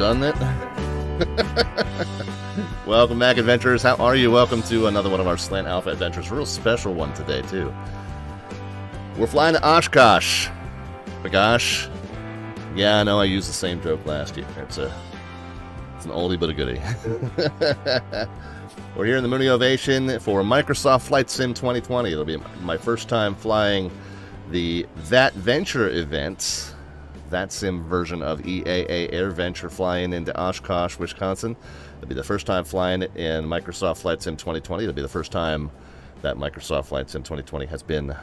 doesn't it? Welcome back, adventurers. How are you? Welcome to another one of our Slant Alpha adventures. A real special one today, too. We're flying to Oshkosh. But gosh, yeah, I know I used the same joke last year. It's an oldie but a goodie. We're here in the Mooney Ovation for Microsoft Flight Sim 2020. It'll be my first time flying the VATVenture event. VATSIM version of EAA AirVenture flying into Oshkosh, Wisconsin. It'll be the first time flying it in Microsoft Flight Sim 2020. It'll be the first time that Microsoft Flight Sim 2020 has been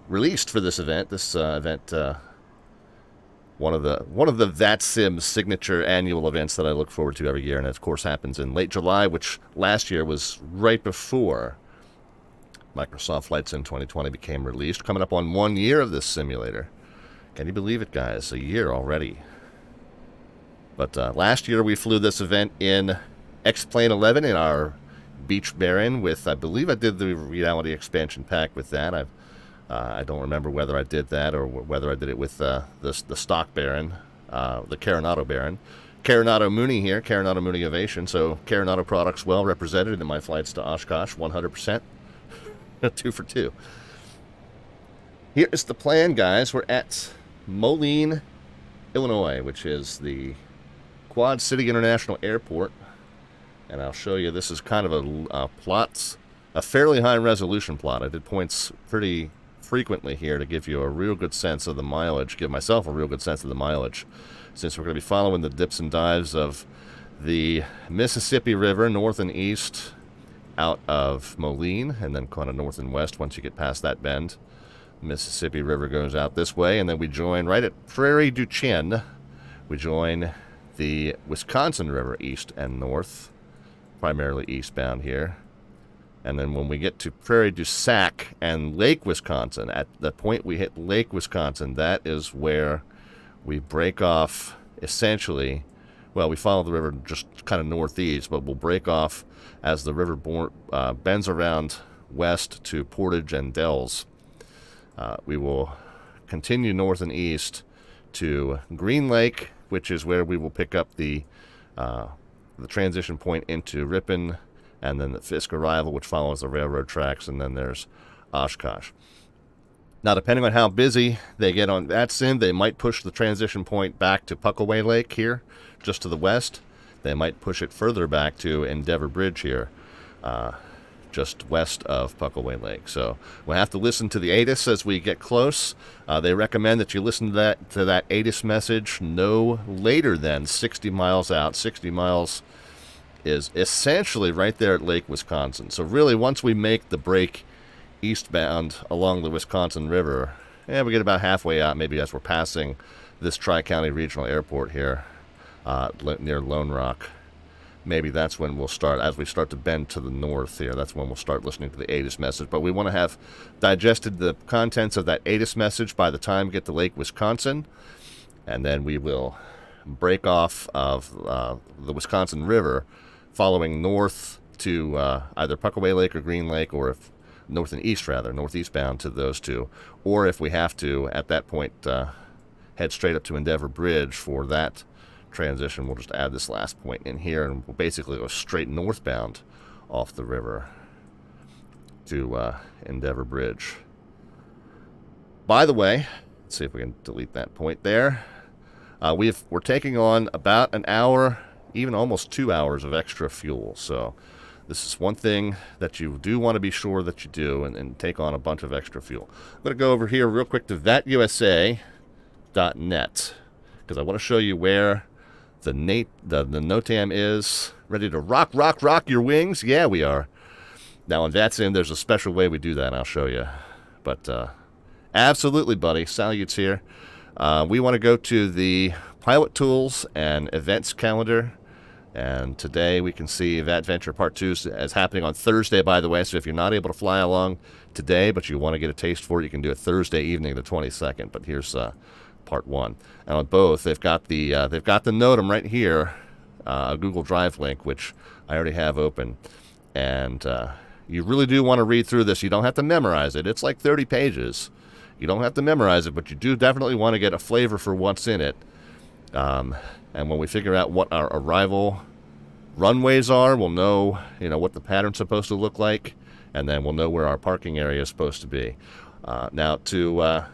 released for this event. This event, one of the VATSIM signature annual events that I look forward to every year, and it, of course, happens in late July, which last year was right before Microsoft Flight Sim 2020 became released, coming up on 1 year of this simulator. Can you believe it, guys? A year already. But last year we flew this event in X-Plane 11 in our Beach Baron with, I believe I did the reality expansion pack with that. I don't remember whether I did that or whether I did it with the stock Baron, the Carenado Baron. Carenado Mooney here, Carenado Mooney Ovation. So Carenado products well represented in my flights to Oshkosh, 100%. 2 for 2. Here is the plan, guys. We're at Moline, Illinois, which is the Quad City International Airport. And I'll show you, this is kind of a plot, a fairly high resolution plot. I did points pretty frequently here to give you a real good sense of the mileage, give myself a real good sense of the mileage, since we're going to be following the dips and dives of the Mississippi River north and east out of Moline, and then kind of north and west once you get past that bend. Mississippi River goes out this way, and then we join right at Prairie du Chen. We join the Wisconsin River east and north, primarily eastbound here. And then when we get to Prairie du Sac and Lake Wisconsin, at the point we hit Lake Wisconsin, that is where we break off essentially. Well, we follow the river just kind of northeast, but we'll break off as the river bends around west to Portage and Dells. We will continue north and east to Green Lake, which is where we will pick up the transition point into Ripon, and then the Fisk Arrival, which follows the railroad tracks, and then there's Oshkosh. Now, depending on how busy they get on VATSIM, they might push the transition point back to Puckaway Lake here, just to the west. They might push it further back to Endeavor Bridge here, just west of Puckaway Lake. So we'll have to listen to the ATIS as we get close. They recommend that you listen to that ATIS message no later than 60 miles out. 60 miles is essentially right there at Lake Wisconsin. So really, once we make the break eastbound along the Wisconsin River, we get about halfway out, maybe as we're passing this Tri-County Regional Airport here near Lone Rock. Maybe that's when we'll start, as we start to bend to the north here, that's when we'll start listening to the ATIS message. But we want to have digested the contents of that ATIS message by the time we get to Lake Wisconsin, and then we will break off of the Wisconsin River, following north to either Puckaway Lake or Green Lake, or if north and east rather, northeastbound to those two, or if we have to, at that point, head straight up to Endeavor Bridge for that transition. We'll just add this last point in here, and we'll basically go straight northbound off the river to Endeavor Bridge. By the way, let's see if we can delete that point there. We're taking on about an hour, even almost 2 hours of extra fuel. So this is one thing that you do want to be sure that you do, and take on a bunch of extra fuel. I'm going to go over here real quick to VATUSA.net, because I want to show you where the NOTAM is ready to rock your wings. Yeah, we are. Now on VATSIM, there's a special way we do that, and I'll show you. But absolutely, buddy. Salutes here. We want to go to the Pilot Tools and Events Calendar. And today we can see VATVenture Part 2 is happening on Thursday, by the way. So if you're not able to fly along today, but you want to get a taste for it, you can do it Thursday evening, the 22nd. But here's Part 1. And on both, they've got the NOTAM right here, a Google Drive link, which I already have open. And you really do want to read through this. You don't have to memorize it. It's like 30 pages. You don't have to memorize it, but you do definitely want to get a flavor for what's in it. And when we figure out what our arrival runways are, we'll know, what the pattern's supposed to look like, and then we'll know where our parking area is supposed to be. Now, to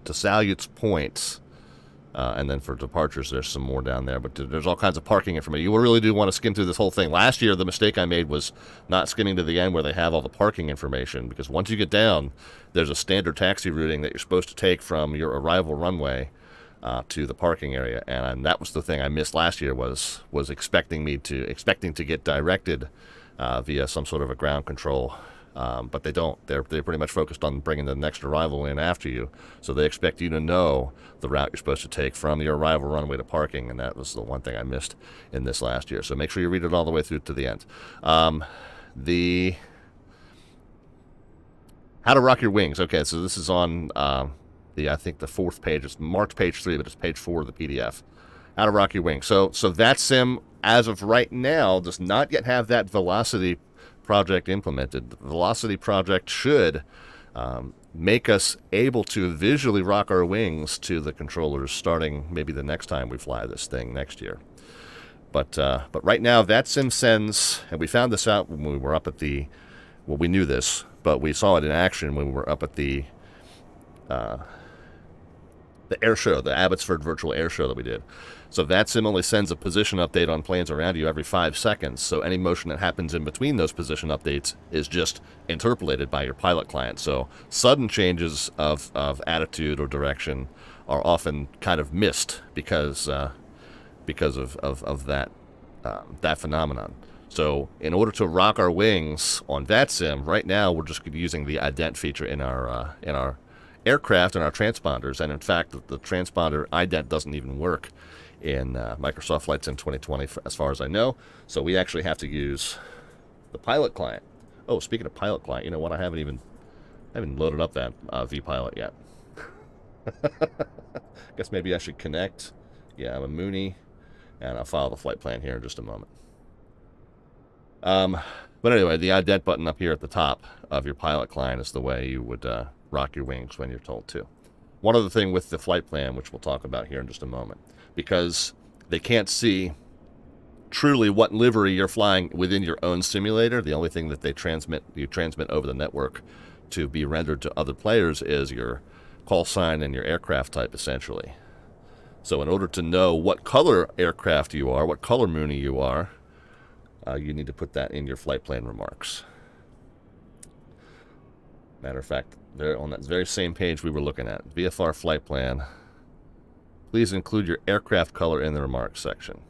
Salyut's points, and then for departures, there's some more down there, but there's all kinds of parking information. You really do want to skim through this whole thing. Last year, the mistake I made was not skimming to the end where they have all the parking information, because once you get down, there's a standard taxi routing that you're supposed to take from your arrival runway to the parking area, and that was the thing I missed last year, was expecting to get directed via some sort of a ground control, but they don't. They're pretty much focused on bringing the next arrival in after you, so they expect you to know the route you're supposed to take from your arrival runway to parking, and that was the one thing I missed in this last year. So make sure you read it all the way through to the end. The how to rock your wings. Okay, so this is on I think the 4th page. It's marked page 3, but it's page 4 of the PDF. How to rock your wings. So VATSIM, as of right now, does not yet have that velocity project implemented. The velocity project should make us able to visually rock our wings to the controllers starting maybe the next time we fly this thing next year. But right now, VATSIM sends, and we found this out when we were up at the, well, we knew this, but we saw it in action when we were up at the air show, the Abbotsford virtual air show that we did. So VATSIM only sends a position update on planes around you every 5 seconds. So any motion that happens in between those position updates is just interpolated by your pilot client. So sudden changes of attitude or direction are often kind of missed because of that phenomenon. So in order to rock our wings on VATSIM, right now we're just using the ident feature in our aircraft and our transponders, and in fact the transponder ident doesn't even work in Microsoft Flight Sim 2020 as far as I know, so we actually have to use the pilot client. Oh, speaking of pilot client, you know what, I haven't loaded up that vPilot yet. Guess maybe I should connect. Yeah, I'm a Mooney, and I'll follow the flight plan here in just a moment. But anyway, the ident button up here at the top of your pilot client is the way you would rock your wings when you're told to. One other thing with the flight plan, which we'll talk about here in just a moment, because they can't see truly what livery you're flying within your own simulator. The only thing that you transmit over the network to be rendered to other players is your call sign and your aircraft type, essentially. So in order to know what color aircraft you are, what color Mooney you are, you need to put that in your flight plan remarks. Matter of fact, there on that very same page we were looking at, VFR flight plan, please include your aircraft color in the remarks section.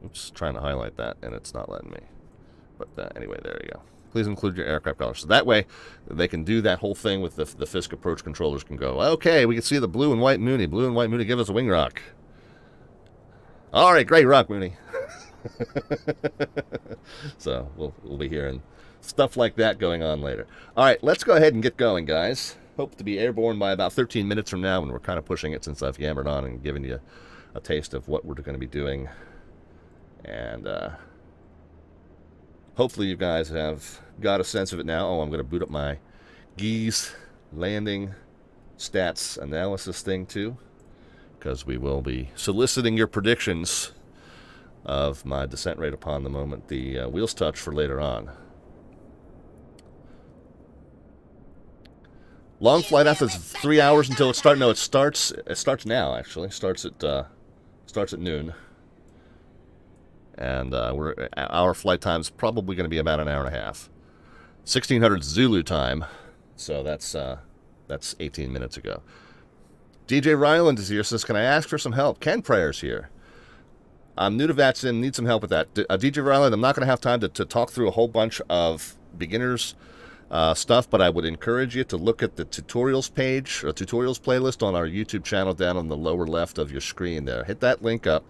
Oops, trying to highlight that and it's not letting me. But anyway, there you go. Please include your aircraft color. So that way they can do that whole thing with the Fisk Approach controllers can go, okay, we can see the blue and white Mooney. Blue and white Mooney, give us a wing rock. All right, great rock, Mooney. So we'll be hearing stuff like that going on later. All right, let's go ahead and get going, guys. Hope to be airborne by about 13 minutes from now, and we're kind of pushing it since I've yammered on and given you a taste of what we're going to be doing. And hopefully you guys have got a sense of it now. Oh, I'm going to boot up my GEES landing stats analysis thing too, because we will be soliciting your predictions of my descent rate upon the moment the wheels touch for later on. Long flight after 3 hours until it starts. No, it starts now. Actually, starts at noon, and our flight time's probably going to be about an hour and a half. 1600 Zulu time, so that's 18 minutes ago. DJ Ryland is here. Says, "Can I ask for some help?" Ken Prayer's here. I'm new to VATSIM, need some help with that. DJ Ryland, I'm not going to have time to talk through a whole bunch of beginners stuff, but I would encourage you to look at the tutorials page or tutorials playlist on our YouTube channel down on the lower left of your screen there. Hit that link up,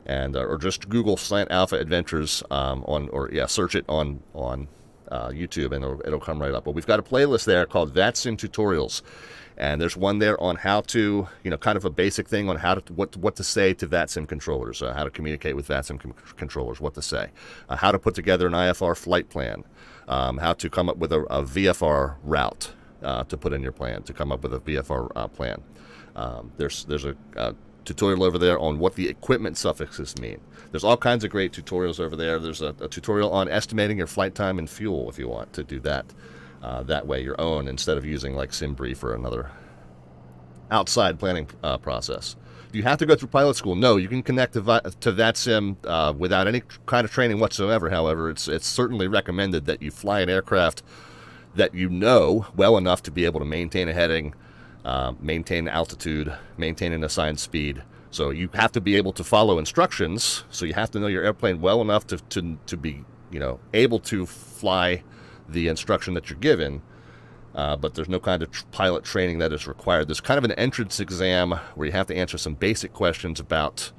and or just Google Slant Alpha Adventures search it on YouTube, and it'll come right up. But we've got a playlist there called VATSIM Tutorials. And there's one there on how to, kind of a basic thing on how to what to say to VATSIM controllers, how to communicate with VATSIM controllers, what to say, how to put together an IFR flight plan, how to come up with a VFR route to put in your plan, to come up with a VFR plan. There's a tutorial over there on what the equipment suffixes mean. There's all kinds of great tutorials over there. There's a tutorial on estimating your flight time and fuel if you want to do that that way, your own, instead of using like SimBrief or another outside planning process. Do you have to go through pilot school? No, you can connect to VATSIM without any kind of training whatsoever. However, it's certainly recommended that you fly an aircraft that you know well enough to be able to maintain a heading, maintain altitude, maintain an assigned speed. So you have to be able to follow instructions. So you have to know your airplane well enough to be, you know, able to fly the instruction that you're given. But there's no kind of pilot training that is required. There's kind of an entrance exam where you have to answer some basic questions about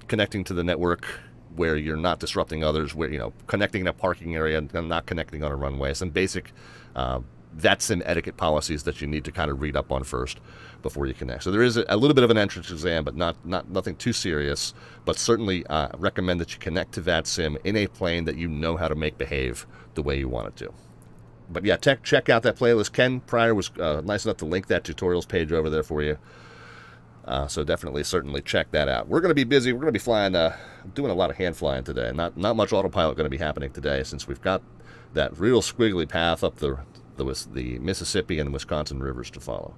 connecting to the network where you're not disrupting others, where, you know, connecting in a parking area and not connecting on a runway. Some basic VATSIM etiquette policies that you need to kind of read up on first before you connect. So there is a little bit of an entrance exam, but nothing too serious. But certainly recommend that you connect to VATSIM in a plane that you know how to make behave the way you want it to. But yeah, check out that playlist. Ken Pryor was nice enough to link that tutorials page over there for you. So definitely, certainly check that out. We're going to be busy. We're going to be flying, doing a lot of hand flying today. Not much autopilot going to be happening today, since we've got that real squiggly path up the Mississippi and Wisconsin rivers to follow.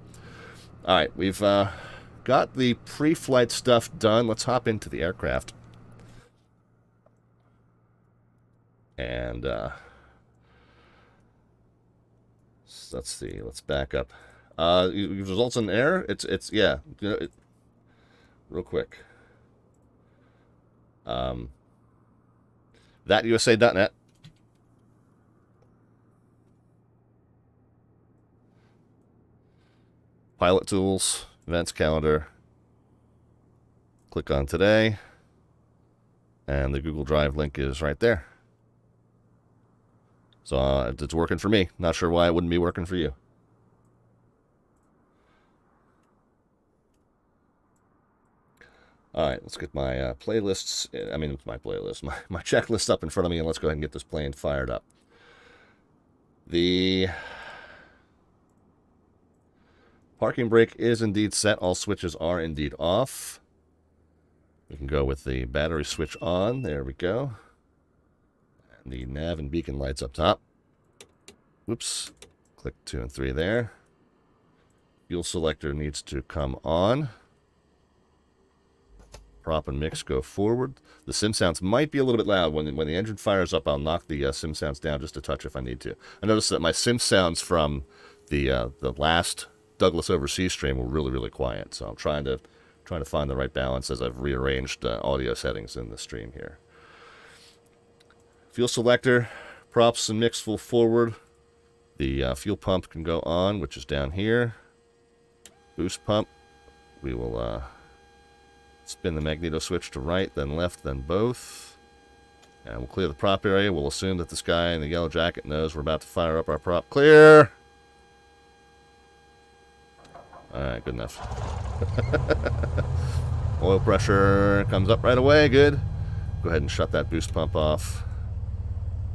All right, we've got the pre-flight stuff done. Let's hop into the aircraft. And let's see. Let's back up. Results in error. It's yeah. You know, real quick. VATUSA.net. Pilot tools, events calendar. Click on today, and the Google Drive link is right there. So it's working for me. Not sure why it wouldn't be working for you. All right, let's get my playlists. I mean, my playlist, my checklist up in front of me, and let's go ahead and get this plane fired up. The parking brake is indeed set. All switches are indeed off. We can go with the battery switch on. There we go. And the nav and beacon lights up top. Whoops. Click 2 and 3 there. Fuel selector needs to come on. Prop and mix go forward. The sim sounds might be a little bit loud. When the engine fires up, I'll knock the sim sounds down just a touch if I need to. I noticed that my sim sounds from the last Douglas Overseas stream were really, really quiet. So I'm trying to find the right balance as I've rearranged audio settings in the stream here. Fuel selector, props and mix full forward. The fuel pump can go on, which is down here. Boost pump. We will spin the magneto switch to right, then left, then both. And we'll clear the prop area. We'll assume that this guy in the yellow jacket knows we're about to fire up our prop. Clear! Alright, good enough. Oil pressure comes up right away. Good. Go ahead and shut that boost pump off.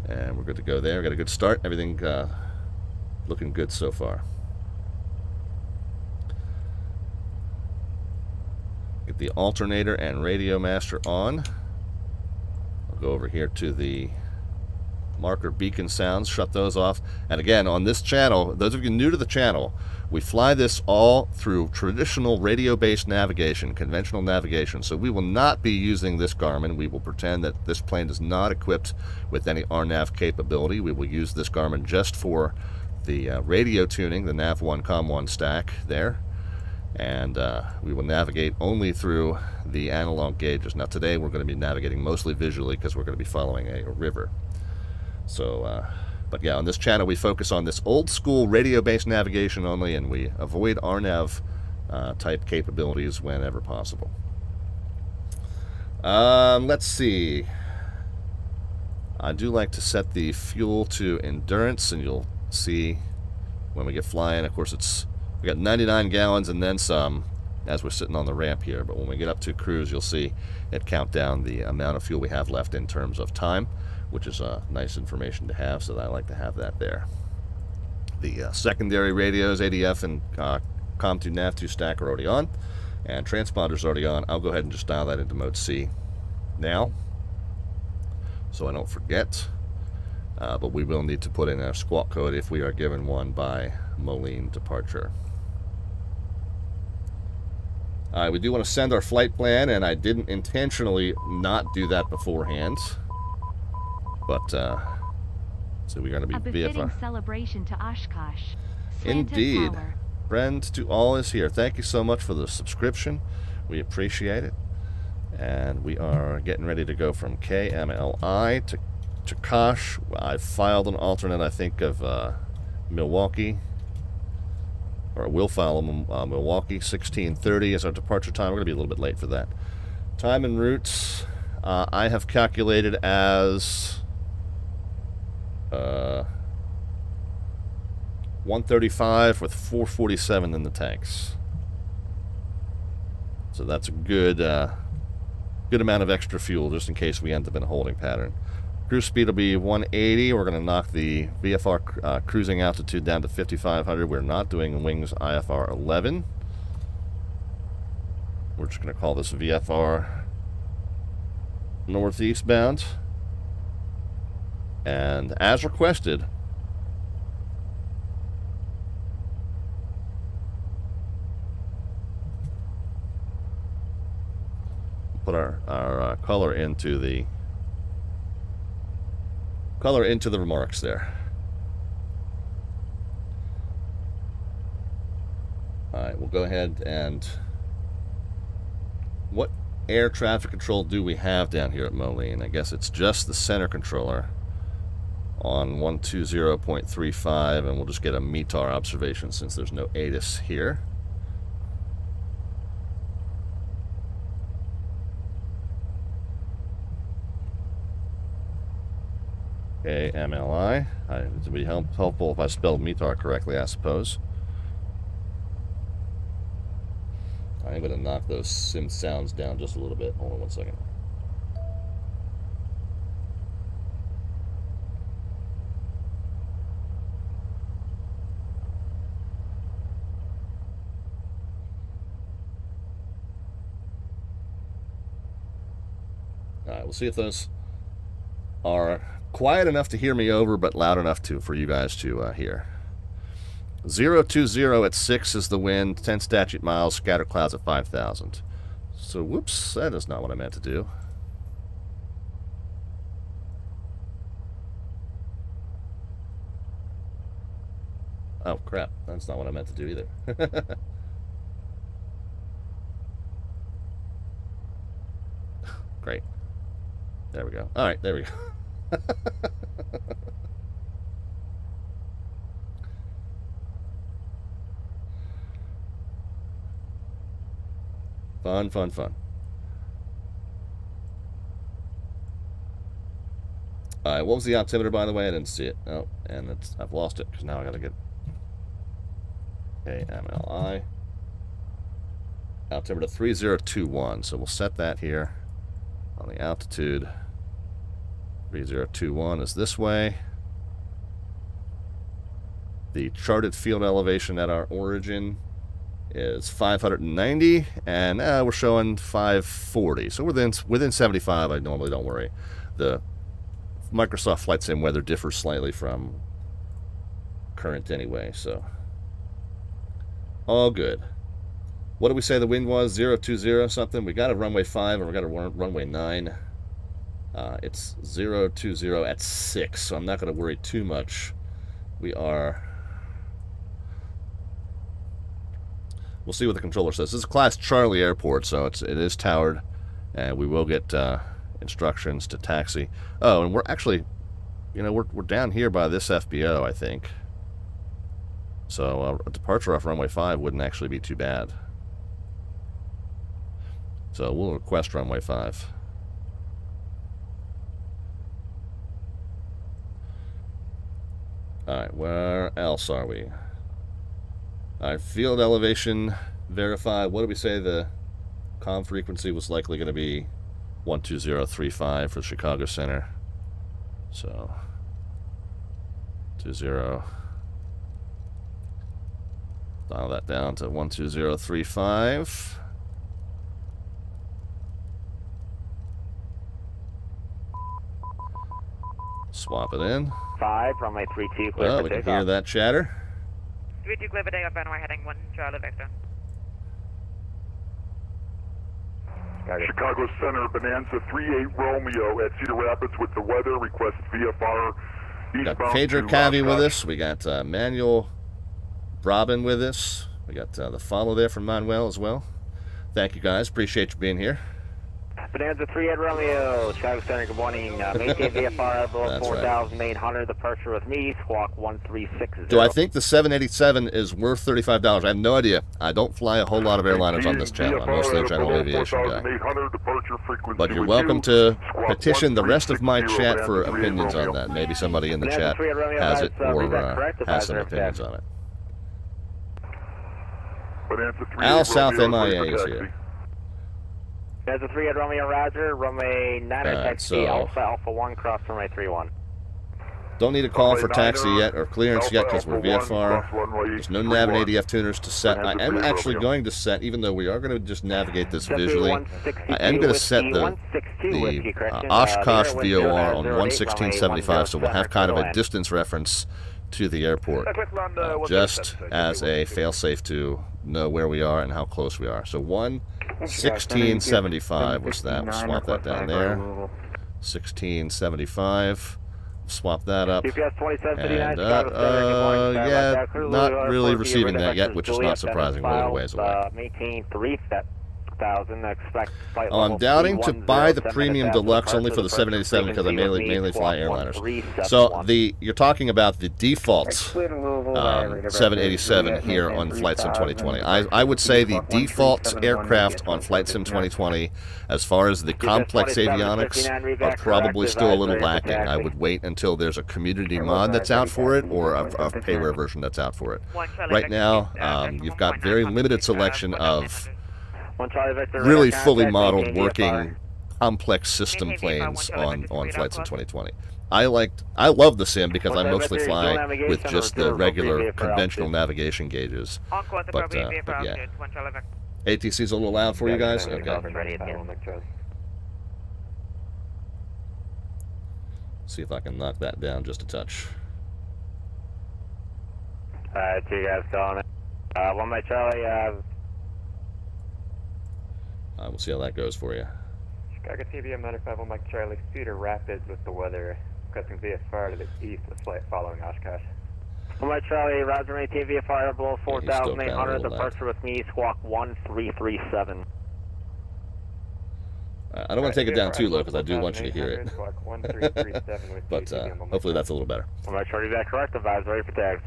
And we're good to go there. Got a good start. Everything looking good so far. Get the alternator and radio master on. I'll go over here to the marker beacon sounds, shut those off. And again, on this channel, those of you new to the channel, we fly this all through traditional radio-based navigation, conventional navigation. So we will not be using this Garmin. We will pretend that this plane is not equipped with any RNAV capability. We will use this Garmin just for the radio tuning, the NAV1 COM1 stack there. And we will navigate only through the analog gauges. Now today we're going to be navigating mostly visually because we're going to be following a river. So, but yeah, on this channel we focus on this old school radio-based navigation only, and we avoid RNAV type capabilities whenever possible. Let's see. I do like to set the fuel to endurance, and you'll see when we get flying. Of course, we got 99 gallons and then some as we're sitting on the ramp here, but when we get up to cruise, you'll see it count down the amount of fuel we have left in terms of time, which is nice information to have, so I like to have that there. The secondary radios, ADF and COM2 NAV2 stack are already on. And transponder's already on. I'll go ahead and just dial that into mode C now, so I don't forget. But we will need to put in a squawk code if we are given one by Moline departure. Alright, we do want to send our flight plan, and I didn't intentionally not do that beforehand. But, so we're going to be VFR. Celebration to Oshkosh. Indeed. Friend to all is here. Thank you so much for the subscription. We appreciate it. And we are getting ready to go from KMLI to KOSH. I filed an alternate, I think, of Milwaukee. Or we'll file Milwaukee. 16:30 is our departure time. We're going to be a little bit late for that. Time and routes, I have calculated as 135 with 447 in the tanks. So that's a good amount of extra fuel just in case we end up in a holding pattern. Cruise speed will be 180. We're going to knock the VFR cruising altitude down to 5,500. We're not doing wings IFR 11. We're just going to call this VFR northeast bound. And as requested, put our color into the remarks there. Alright, we'll go ahead and what air traffic control do we have down here at Moline? I guess it's just the center controller on 120.35, and we'll just get a METAR observation since there's no ATIS here. KMLI. It would be helpful if I spelled METAR correctly, I suppose. I'm going to knock those sim sounds down just a little bit. Hold on one second. Alright, we'll see if those are quiet enough to hear me over, but loud enough for you guys to hear. 020 at 6 is the wind, 10 statute miles, scatter clouds at 5,000. So, whoops, that is not what I meant to do. Oh, crap, that's not what I meant to do either. Great. There we go. Alright, there we go. Fun, fun, fun. Alright, what was the altimeter, by the way? I didn't see it. Oh, and I've lost it, because now I gotta get KMLI. Altimeter 3021, so we'll set that here on the altitude. 3021 is this way. The charted field elevation at our origin is 590, and we're showing 540. So within 75. I normally don't worry. The Microsoft Flight Sim weather differs slightly from current anyway, so all good. What did we say the wind was? 020 something. We got a runway 5 and we got a runway 9. It's 020 at 6, so I'm not going to worry too much. We'll see what the controller says. This is Class Charlie Airport, so it is towered, and we will get instructions to taxi. Oh, and we're actually, we're down here by this FBO, I think. So a departure off runway 5 wouldn't actually be too bad. So we'll request runway 5. Alright, where else are we? Alright, field elevation verified. What did we say the comm frequency was likely going to be? 12035 for Chicago Center. So 20. Dial that down to 12035. Swap it in. 5, runway 32, clear Oh, for we can takeoff. hear that chatter. 32 clear for takeoff, runway heading 1 Charlie Victor. Chicago Center, Bonanza 38 Romeo at Cedar Rapids with the weather. Request VFR We got eastbound Pedro to Cavi with Oshkosh. us. We got Manuel Brabin with us. We got the follow there from Manuel as well. Thank you guys. Appreciate you being here. Bonanza 38 Romeo, Chicago Center, good morning. Maintain VFR below That's 4,800, departure with me, squawk 1360. Do I think the 787 is worth $35? I have no idea. I don't fly a whole lot of airliners on this channel. I'm mostly a general aviation guy. But you're welcome to petition the rest of my chat for opinions on that. Maybe somebody in the chat has it or has some opinions on it. Al South MIA is here. Bonanza 38 Romeo, roger, runway 9 taxi, so- Alpha 1, cross runway 31. Don't need a call for taxi yet or clearance yet because we're VFR. There's no nav and ADF tuners to set. I am actually going to set, even though we are going to just navigate this visually, I am going to set the Oshkosh VOR on 11675, so we'll have kind of a distance reference to the airport, just as a fail-safe to know where we are and how close we are. So 11675 was that. We'll swap that down there. 1675. Swap that up. And, yeah, not really receiving that yet, which is not surprising. We're a little ways away. Maintain 3,000, expect flight Oh, I'm level down to buy the 310, premium deluxe only for the 787 because I mainly fly airliners. So you're talking about the default 787 here on Flight Sim 2020. I would say the default aircraft on Flight Sim 2020, as far as the complex avionics, are probably still a little lacking. I would wait until there's a community mod that's out for it or a payware version that's out for it. Right now, you've got very limited selection of really fully modeled working complex system planes on Flight Sim 2020. I love the sim because I mostly fly with just the regular conventional navigation gauges. But yeah. ATC's a little loud for you guys? Okay. See if I can knock that down just a touch. Alright, two guys calling it. One by Charlie, We'll see how that goes for you. Chicago TBM 951 Mike Charlie, Cedar Rapids with the weather, requesting VFR to the east with flight following Oshkosh. One by Charlie, roger, maintain VFR below Yeah, he's still kinda 4,800, low departure with me, squawk 1337. I don't want to take it down too low because I do want you to hear it. Squawk 1337 with But hopefully that's a little better. One by Charlie, back correct, advise, ready for taxi.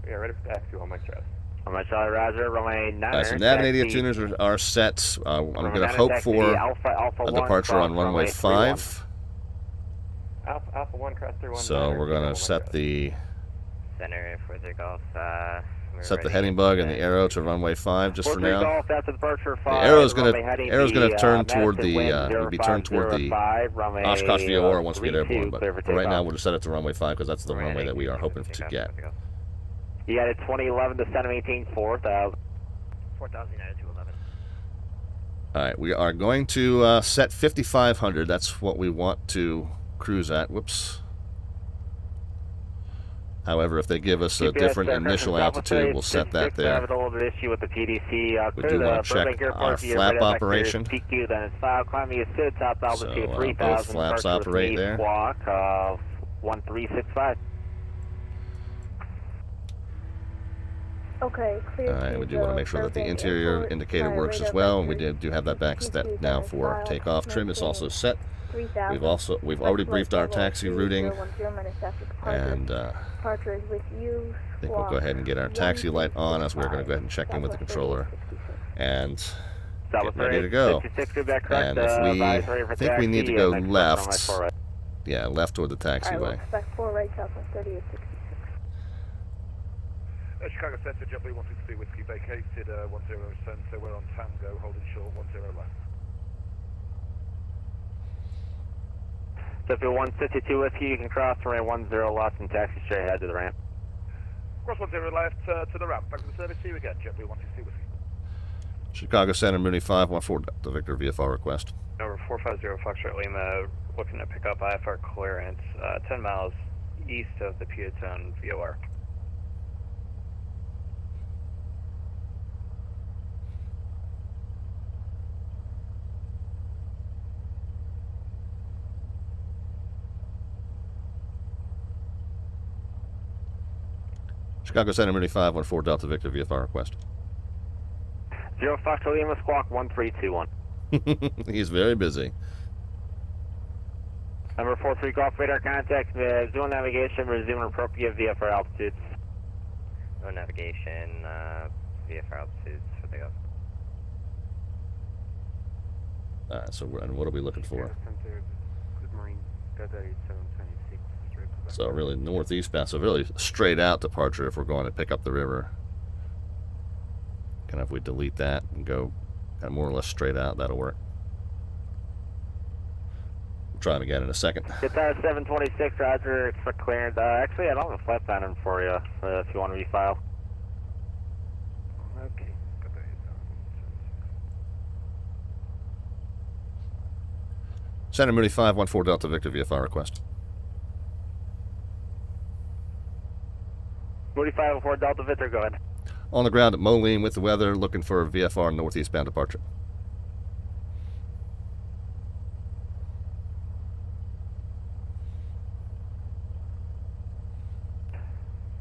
Yeah, ready for taxi, one Mike Charlie. One by Charlie, roger, runway 9. So nav and ADF tuners are set. I'm going to hope for a departure on runway 5. Alpha 1, cross 31. So we're going to set the heading bug and the arrow to runway 5 just for now. The arrow's going to turn toward the Oshkosh VOR once we get airborne, but for right now we'll just set it to runway 5 because that's the runway that we are hoping to get. You got it 2011 to 718, 4,000. 4,000 United 211. All right, we are going to set 5,500. That's what we want to cruise at. Whoops. However, if they give us a different initial altitude, we'll set that there. We do want to check our flap operation. So both flaps operate there. 1365. Okay, clear. All right, we do want to make sure that the interior indicator works as well, and we do have that back set now for takeoff. Trim is also set. We've already briefed our taxi routing, and I think we'll go ahead and get our taxi light on as we're going to go ahead and check in with the controller and get ready to go. And if we think we need to go left, yeah, left toward the taxiway. Chicago Center, JetBlue 162 Whiskey vacated 10, so we're on Tango, holding short 10 left. So if you're 152 Whiskey, you can cross runway 10 left and taxi straight ahead to the ramp. Cross 10 left to the ramp. Back to the service, see you again, JetBlue 162 Whiskey. Chicago Center, Mooney 514, the Victor VFR request. Number 450 Foxtrot Lima, looking to pick up IFR clearance 10 miles east of the Puget VOR. Chicago Center, Mooney 514 Delta Victor VFR request. 0 Foxtrot Lima Squawk 1321. He's very busy. Number 43 Golf radar contact, visual navigation, resume appropriate VFR altitudes. No navigation, VFR altitudes for the Gulf. Alright, so and what are we looking for? So really northeastbound, so really straight out departure if we're going to pick up the river. Kind of if we delete that and go kind of more or less straight out, that'll work. We'll try them again in a second. Guitar 726, roger, expect clearance. Actually, I don't have a flight pattern for you if you want to refile. Okay. Center Mooney 514 Delta Victor VFR request. Mooney 504 Delta Victor, go ahead. On the ground at Moline with the weather, looking for a VFR northeastbound departure.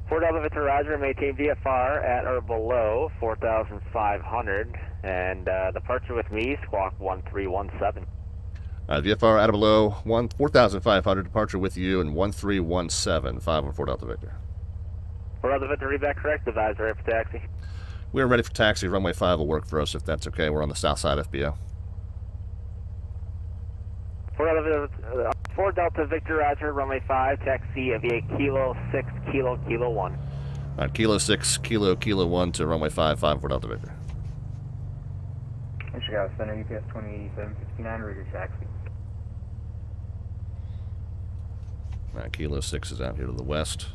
Fort Delta Victor, roger, maintain VFR at or below 4,500, and departure with me, squawk 1317. VFR at or below 4,500, departure with you, and 1317, 514 Delta Victor. Fort Delta Victor, read back correct, advise ready for taxi. We are ready for taxi. Runway 5 will work for us if that's okay. We're on the south side FBO. Fort Delta Victor, roger, runway 5, taxi via Kilo 6, Kilo 1. All right, Kilo 6, Kilo 1 to runway 5, 5 Delta Victor. Chicago Center, UPS 2759, read your taxi. All right, Kilo 6 is out here to the west.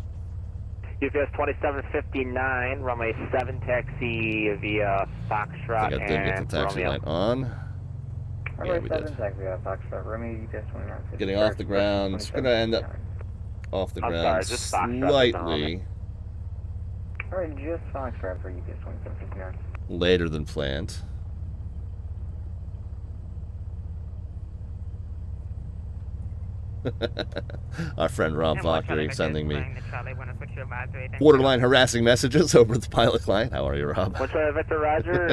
UPS 2759, runway 7, taxi via Foxtrot I think I did get the taxi light on. Yeah, we did. Getting off the ground. It's going to end up off the ground slightly Alright, just Foxtrot for UPS 2759. later than planned. Our friend Rob Valkyrie sending me borderline harassing messages over the pilot client. How are you, Rob? What's Victor, roger,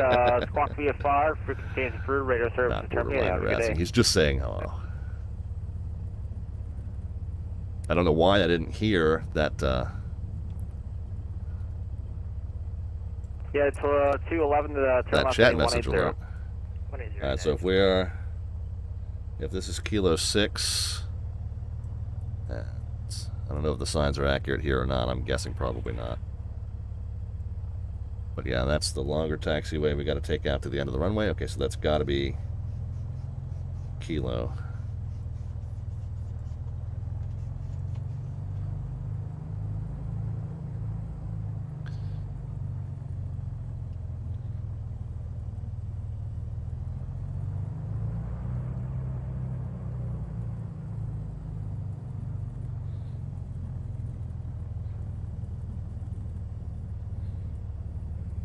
squawk VFR, frequency is approved, radio service Not terminated. borderline Have a good harassing. day. He's just saying hello. I don't know why I didn't hear that. Yeah, it's 211 to turn That left chat 180. message alert. Alright, so if this is Kilo 6, I don't know if the signs are accurate here or not. I'm guessing probably not. But yeah, that's the longer taxiway we got to take out to the end of the runway. Okay, so that's got to be Kilo.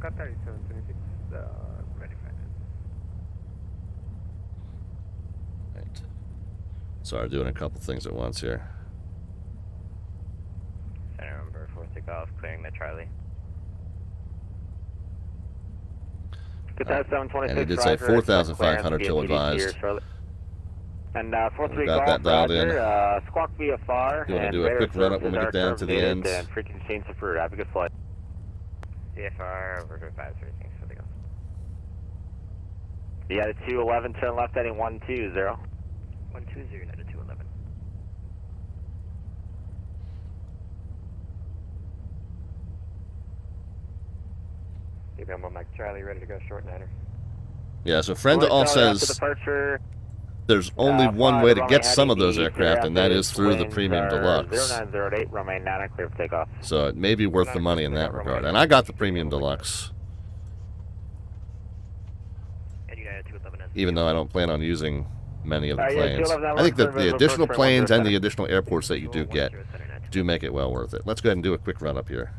Got 3726, ready for it. Right. Sorry, doing a couple things at once here. Center number 46 off, clearing the Charlie. Good time, 726. And he did say 4,500 till advised. And 43 got Golf, that dialed in. roger, squawk VFR. You want to and do a radar quick run-up when we services get are down to the end? terminated And frequency change approved. Have a good flight. VFR over to advisory, thanks for the go. Yeah, the 211, turn left heading 120. 120, United 211. KPDC Mike Charlie, ready to go short niner. Yeah, so Frenda all says departure. there's only one way to get some of those aircraft, and that is through the Premium Deluxe. 0908, remain 9 clear for takeoff. So it may be worth the money in that regard. And I got the Premium Deluxe, And United 211 even though I don't plan on using many of the yeah, planes. I think that the additional planes and the additional airports that you do get do make it well worth it. Let's go ahead and do a quick run up here.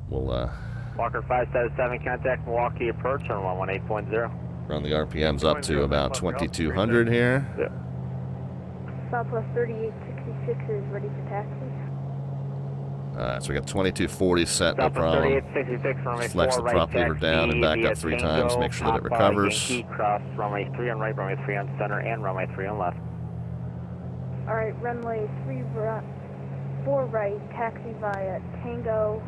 We'll Walker 577, contact Milwaukee Approach on 118.0. run the RPMs up to about 2,200 here. Yeah. Southwest 3866 is ready for taxi. Alright, so we got 2240 set, no Southwest problem. 3866, runway Flex 4, the prop lever down and back up 3 times, make sure that it recovers. Yankee, cross runway 3 on right, runway 3 on center, and runway 3 on left. Alright, runway 4 right, taxi via Tango,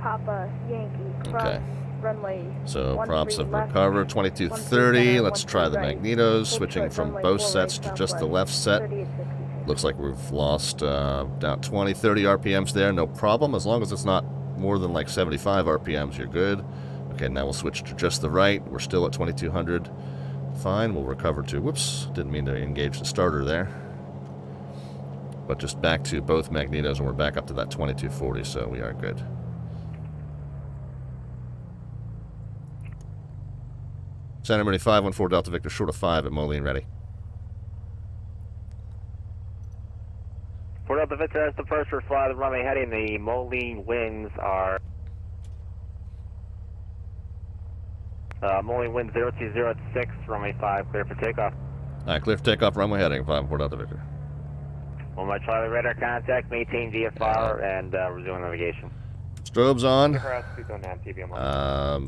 Papa, Yankee, cross Okay. runway. So 13 props have left, recovered, 2230. 13 Let's try the right. magnetos, Full switching short from runway both 4 sets right, to just the southwest, left set. 3866. Looks like we've lost about 20, 30 RPMs there, no problem. As long as it's not more than like 75 RPMs, you're good. Okay, now we'll switch to just the right. We're still at 2200. Fine, we'll recover to, whoops, didn't mean to engage the starter there. But just back to both magnetos, and we're back up to that 2240, so we are good. Center Mooney 514 Delta Victor, short of 5 at Moline, ready. Fort Delta Victor has the first for fly the runway heading. The Moline winds are Moline wind 020 at 6, runway 5, clear for takeoff. Alright, clear for takeoff, runway heading, 514 Delta Victor. On my Charlie radar contact, maintain VFR and resume navigation. Strobes on.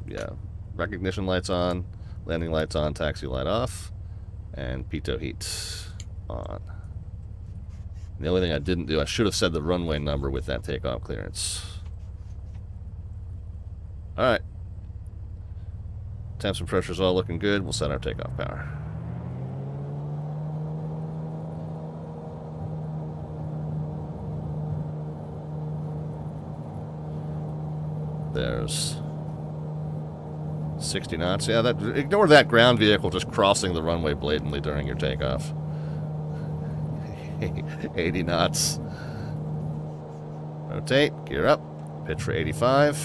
Yeah, recognition lights on, landing lights on, taxi light off, and pitot heat on. The only thing I didn't do, I should have said the runway number with that takeoff clearance. Alright. Temps and pressure's all looking good. We'll set our takeoff power. There's 60 knots. Yeah, ignore that ground vehicle just crossing the runway blatantly during your takeoff. 80 knots. Rotate, gear up, pitch for 85.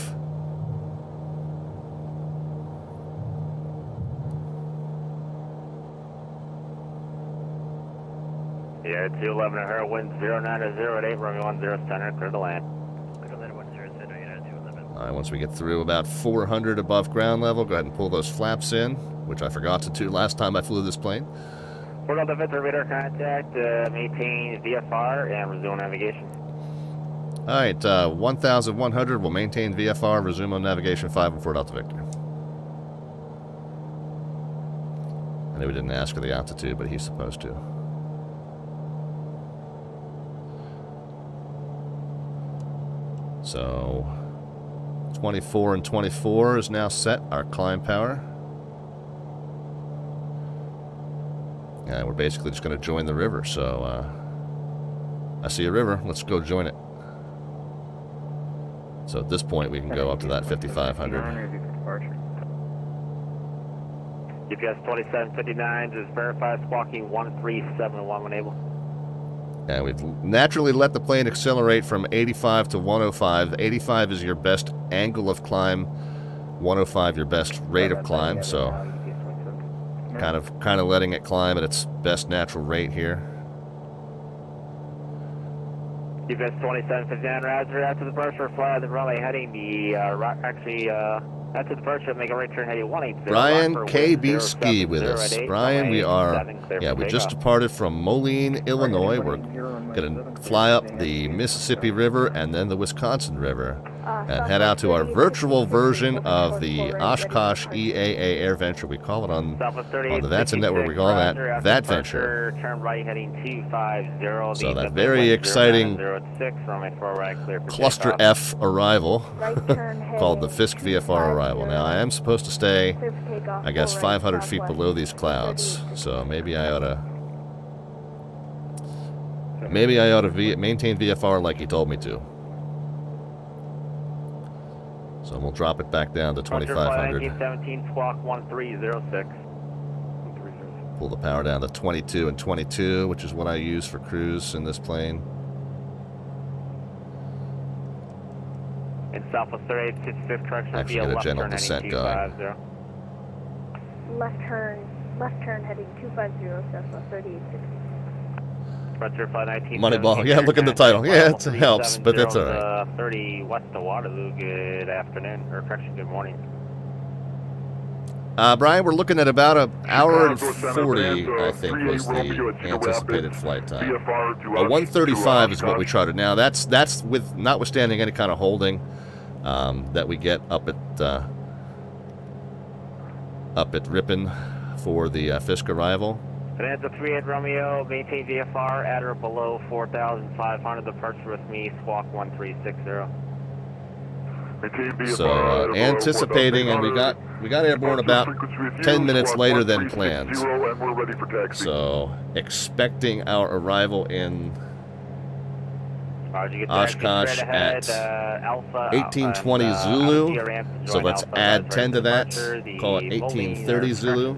Yeah, 211 at her, wind 090 at 8, runway 10 center, clear to land. Alright, once we get through about 400 above ground level, go ahead and pull those flaps in, which I forgot to do last time I flew this plane. Fort Delta Victor radar contact, maintain VFR and resume navigation. Alright, 1,100, we'll maintain VFR, resume on navigation 5 and Fort Delta Victor. I know we didn't ask for the altitude, but he's supposed to. So, 24 and 24 is now set, our climb power. And we're basically just going to join the river, so I see a river, let's go join it. So at this point we can go up to that 5,500. GPS 2759 is verified, squawking 1371 when able. And we've naturally let the plane accelerate from 85 to 105. 85 is your best angle of climb, 105 your best rate of climb, so kind of letting it climb at its best natural rate here. GPS 2759, Roger. After the departure, fly the runway heading the after the departure, make a right turn heading 180. Brian KB Ski with us. Brian, we just departed from Moline, Illinois. We're going to fly up the Mississippi River and then the Wisconsin River and head out to our virtual version of the Oshkosh EAA AirVenture. We call it on the VATSIM network, we call that VATVenture. Turn right heading 250. So that very exciting Cluster F arrival called the Fisk VFR Arrival. Now, I am supposed to stay, I guess, 500 feet below these clouds, so maybe I ought to maintain VFR like he told me to. So we'll drop it back down to 2,500. 1917 squawk 1306. Pull the power down to 22 and 22, which is what I use for cruise in this plane. In Southwest 3865 correction, Actually, get a gentle descent going. Left Left turn heading 250, Southwest 3860. Departure flight 19. Moneyball. Yeah, look at the title. Yeah, it helps, but that's all right. 30 west of Waterloo. Good afternoon, or correction, good morning. Brian, we're looking at about an hour and 40, I think, was the anticipated flight time. 1:35 is what we charted. Now, that's with notwithstanding any kind of holding that we get up at Ripon for the Fisk Arrival. Bonanza 38 Romeo, maintain VFR at or below 4,500. Departure with me, squawk 1360. So anticipating, and we got airborne about 10 minutes later than planned. So expecting our arrival in Oshkosh at 1820 Zulu. So let's add 10 to that. Call it 1830 Zulu,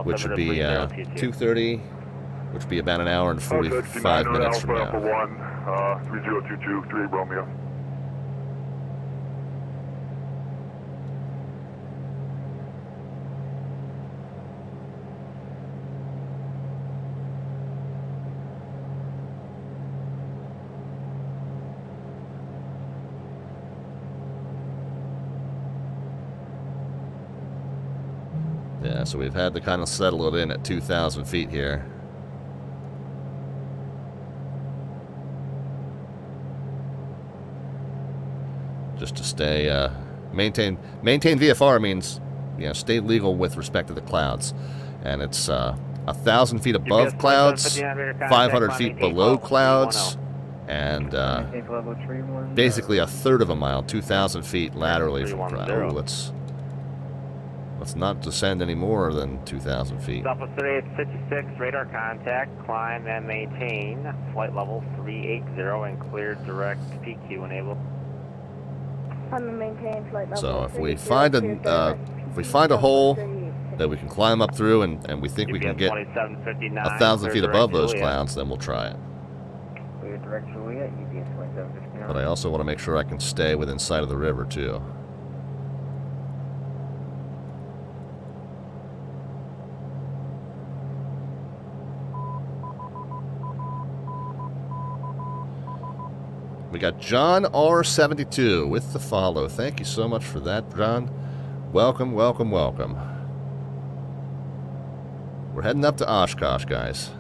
which would be 2:30, which would be about an hour and 45 minutes from now. 3022 3 Romeo. Yeah, so we've had to kind of settle it in at 2,000 feet here. Just to stay, maintain VFR means, you know, stay legal with respect to the clouds. And it's 1,000 feet above clouds, 500 feet below clouds, and basically a third of a mile, 2,000 feet laterally from cloud. Oh, let's not descend any more than 2,000 feet. Southwest 3856, radar contact, climb and maintain, flight level 380 and cleared direct PQ enabled. On the maintain flight level. So if we find a hole that we can climb up through and we think we can get 1,000 feet above those clouds, then we'll try it. But I also want to make sure I can stay within sight of the river too. We got John R72 with the follow. Thank you so much for that, John. Welcome, welcome, welcome. We're heading up to Oshkosh, guys.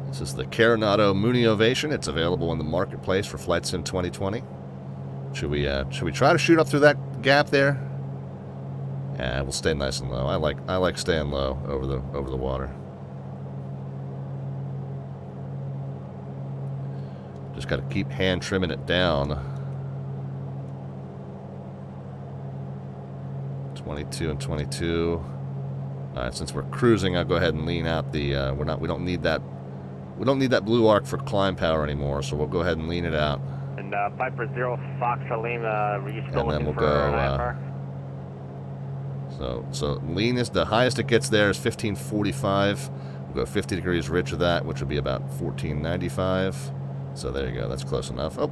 This is the Carenado Mooney Ovation. It's available in the marketplace for VATSIM 2020. Should we try to shoot up through that gap there? Yeah, we'll stay nice and low. I like staying low over the water. Just got to keep hand trimming it down. 22 and 22. All right, since we're cruising, I'll go ahead and lean out the. We don't need that blue arc for climb power anymore, so we'll go ahead and lean it out. And Piper 0 Foxtrot Lima, are you still and then looking we'll for go. an IFR? So lean is the highest it gets there is 1545. We'll go 50 degrees rich of that, which would be about 1495. So there you go. That's close enough. Oh,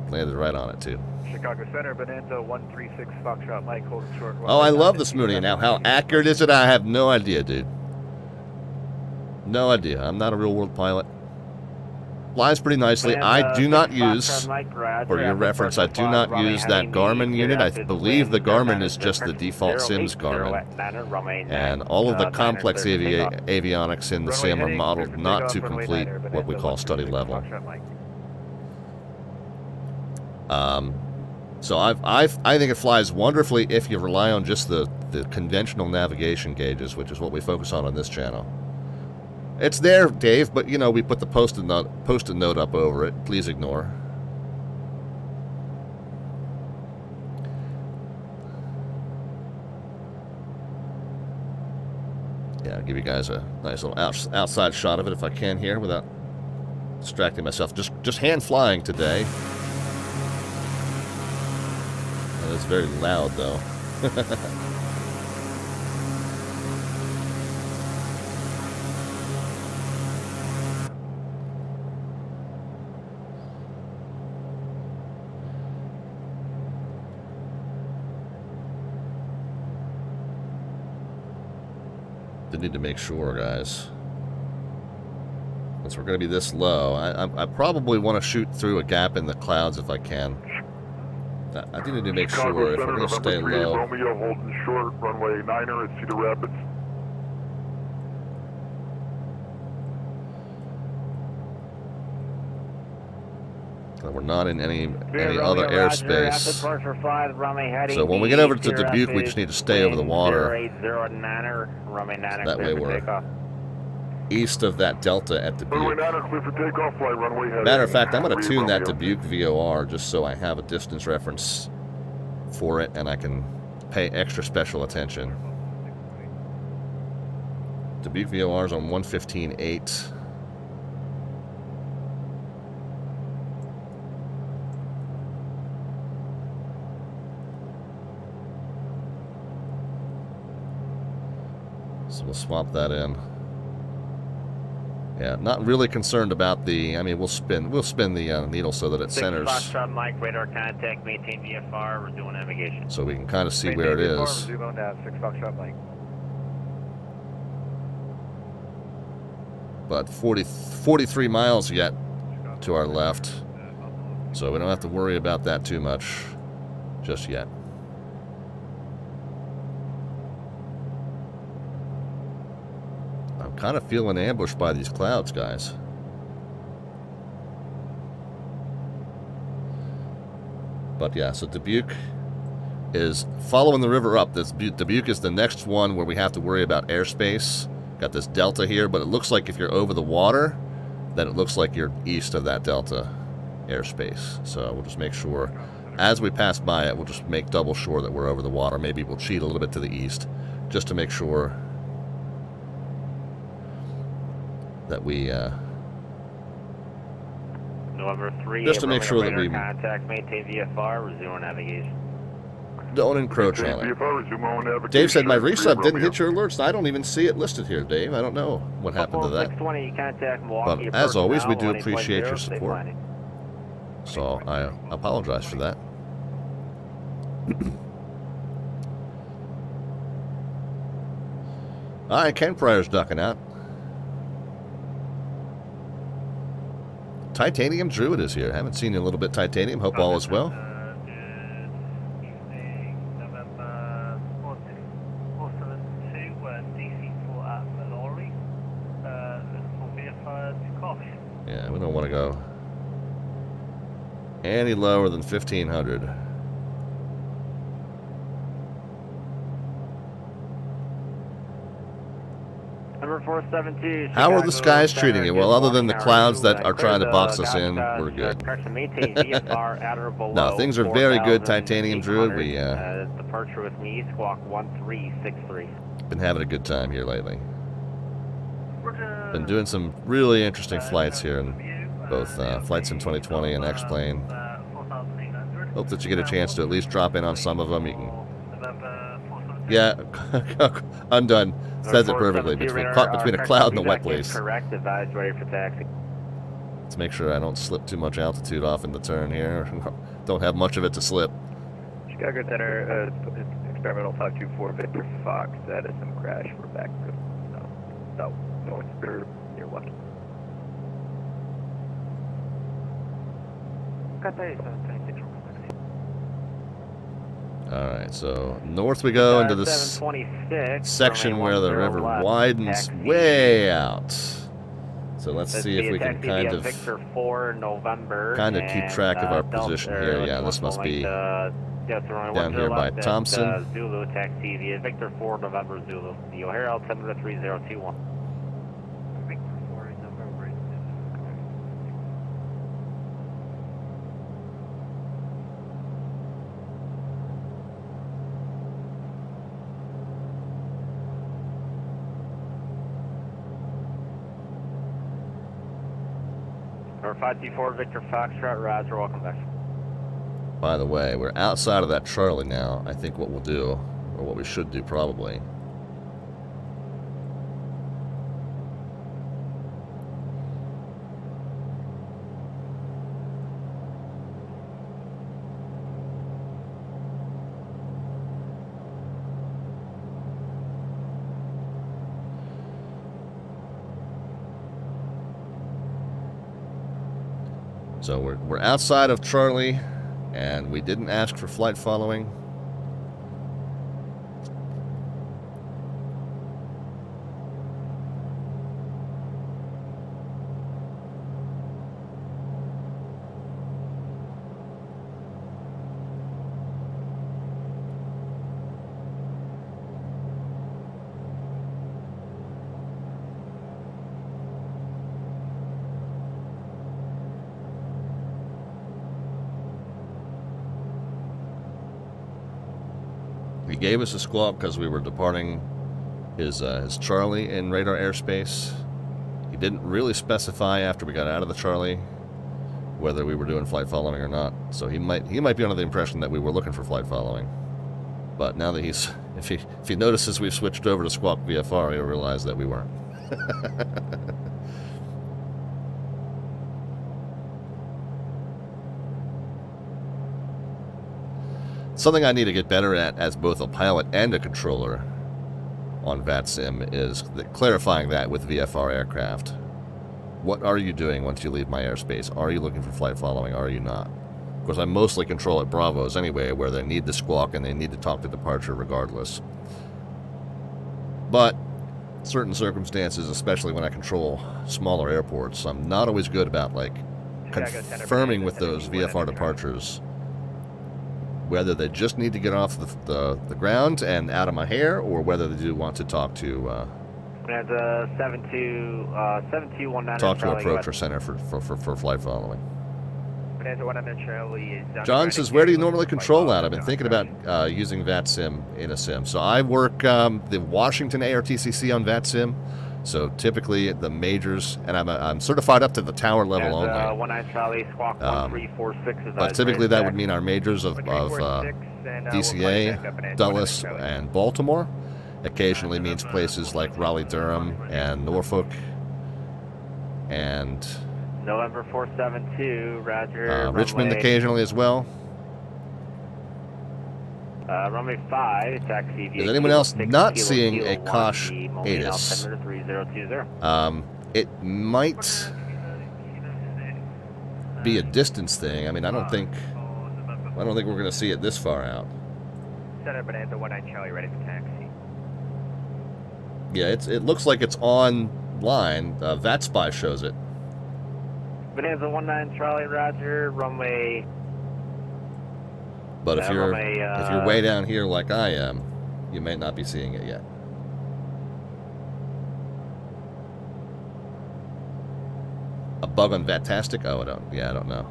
landed right on it too. Chicago Center, Bonanza 136 Foxtrot Mike, holding short. Oh, I love this Mooney. Now, how accurate is it? I have no idea, dude. No idea. I'm not a real world pilot. Flies pretty nicely. I do not use, for your reference, I do not use that Garmin unit. I believe the Garmin is just the default Sims Garmin. And all of the complex avionics in the sim are modeled not to complete what we call study level. So I think it flies wonderfully if you rely on just the conventional navigation gauges, which is what we focus on this channel. It's there, Dave, but you know we put the post-it note up over it. Please ignore. Yeah, I'll give you guys a nice little outside shot of it if I can here without distracting myself. Just hand flying today. It's very loud though. I need to make sure, guys. Since we're going to be this low, I probably want to shoot through a gap in the clouds if I can. I do need to make sure if we're going to stay low. Romeo holding short, runway 9er at Cedar Rapids. That we're not in any other airspace. So when we get over to Dubuque, we just need to stay over the water. That way we're east of that delta at Dubuque. Matter of fact, I'm going to tune that Dubuque VOR just so I have a distance reference for it and I can pay extra special attention. Dubuque VOR is on 115.8. So we'll swap that in. Yeah, not really concerned about the. I mean, we'll spin the needle so that it centers. Mike, radar contact, maintain VFR. We're doing navigation. So we can kind of see where it is. 6 Foxtrot Mike. But 43 miles yet to our left, so we don't have to worry about that too much just yet. I'm kind of feeling ambushed by these clouds, guys. But yeah, so Dubuque is following the river up. Dubuque is the next one where we have to worry about airspace. Got this delta here, but it looks like if you're over the water, then it looks like you're east of that delta airspace. So we'll just make sure, as we pass by it, we'll just make double sure that we're over the water. Maybe we'll cheat a little bit to the east, just to make sure that we, November 3, just to make sure that we contact, maintain VFR, resume navigation. Don't encroach on it. Dave said my resub didn't hit your alerts. I don't even see it listed here, Dave. I don't know what happened to that. But as always, we do appreciate your support. So I apologize for that. All right, Ken Pryor's ducking out. Titanium Druid is here. Haven't seen you in a little bit, Titanium. Hope all is well. Yeah, we don't want to go any lower than 1,500. Number 472. How are the skies treating you? Well, other than the clouds that are trying to box us in, we're good. No, things are very good, Titanium Druid. We departure with me, squawk 1363. Been having a good time here lately. Been doing some really interesting flights here in both VATSIM 2020 and X-Plane. Hope that you get a chance to at least drop in on some of them. You can, yeah, Undone says it perfectly, between a cloud and a wet place. Let's make sure I don't slip too much altitude off in the turn here. Don't have much of it to slip. Chicago Center, experimental 524 Victor Fox, that is some crash. We're back to north, near west. Alright, so north we go into this section where the river widens way out. So let's see if we can kind of keep track of our position here. Yeah, this must be down here by Thompson. Zulu taxi via Victor 4 November Zulu. The O'Hare altimeter 3021. Number 524 Victor Foxtrot, Roger, welcome back. By the way, we're outside of that Charlie now. I think what we'll do, or what we should do probably, So we're outside of Charlie, and we didn't ask for flight following. He gave us a squawk because we were departing his Charlie in radar airspace. He didn't really specify after we got out of the Charlie whether we were doing flight following or not. So he might be under the impression that we were looking for flight following. But now that if he notices we've switched over to squawk VFR, he'll realize that we weren't. Something I need to get better at as both a pilot and a controller on VATSIM is clarifying that with VFR aircraft. What are you doing once you leave my airspace? Are you looking for flight following? Are you not? Of course, I mostly control at Bravos anyway, where they need the squawk and they need to talk to departure regardless. But certain circumstances, especially when I control smaller airports, I'm not always good about confirming with those VFR departures whether they just need to get off the ground and out of my hair, or whether they do want to talk to talk to approach or center for flight following. John says, where do you normally control that? I've been thinking about using VATSIM in a sim. So I work the Washington ARTCC on VATSIM. So typically the majors, and I'm certified up to the tower level only. But typically that would mean our majors of DCA, Dulles, and Baltimore. Occasionally means places like Raleigh-Durham and Norfolk, and November 472, Roger. Richmond occasionally as well. Runway 5, taxi. Is anyone else not seeing a KOSH ATIS? It might be a distance thing. I mean, I don't think we're going to see it this far out. Center Bonanza 19 Charlie, ready for taxi. Yeah, it looks like it's on line. VATSPY shows it. Bonanza 19 Charlie, Roger. Runway. But if you're way down here like I am, you may not be seeing it yet. A bug on Vatastic? Oh, I don't know.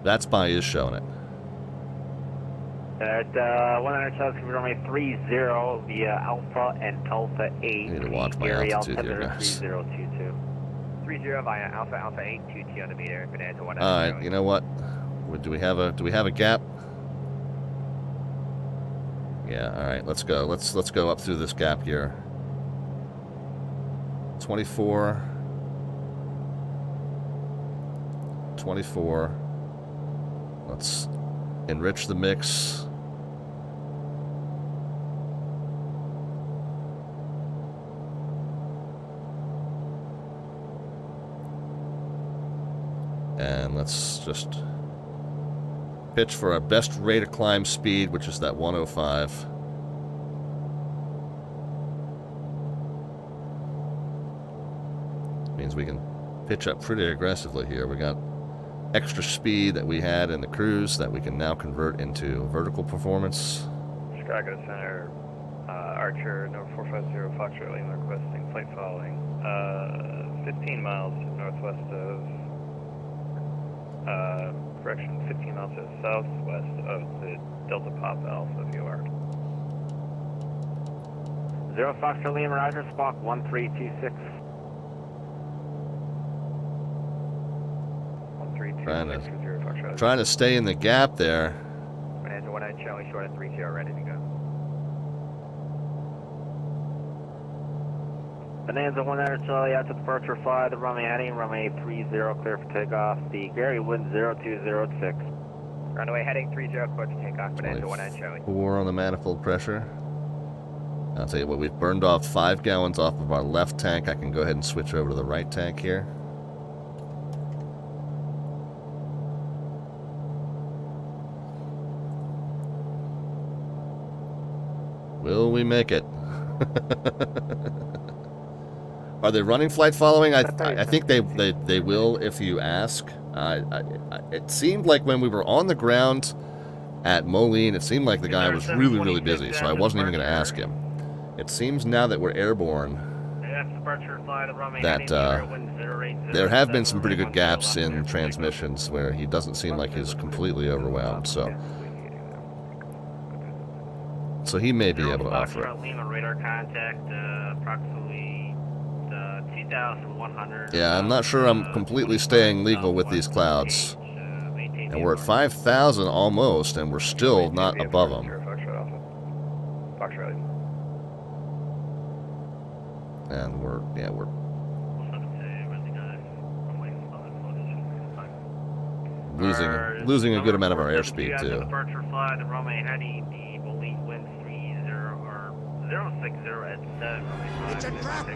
VATSPY is showing it. At 100 Charlie, runway 30 via Alpha and Delta 8. I need to watch my altitude here, guys. 3022. 30 via Alpha 8, 22 on the meter. Bonanza 19 All right, you know what? Do we have a gap? Yeah, all right, let's go. Let's go up through this gap here. 24. 24. Let's enrich the mix. And let's just pitch for our best rate of climb speed, which is that 105. Means we can pitch up pretty aggressively here. We got extra speed that we had in the cruise that we can now convert into vertical performance. Chicago Center, Archer, number 450, Foxtrot Lima requesting flight following. 15 miles northwest of, correction, 15 miles to the southwest of the Delta Pop Alpha VOR. 0 Foxtrot Lima, Roger, squawk 1326. Trying to stay in the gap there. Bonanza 19 Charlie, short at 30, ready to go. Bonanza 19 Charlie, out to departure 5, the runway heading, runway 30, clear for takeoff. The Gary Wood 0206. Runway heading 30, clear for takeoff. Bonanza 19 Charlie. 4 on the manifold pressure. I'll tell you what, we've burned off 5 gallons off of our left tank. I can go ahead and switch over to the right tank here. Will we make it? Are they running flight following? I think they will if you ask. It seemed like when we were on the ground at Moline, it seemed like the guy was really, really busy, so I wasn't even going to ask him. It seems now that we're airborne that there have been some pretty good gaps in transmissions where he doesn't seem like he's completely overwhelmed, so he may be able to offer it. Radar contact, approximately 2,100. Yeah, I'm not sure I'm completely staying legal with these clouds. And we're at 5,000 almost, and we're still not above them. And we're losing a good amount of our airspeed too. Departure flight, the runway heading, the Moline wind 30 or 060 at 7. It's a trap.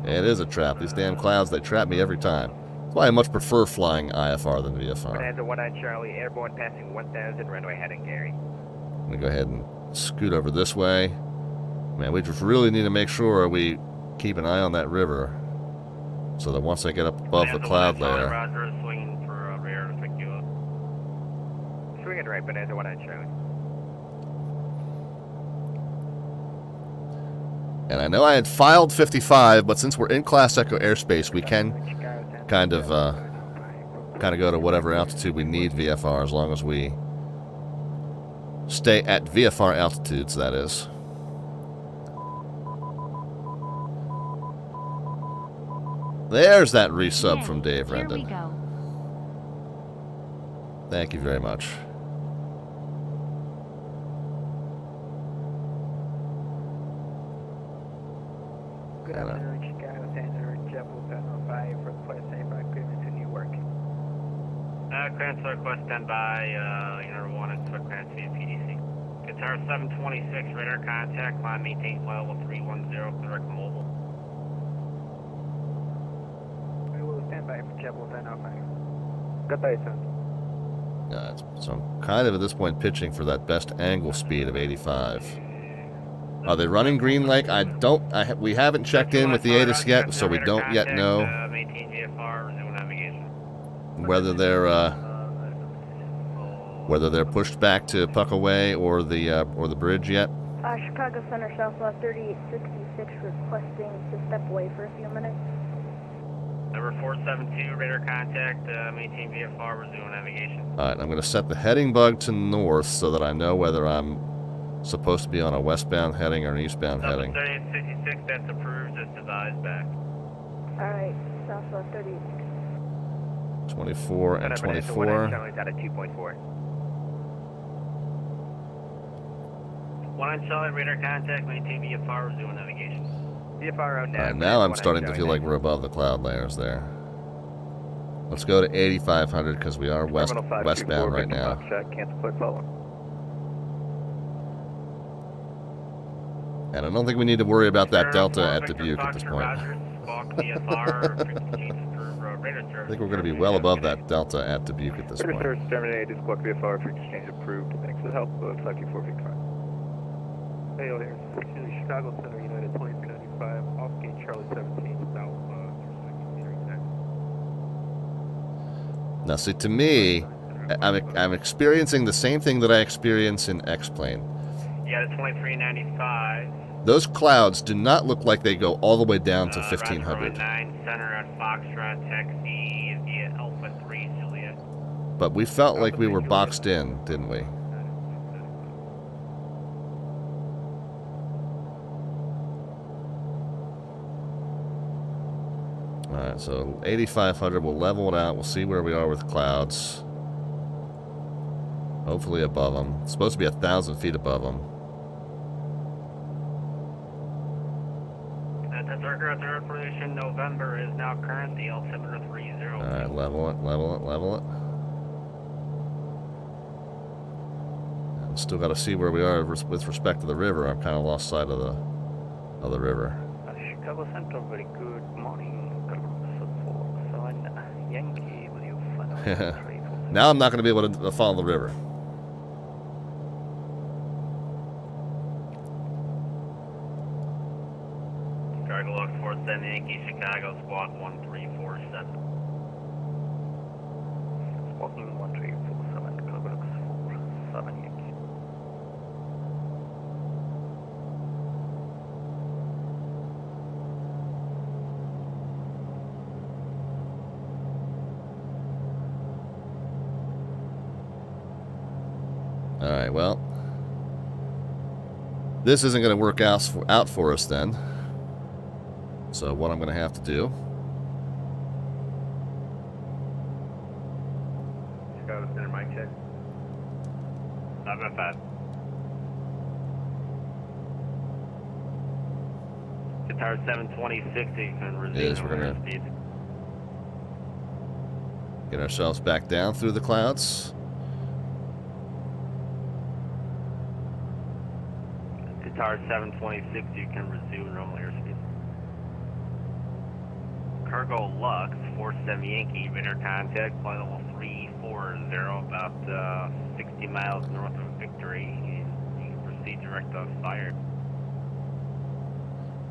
It is a trap. These damn clouds, they trap me every time. That's why I much prefer flying IFR than VFR. Bonanza 19 Charlie, airborne passing 1,000, runway heading Gary. I'm going to go ahead and scoot over this way. Man, we just really need to make sure we keep an eye on that river so that once I get up above the cloud layer. Roger, swinging for rear to pick you up. Swinging right, Bonanza 19 Charlie. And I know I had filed 55, but since we're in Class Echo airspace, we can kind of go to whatever altitude we need VFR, as long as we stay at VFR altitudes, that is. There's that resub from Dave Here we Rendon. go. Thank you very much. Good afternoon, Chicago Center, Chapel 1005 for the flight standby clearance to Newark. Clearance request standby, Unit 1 and Swift clearance via PDC. Guitar 726, radar contact, climb maintain flight level 310, direct mobile. We will stand by for Chapel 1005. Good day, son. So I'm kind of at this point pitching for that best angle speed of 85. Are they running Green Lake? We haven't checked in with the ATIS yet, so we don't yet know whether they're pushed back to Puckaway or the bridge yet. Chicago Center, Southwest 3866, requesting to step away for a few minutes. Number 472, radar contact, maintain VFR, resume navigation. Alright, I'm going to set the heading bug to north so that I know whether I'm supposed to be on a westbound heading or an eastbound heading. 3866, that's approved, just advised back. Alright, Southwest 3866. 24 and 24. Charlie's out at 2.4. 1 on Charlie, radar contact, maintain VFR, resume navigation. VFR on Alright, now I'm starting to feel like we're above the cloud layers there. Let's go to 8,500 because we are westbound right now. Cancel flight following. And I don't think we need to worry about that delta at Dubuque at this point. I think we're going to be well above that delta at Dubuque at this point. Terminated, Squawk VFR, for exchange approved. Thanks for the help, 524 Victor. Hey, here. Chicago Center, United 2395, off gate Charlie 17, south, Now, see, to me, I'm experiencing the same thing that I experience in X-Plane. Yeah, the 2395. Those clouds do not look like they go all the way down to 1500. 9 center at Foxtrot, taxi via Alpha 3, Juliet. But we felt like we were boxed in, didn't we? Alright, so 8,500, we'll level it out, we'll see where we are with clouds. Hopefully above them. It's supposed to be 1,000 feet above them. The Zerker third position, November is now current, the altimeter 30. Alright, level it, level it, level it. And still got to see where we are with respect to the river. I'm kind of lost sight of the river. Chicago Center, very good morning. Yankee, will you find Now I'm not going to be able to follow the river. Yankee Chicago, squawk 1347. Squawking 1347, Coverlux 47 Yankee. All right, well, this isn't going to work out for us then. So what I'm going to have to do... Chicago Center, mic check. 7-5. Guitar 726, you can resume Is we're normal gonna speed. get ourselves back down through the clouds. Guitar 726, you can resume normal airspeed. Cargo Lux, 47 Yankee, radar contact, flight level 340, about 60 miles north of Victory. You can proceed direct on fire.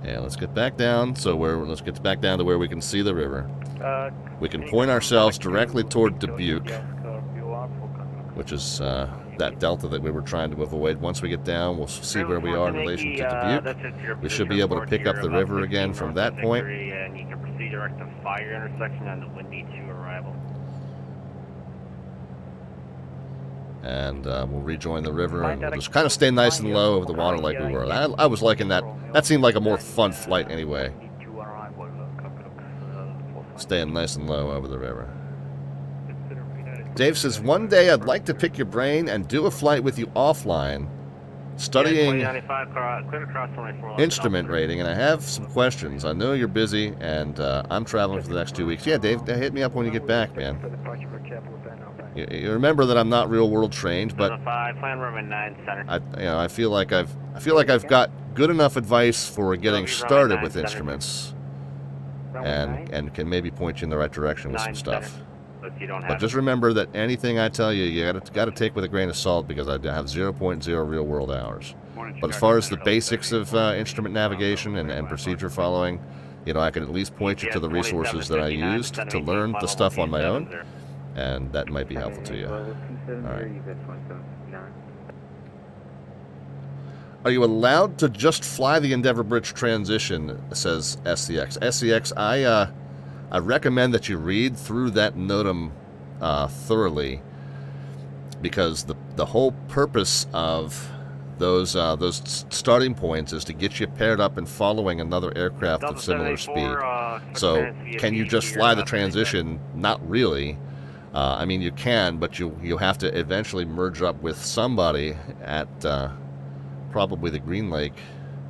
Yeah, let's get back down. So let's get back down to where we can see the river. We can point ourselves directly toward Dubuque, which is that delta that we were trying to avoid. Once we get down, we'll see where we are in relation to Dubuque. We should be able to pick up the river again from that point. And you can proceed direct to fire intersection on the Windy 2 arrival. And we'll rejoin the river, and we'll just kind of stay nice and low over the water like we were. I was liking that. That seemed like a more fun flight anyway. Staying nice and low over the river. Dave says, one day I'd like to pick your brain and do a flight with you offline, studying instrument rating, and I have some questions. I know you're busy, and I'm traveling for the next 2 weeks. Yeah, Dave, hit me up when you get back, man. You remember that I'm not real world trained, but I feel like I've got good enough advice for getting started with instruments, and can maybe point you in the right direction with some stuff. But just remember that anything I tell you, you got to take with a grain of salt, because I have 0.0 real world hours. But as far as the basics of instrument navigation and procedure following, I can at least point you to the resources that I used to learn the stuff on my own, and that might be helpful to you. All right. Are you allowed to just fly the Endeavour Bridge transition, says SCX. SCX, I recommend that you read through that NOTAM thoroughly, because the whole purpose of those starting points is to get you paired up and following another aircraft of similar speed. So can you just fly the transition? Not really. I mean, you can, but you have to eventually merge up with somebody at probably the Green Lake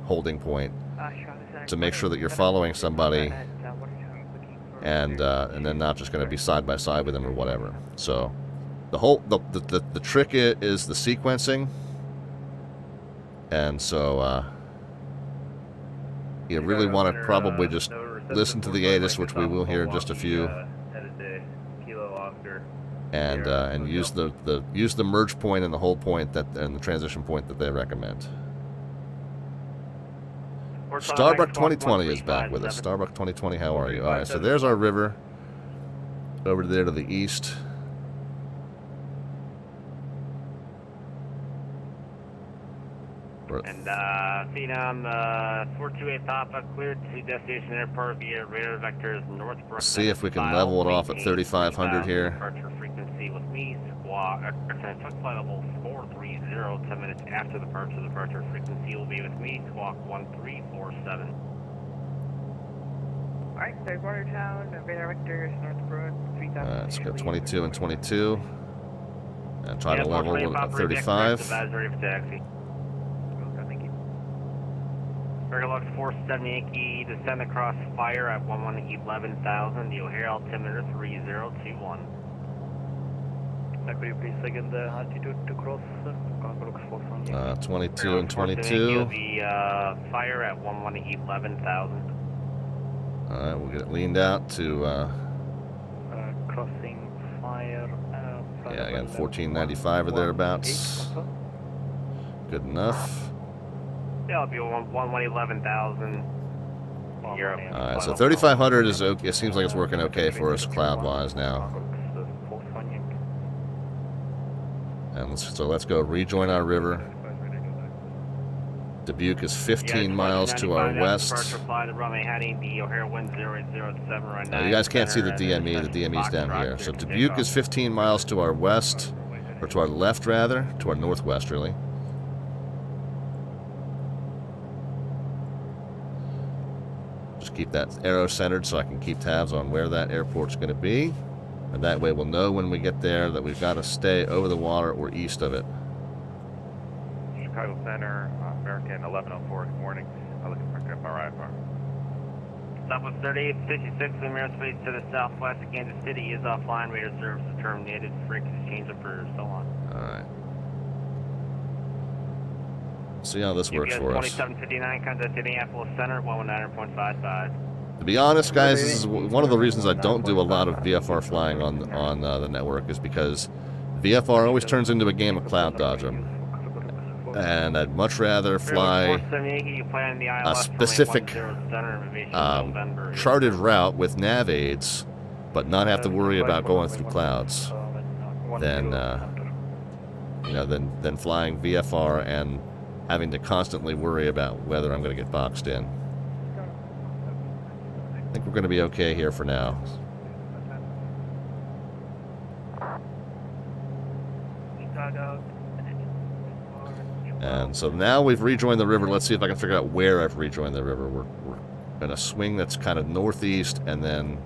holding point to make sure that you're following somebody, and then not just going to be side by side with them or whatever. So the trick is the sequencing, and so you really want to probably just listen to the ATIS, which we will hear in just a few, and use the merge point and the hold point and the transition point that they recommend. Starbuck 2020 is back with us. Starbuck 2020, how are you? All right, so there's our river over there to the east. And Phenom 428 Papa cleared to destination airport via radar vectors northwest. See if we can level it off at 3,500 here. Departure frequency with me, squawk. Took flight level 430. 10 minutes after the departure frequency will be with me, squawk 1347. Alright, so Watertown, radar vectors, northward, 3000. Let's go 22 and 22. And try to level at 35. Ready for taxi. Lux 47 Yankee, descend across fire at 11,000, the O'Hare altimeter 3021. Could you please second the altitude to cross, 22 and 22. The fire at 11,000. Alright, we'll get it leaned out to, crossing fire, yeah, again, 1495 or thereabouts. Good enough. Yeah, it'll be 11,000. Europe. Alright, so 3,500 is okay. It seems like it's working okay for us cloud-wise now. And let's go rejoin our river. Dubuque is 15 miles to our west. You guys can't see the DME. The DME's down here. So Dubuque is 15 miles to our west, or to our left rather, to our northwest really. Just keep that arrow centered so I can keep tabs on where that airport's going to be. And that way we'll know when we get there that we've got to stay over the water or east of it. Chicago Center, American 1104, good morning. Looking for KMLI. Southwest 3856 in airspace to the southwest of Kansas City is offline. Radar service is terminated. Frequency change up for so on. Alright. See how this works for us. 2759, contact Indianapolis Center, 119.55. To be honest, guys, this is one of the reasons I don't do a lot of VFR flying on the network is because VFR always turns into a game of cloud dodging. And I'd much rather fly a specific charted route with nav aids, but not have to worry about going through clouds, than than flying VFR and having to constantly worry about whether I'm going to get boxed in. I think we're going to be okay here for now. And so now we've rejoined the river. Let's see if I can figure out where I've rejoined the river. We're in a swing that's kind of northeast and then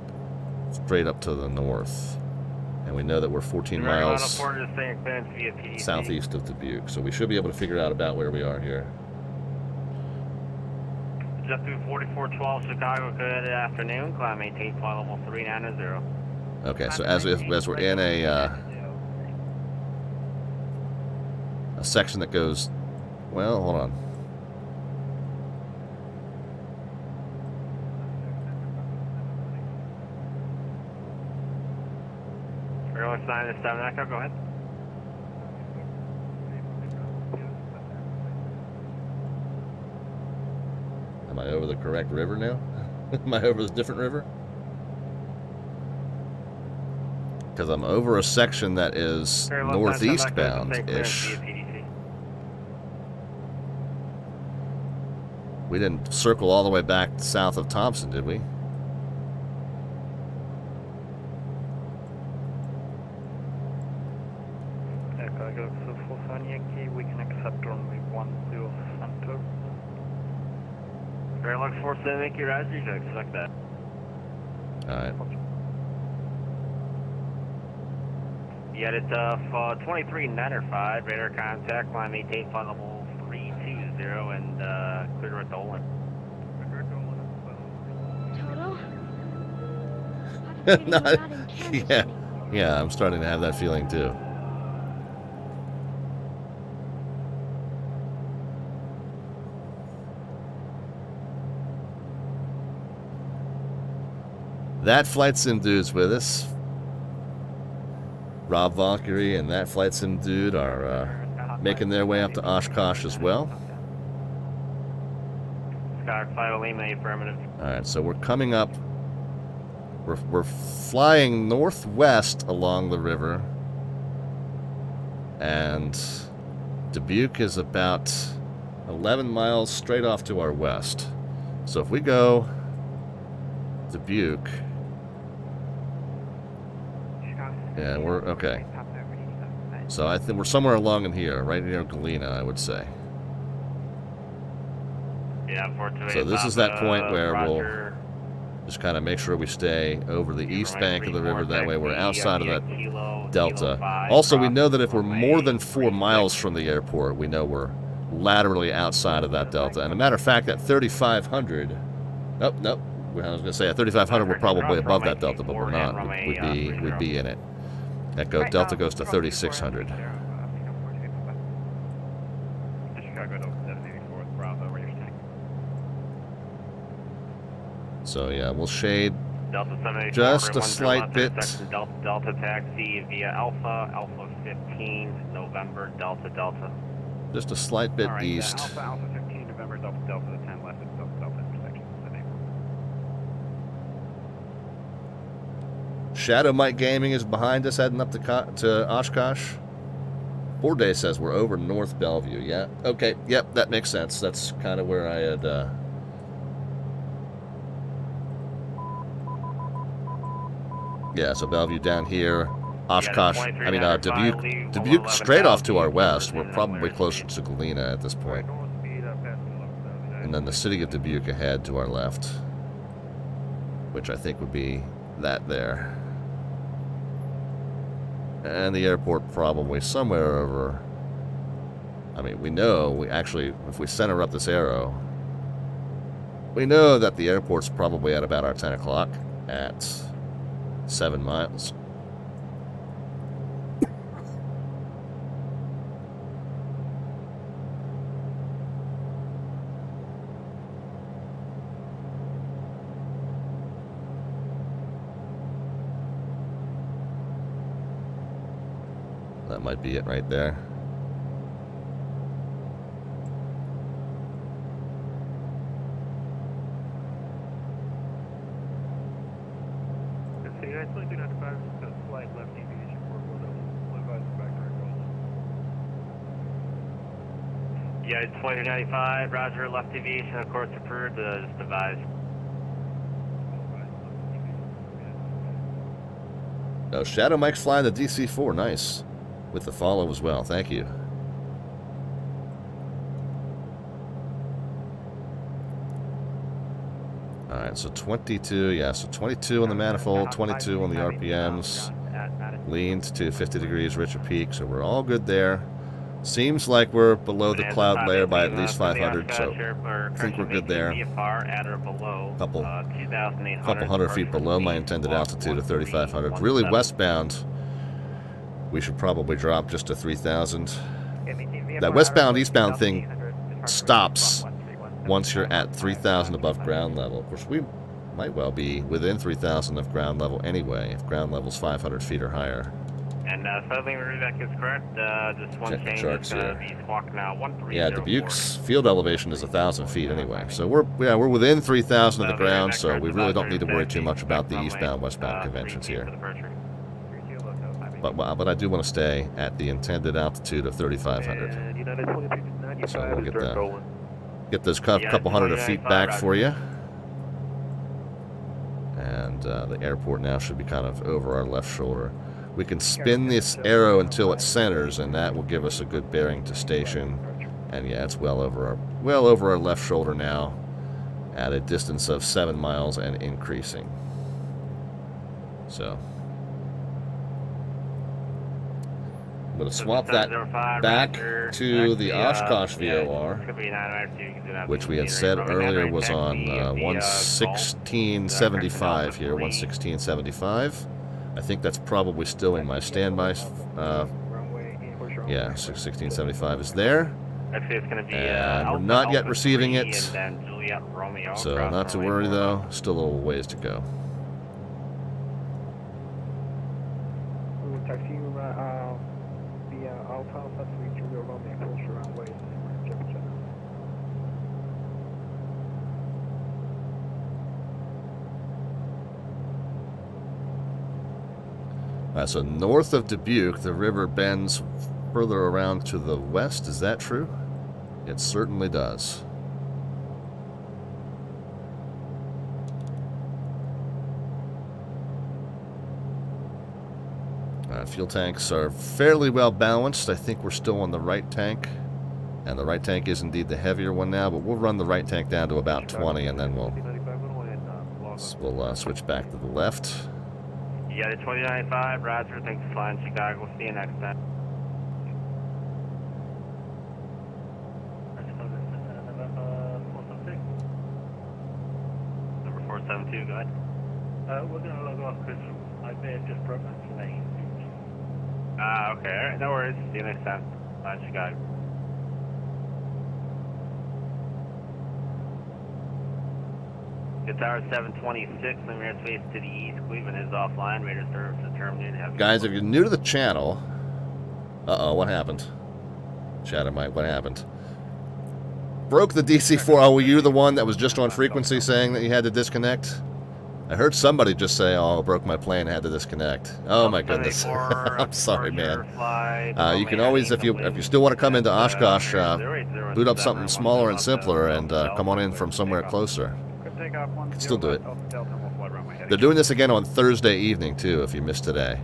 straight up to the north. And we know that we're 14 miles southeast of Dubuque. So we should be able to figure out about where we are here. Just through 4412 Chicago, good afternoon. Climb maintain flight level 390. Okay, so as we're in a section that goes, well, hold on. Airline 9-7 Echo, go ahead. Am I over the correct river now? Am I over the different river? Because I'm over a section that is northeast bound-ish. We didn't circle all the way back south of Thompson, did we? We can accept runway 10 center. Airlock 47, make your eyes reject, select that. Alright. Yeah, it's 2395, radar contact, line maintain flight level 320 and clear at Dolan. Toto? Yeah, I'm starting to have that feeling too. That flight sim dude's with us. Rob Valkyrie and that flight sim dude are making their way up to Oshkosh as well. Sky Flight Lima, affirmative. Alright, so we're coming up. We're flying northwest along the river. And Dubuque is about 11 miles straight off to our west. So if we go Dubuque. Yeah, we're okay. So I think we're somewhere along in here, right near Galena, I would say. Yeah, so this is that point where we'll just kind of make sure we stay over the east bank of the river. That way we're outside of that delta. Also, we know that if we're more than 4 miles from the airport, we know we're laterally outside of that delta. And a matter of fact, at 3,500... Nope. I was going to say at 3,500 we're probably above that delta, but we're not. We'd be in it. Delta goes to 3,600. So yeah, we'll shade just a slight bit. Delta taxi via Alpha 15, November, Delta. Just a slight bit east. Alpha 15, November, Delta 10 left, Delta intersection. Shadow Mike Gaming is behind us heading up to Oshkosh. 4 Day says we're over North Bellevue. Yeah, okay, yep, that makes sense. That's kind of where I had... Yeah, so Bellevue down here. Oshkosh, I mean, Dubuque straight off to our west. We're probably closer to Galena at this point. And then the city of Dubuque ahead to our left, which I think would be that there. And the airport probably somewhere over... I mean, we know, actually, if we center up this arrow, we know that the airport's probably at about our 10 o'clock at 7 miles. That might be it right there. Yeah, it's 2395, roger, left deviation, of course approved, just advised. Oh, Shadow Mike's flying the DC-4, nice. With the follow as well, thank you. Alright, so 22, yeah, so 22 on the manifold, 22 on the RPMs. Leaned to 50 degrees, richer peak, so we're all good there. Seems like we're below the cloud layer by at least 500, so I think we're good there. Couple hundred feet below my intended altitude of 3,500. Really westbound, we should probably drop just to 3,000. That westbound-eastbound thing stops once you're at 3,000 above ground level. Of course, we might well be within 3,000 of ground level anyway, if ground level's 500 feet or higher. And Southern Reback is correct. Just one check change. the charts It's be squawk now. 1304. Yeah, Dubuque's field elevation is 1,000 feet anyway, so we're within 3,000 of the ground, so we really don't need to worry too much about the eastbound-westbound conventions here. But I do want to stay at the intended altitude of 3,500. So we'll get those couple hundred of feet back for you. And the airport now should be kind of over our left shoulder. We can spin this arrow until it centers, and that will give us a good bearing to station. And yeah, it's well over our left shoulder now, at a distance of 7 miles and increasing. So I'm going to swap that back to the Oshkosh VOR, which we had said earlier was on 11675 here, 11675. I think that's probably still in my standby. Yeah, 1675 is there. And we're not yet receiving it. So not to worry though, still a little ways to go. So north of Dubuque, the river bends further around to the west. Is that true? It certainly does. Fuel tanks are fairly well balanced. I think we're still on the right tank. And the right tank is indeed the heavier one now, but we'll run the right tank down to about 20, and then we'll switch back to the left. You got a 2095, roger, thanks for flying Chicago, see you next time. Number 472, go ahead. We're going to log off because I may have just broke my plane. Okay, alright, no worries, see you next time, flying Chicago. Tower 726, linear space to the east. Cleveland is offline. Radar service is terminated. Guys, if you're new to the channel, what happened? Shadow Mike, what happened? Broke the DC-4. Oh, were you the one that was just on frequency saying that you had to disconnect? I heard somebody just say, "Oh, I broke my plane, had to disconnect." Oh my goodness. I'm sorry, man. You can always, if you still want to come into Oshkosh, boot up something smaller and simpler, and come on in from somewhere closer. You can still do it. They're doing this again on Thursday evening too, if you missed today.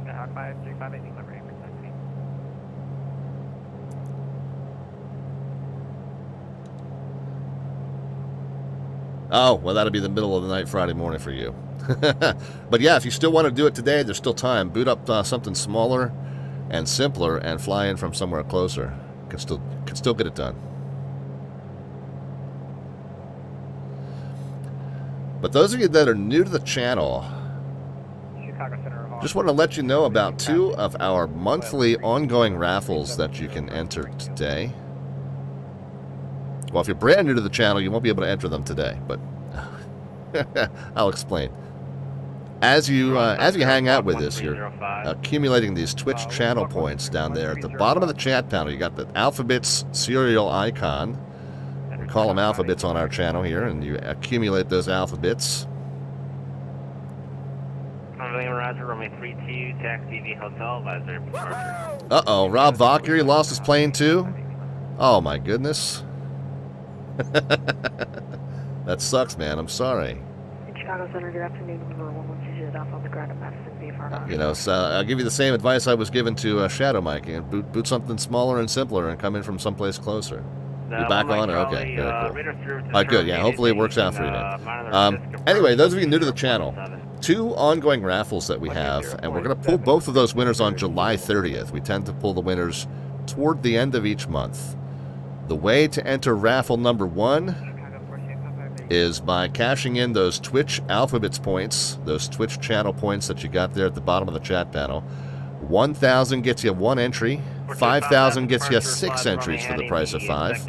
Oh, well, that'll be the middle of the night Friday morning for you. But yeah, if you still want to do it today, there's still time. Boot up something smaller and simpler and fly in from somewhere closer. Can still get it done. But those of you that are new to the channel, just want to let you know about 2 of our monthly ongoing raffles that you can enter today. Well, if you're brand new to the channel, you won't be able to enter them today, but I'll explain. As you hang out with us, you're accumulating these Twitch channel points down there at the bottom of the chat panel. You got the alphabets serial icon. We call them alphabets on our channel here, and you accumulate those alphabets. Uh-oh, Rob Valkyrie lost his plane too? Oh my goodness. That sucks, man. I'm sorry. Chicago Center, good afternoon. Number 112 off on the ground at Madison VFR. You know, so I'll give you the same advice I was given to Shadow Mike. Boot something smaller and simpler and come in from someplace closer. You back on? Okay, very cool. All right, good. Yeah, hopefully it works out for you now. Anyway, those of you new to the channel, 2 ongoing raffles that we have, and we're going to pull both of those winners on July 30th. We tend to pull the winners toward the end of each month. The way to enter raffle number 1 is by cashing in those Twitch alphabets points, those Twitch channel points that you got there at the bottom of the chat panel. 1,000 gets you 1 entry. 5,000 gets you 6 entries for the price of 5.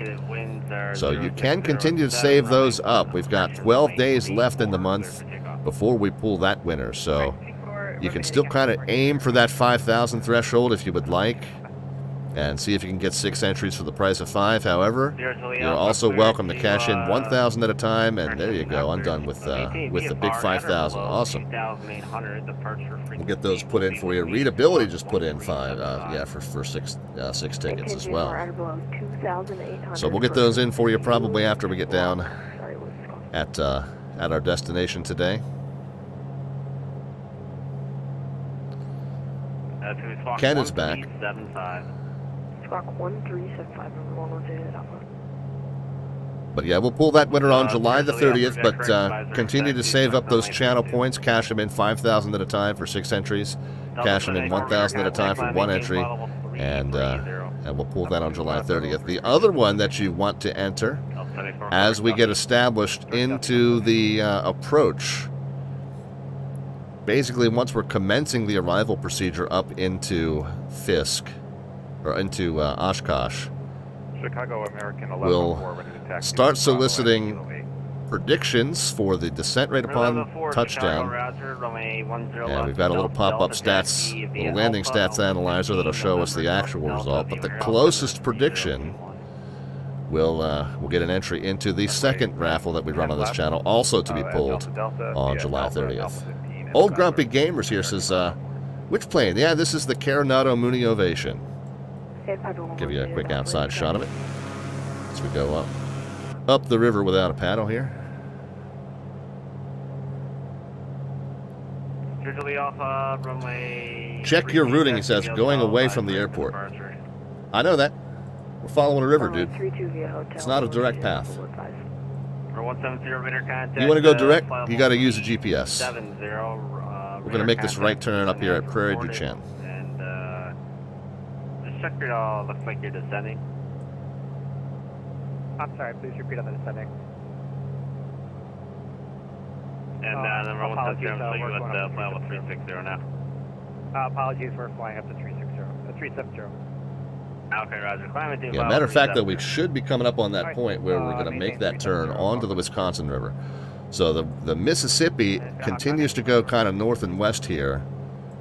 So you can continue to save those up. We've got 12 days left in the month before we pull that winner. So you can still kind of aim for that 5,000 threshold if you would like, and see if you can get 6 entries for the price of 5. However, you're also welcome to cash in 1,000 at a time, and there you go. I'm done with the big 5,000. Awesome. We'll get those put in for you. Readability just put in 5. Yeah, for 6 tickets as well. So we'll get those in for you probably after we get down at our destination today. Ken is back. Squawk 1375, number 112 Alpha. But yeah, we'll pull that winner on July the 30th, but continue to save up those channel points. Cash them in 5,000 at a time for 6 entries. Cash them in 1,000 at a time for 1 entry. And we'll pull that on July 30th. The other one that you want to enter, as we get established into the approach, basically once we're commencing the arrival procedure up into Fisk, or into Oshkosh, we'll start soliciting predictions for the descent rate upon touchdown. And we've got a little pop-up stats, little landing stats analyzer that'll show us the actual result. But the closest prediction will get an entry into the second raffle that we run on this channel, also to be pulled on July 30th. Old Grumpy Gamers here says, which plane? Yeah, this is the Carenado Mooney Ovation. Give you a quick outside shot of it as we go up the river without a paddle here. Check your routing, he says, going away from the airport. I know that. We're following a river, dude. It's not a direct path. You want to go direct? You got to use a GPS. We're going to make this right turn up here at Prairie du Chen. Check your looks like you're descending. I'm sorry, please repeat on the descending. And number 170, so you at the flight level 360 now. Apologies, we're flying up to 370. Okay, Roger. Climate team. Yeah, matter of fact, though, we should be coming up on that point where we're going to make that turn onto the Wisconsin River. So the Mississippi continues to go kind of north and west here.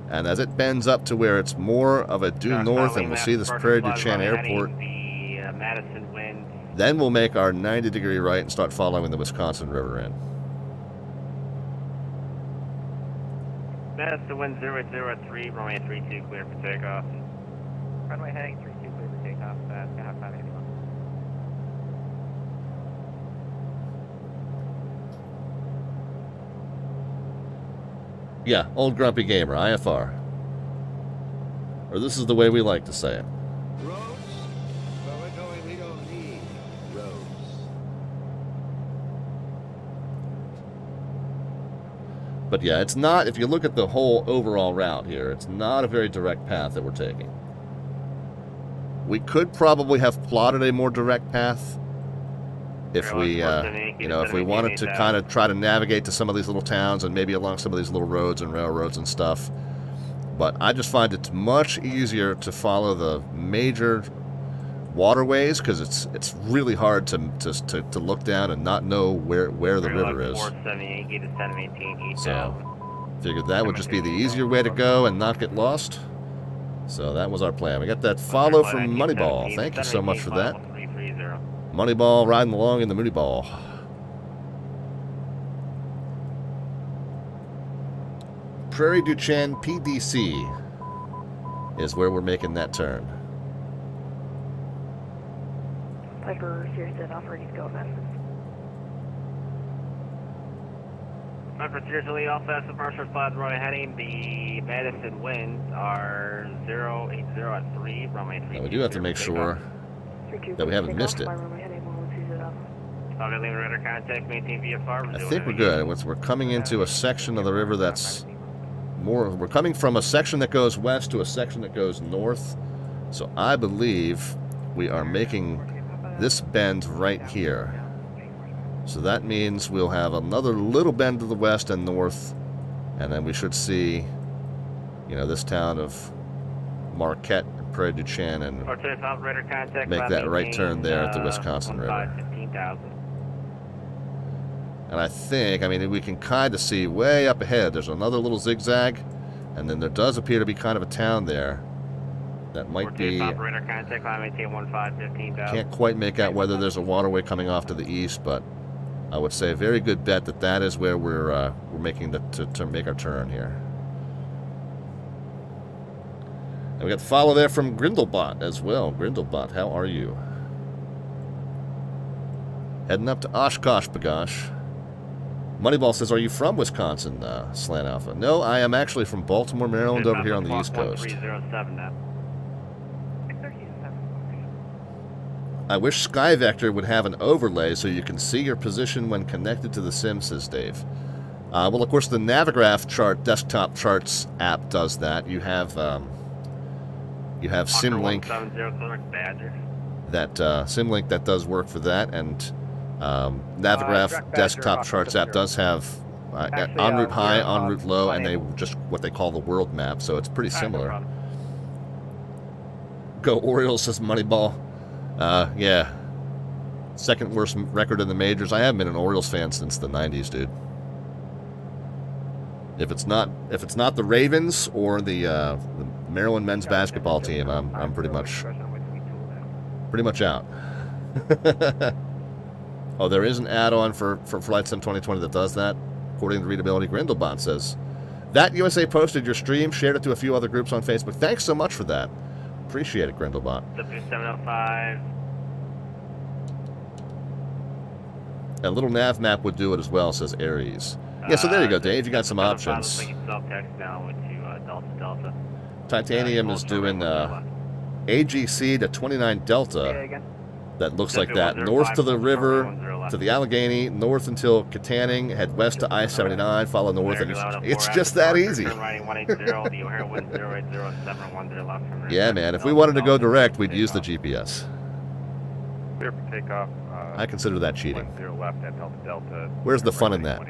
And as it bends up to where it's more of a due north, and we'll see this Prairie du Chen Airport, then we'll make our 90-degree right and start following the Wisconsin River in. Madison wind 003, runway 32, clear for takeoff. Runway heading 32, clear for takeoff. Gonna have 581. Yeah, old grumpy gamer, IFR. Or this is the way we like to say it. Roads? Where we're going, we don't need roads. But yeah, it's not, if you look at the whole overall route here, it's not a very direct path that we're taking. We could probably have plotted a more direct path if we, you know, if we wanted to kind of try to navigate to some of these little towns and maybe along some of these little roads and railroads and stuff. But I just find it much easier to follow the major waterways because it's really hard to look down and not know where the river is. So figured that would just be the easier way to go and not get lost. So that was our plan. We got that follow from Moneyball. Thank you so much for that. Moneyball riding along in the Mooney Ball. Prairie du Chen PDC is where we're making that turn. Piper, Sirius off, ready to go, fast. Piper, Sirius off, fast, Mercer, flat runway heading. The Madison winds are 080 at 3, runway 3. Now we do have to make sure that we haven't missed it. Contact, maintain VFR. I think we're good. We're coming into a section of the river that's more. We're coming from a section that goes west to a section that goes north. So I believe we are making this bend right here. So that means we'll have another little bend to the west and north, and then we should see, you know, this town of Marquette and Prairie du Chen and make that right turn there at the Wisconsin River. And I think, I mean, we can kind of see way up ahead, there's another little zigzag, and then there does appear to be kind of a town there that might be, can't quite make out whether there's a waterway coming off to the east, but I would say a very good bet that that is where we're making to make our turn here. And we got the follow there from Grindelbot as well. Grindelbot, how are you? Heading up to Oshkosh, Bagosh. Moneyball says, are you from Wisconsin, Slant Alpha? No, I am actually from Baltimore, Maryland, over here on the East Coast. I wish SkyVector would have an overlay so you can see your position when connected to the sim, says Dave. Well, of course, the Navigraph chart, desktop charts app does that. You have SimLink. That SimLink that does work for that, and Navigraph desktop charts app does have en route high, en route low, and they just what they call the world map, so it's pretty similar. Go Orioles, says Moneyball. Yeah. Second worst record in the majors. I haven't been an Orioles fan since the 90s, dude. If it's not the Ravens or the Maryland men's basketball team, I'm pretty much out. Oh, there is an add-on for Flight Sim 2020 that does that, according to Readability. Grindelbot says, that USA posted your stream, shared it to a few other groups on Facebook. Thanks so much for that. Appreciate it, Grindelbot. W705. A little nav map would do it as well, says Aries. Yeah, so there you go, Dave. You got some options. Titanium is doing AGC to 29 Delta. That looks like that. North to the river, to the Allegheny, north until Katanning, head west to I-79, follow north, and it's just that easy. Yeah, man, if we wanted to go direct, we'd use the GPS. I consider that cheating. Where's the fun in that?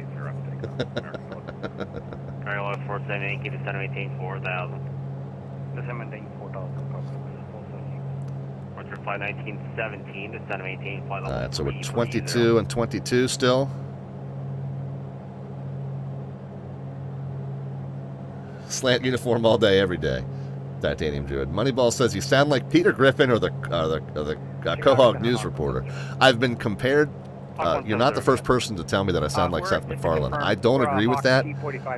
Flight 1917 to 718, flight level so we're 22 and 22 still. Slant uniform all day, every day. Titanium Druid. Moneyball says you sound like Peter Griffin or the Quahog news reporter. I've been compared you're not the first person to tell me that I sound like Seth MacFarlane. I don't agree with that.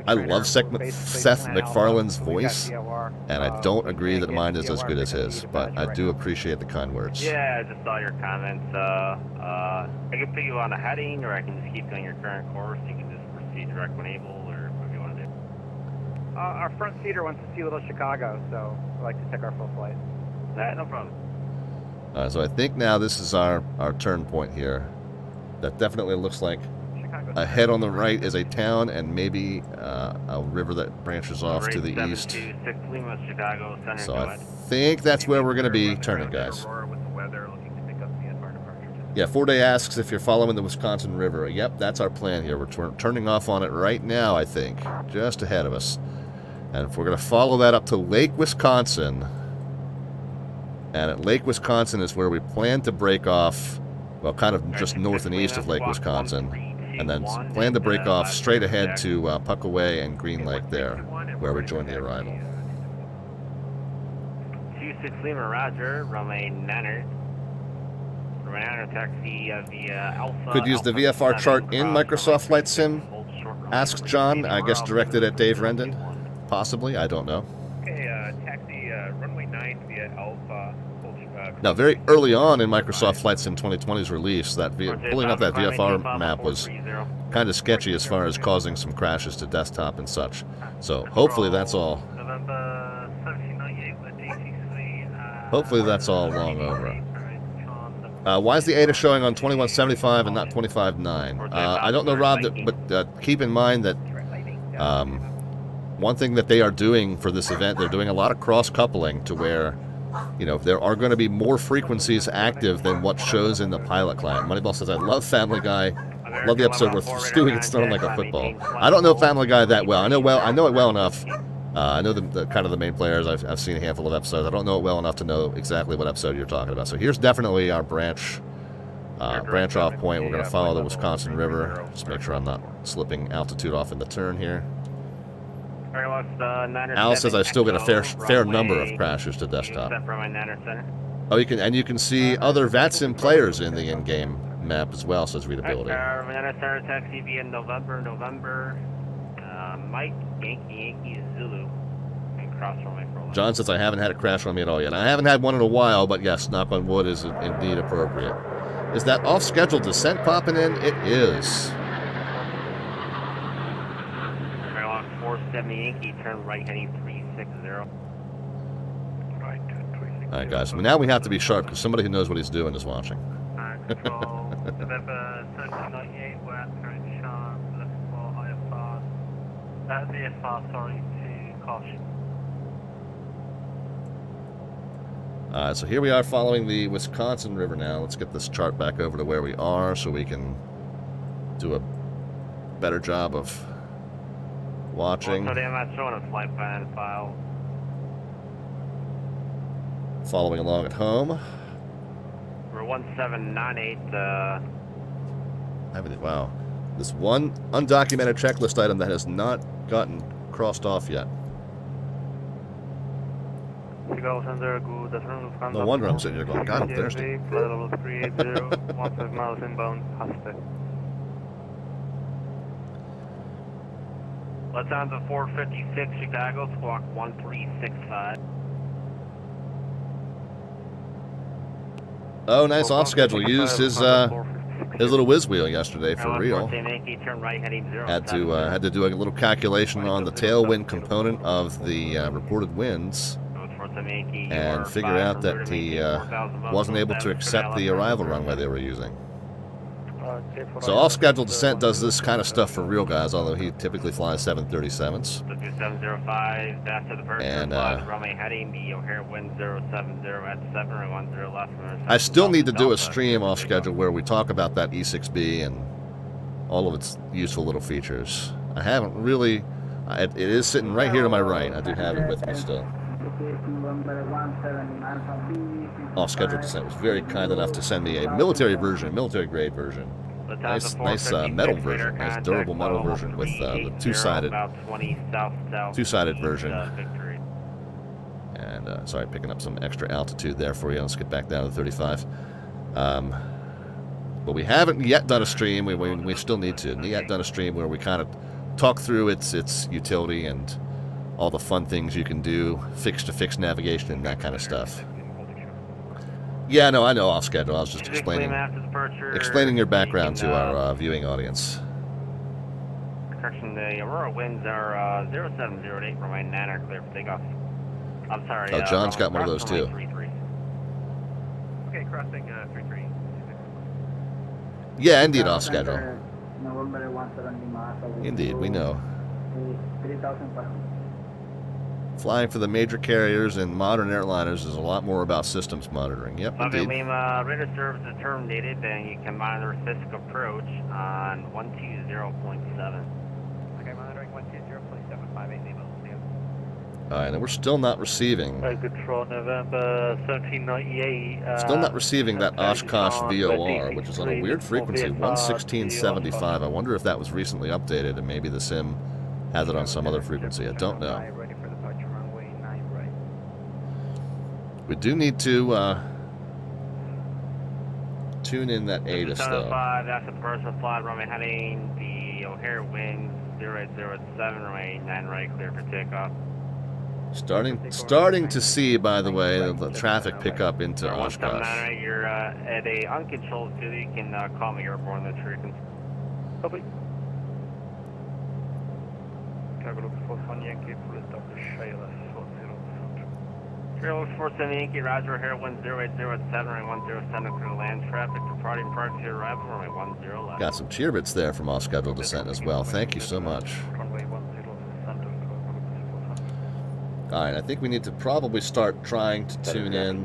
I love Seth MacFarlane's voice, and I don't agree that mine is as good as his, but I do appreciate the kind words. Yeah, I just saw your comments. I can put you on a heading, or I can just keep doing your current course. You can just proceed direct when able, or what do you want to do? Our front seater wants to see Little Chicago, so I'd like to take our full flight. No problem. So I think now this is our turn point here. That definitely looks like ahead on the right is a town and maybe a river that branches off to the east. So I think that's where we're going to be turning, guys. Yeah, 4-day asks if you're following the Wisconsin River. Yep, that's our plan here. We're turning off on it right now, I think, just ahead of us. And if we're going to follow that up to Lake Wisconsin, and at Lake Wisconsin is where we plan to break off, well, kind of just north and east of Lake Wisconsin, and then plan to break off straight ahead to Puckaway and Green Lake there, where we join the Arrival. 26 Lima, Roger, runway 9er. Runway 9er, taxi via Alpha. Could use the VFR chart in Microsoft Flight Sim, asks John, I guess directed at Dave Rendon. Possibly, I don't know. Okay, taxi runway 9 via Alpha. Now, very early on in Microsoft Flight Sim 2020's release, that pulling up that VFR map was kind of sketchy as far as causing some crashes to desktop and such. So hopefully that's all. Hopefully that's all long over. Why is the ADA showing on 2175 and not 25.9? I don't know, Rob, but keep in mind that one thing that they are doing for this event, they're doing a lot of cross-coupling to where, you know, there are going to be more frequencies active than what shows in the pilot client. Moneyball says, I love Family Guy. Love the episode where Stewie gets thrown like a football. I don't know Family Guy that well. I know it well enough. I know the kind of the main players. I've seen a handful of episodes. I don't know it well enough to know exactly what episode you're talking about. So here's definitely our branch off point. We're going to follow the Wisconsin River. Just make sure I'm not slipping altitude off in the turn here. Al says I still get a fair number of crashes to desktop. Oh, you can see other VATSIM players in the in-game map as well, says Readability. Taxi via November, Mike, Yankee, Zulu, and cross runway for one. John says I haven't had a crash on me at all yet. I haven't had one in a while, but yes, knock on wood is indeed appropriate. Is that off-schedule descent popping in? It is. 470 Yankee, turn right heading 360. Alright guys, now we have to be sharp because somebody who knows what he's doing is watching. Control, November 1398, we're at Prairie du Chen, looking for VFR, sorry, to KOSH. Alright, so here we are following the Wisconsin River now. Let's get this chart back over to where we are so we can do a better job of watching. So I'm not showing a flight plan file. Following along at home. We're 1798. Wow. This one undocumented checklist item that has not gotten crossed off yet. No wonder I'm sitting here going, God, I'm thirsty. miles inbound, Hasta. Let's on to 456 Chicago, squawk 1365. Oh, nice off schedule. Used his little whiz wheel yesterday for real. Had to do a little calculation on the tailwind component of the reported winds and figure out that he wasn't able to accept the arrival runway they were using. So off-schedule descent does this kind of stuff for real, guys, although he typically flies 737s. And I still need to do a stream off-schedule where we talk about that E6B and all of its useful little features. I haven't really... It is sitting right here to my right. I do have it with me still. Off-schedule descent was very kind enough to send me a military version, military-grade version. Nice metal version, nice durable metal version with the two-sided version. And sorry, picking up some extra altitude there for you. Let's get back down to 35. But we haven't yet done a stream. We still need to. Yet done a stream where we kind of talk through its utility and all the fun things you can do, fix-to-fix navigation and that kind of stuff. Yeah, no, I know off schedule. I was just explaining your background to our viewing audience. Correction, the Aurora winds are 0708, runway 9 are clear for takeoff. I'm sorry. Oh, John's got one of those too. 33. Okay, crossing 33. Yeah, indeed, off schedule. Indeed, we know. Flying for the major carriers and modern airliners is a lot more about systems monitoring. Yep, indeed. Lima, radar service is terminated, and you can monitor Fisk Approach on 120.7. Okay, monitoring 120.758 Lima. Alright, and we're still not receiving. Control November 1798. Still not receiving that Oshkosh VOR, which is on a weird frequency, 116.75. I wonder if that was recently updated and maybe the sim has it on some other frequency. I don't know. We do need to tune in that ATIS though. That's a commercial flight, runway heading the O'Hare winds 0807, runway 9 right, clear for takeoff. Starting to see, by the way, the traffic pick up into Oshkosh. You're at a uncontrolled field. You can call me airborne. That's frequency. Copy. Cargo looks for 1 Yankee, full stop to Shayla, 40%. Trail 47 Yankee, Roger, O'Hare, 10807, runway 107, clear land traffic, departing Prairie du Arrival, runway 10 left. Got some cheer bits there from off-schedule descent as well. Thank you so much. Runway 10 Alright, I think we need to probably start trying to tune in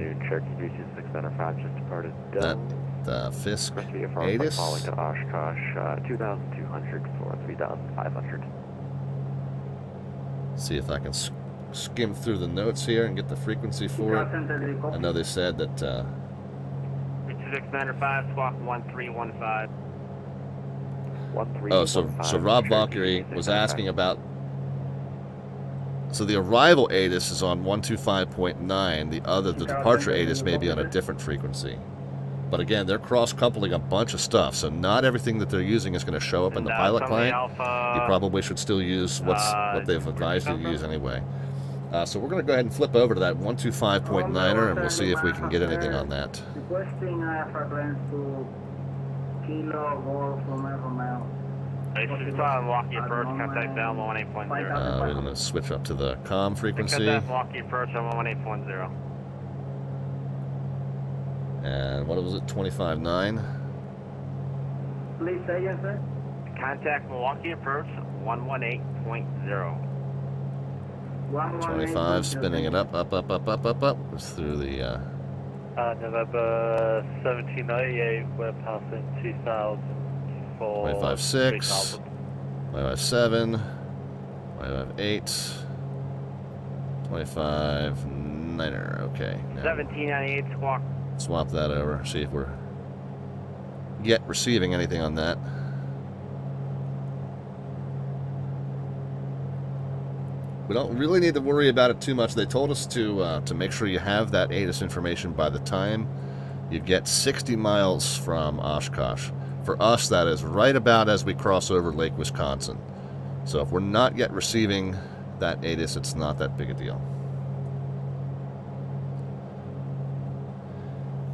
that Fisk ATIS. Falling to Oshkosh, 2,200 for 3,500. See if I can skim through the notes here and get the frequency for it. I know they said that 2695, squawk 1315. oh, so Rob Valkyrie was asking about. So the arrival ATIS is on 125.9. The departure ATIS may be on a different frequency. But again, they're cross-coupling a bunch of stuff, so not everything that they're using is going to show up in the pilot client. You probably should still use what they've advised you to use anyway. So we're going to go ahead and flip over to that 125.9er, and we'll see if we can get anything on that. Requesting frequency to Kilo Golf Romeo. Milwaukee approach, contact down 18.0. We're going to switch up to the comm frequency. Milwaukee approach on 18.0. And what was it, 25.9? Please say yes, sir. Contact Milwaukee approach 118.0. 25, spinning it up through the November 1798, we're passing 2,000 for 25.6, 25.7, 25.8, 25.9er. Okay. 1798 squawk. Swap that over, see if we're yet receiving anything on that. We don't really need to worry about it too much. They told us to make sure you have that ATIS information by the time you get 60 miles from Oshkosh. For us, that is right about as we cross over Lake Wisconsin. So if we're not yet receiving that ATIS, it's not that big a deal.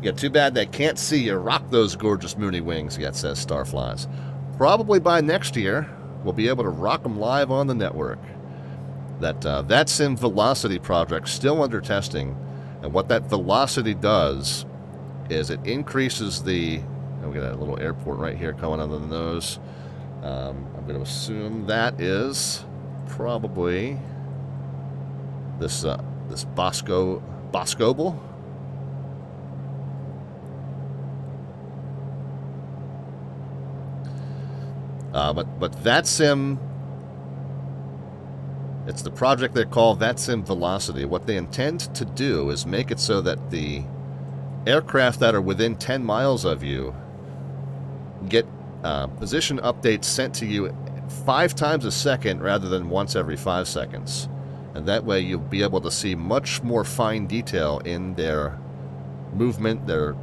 Yeah, too bad they can't see you rock those gorgeous Mooney wings yet, says Starflies. Probably by next year, we'll be able to rock them live on the network. That VATSIM Velocity project still under testing, and what that velocity does is it increases the. We got a little airport right here coming under the nose. I'm going to assume that is probably this Boscobel. But VATSIM, it's the project they call VATSIM Velocity. What they intend to do is make it so that the aircraft that are within 10 miles of you get position updates sent to you 5 times a second rather than once every 5 seconds. And that way you'll be able to see much more fine detail in their movement, their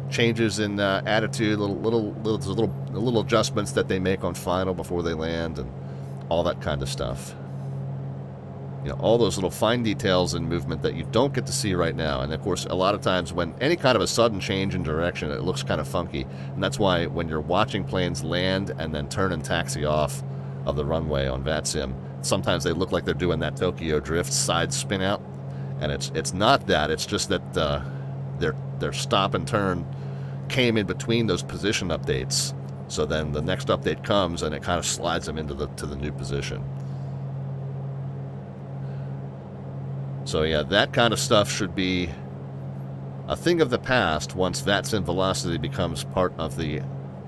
changes in attitude, little adjustments that they make on final before they land, and all that kind of stuff. You know, all those little fine details in movement that you don't get to see right now. And of course, a lot of times when any kind of a sudden change in direction, it looks kind of funky. And that's why when you're watching planes land and then turn and taxi off of the runway on VATSIM, sometimes they look like they're doing that Tokyo Drift side spin out. And it's not that. It's just that their stop and turn came in between those position updates. So then the next update comes and it kind of slides them into the new position. So yeah, that kind of stuff should be a thing of the past once VATSIM Velocity becomes part of the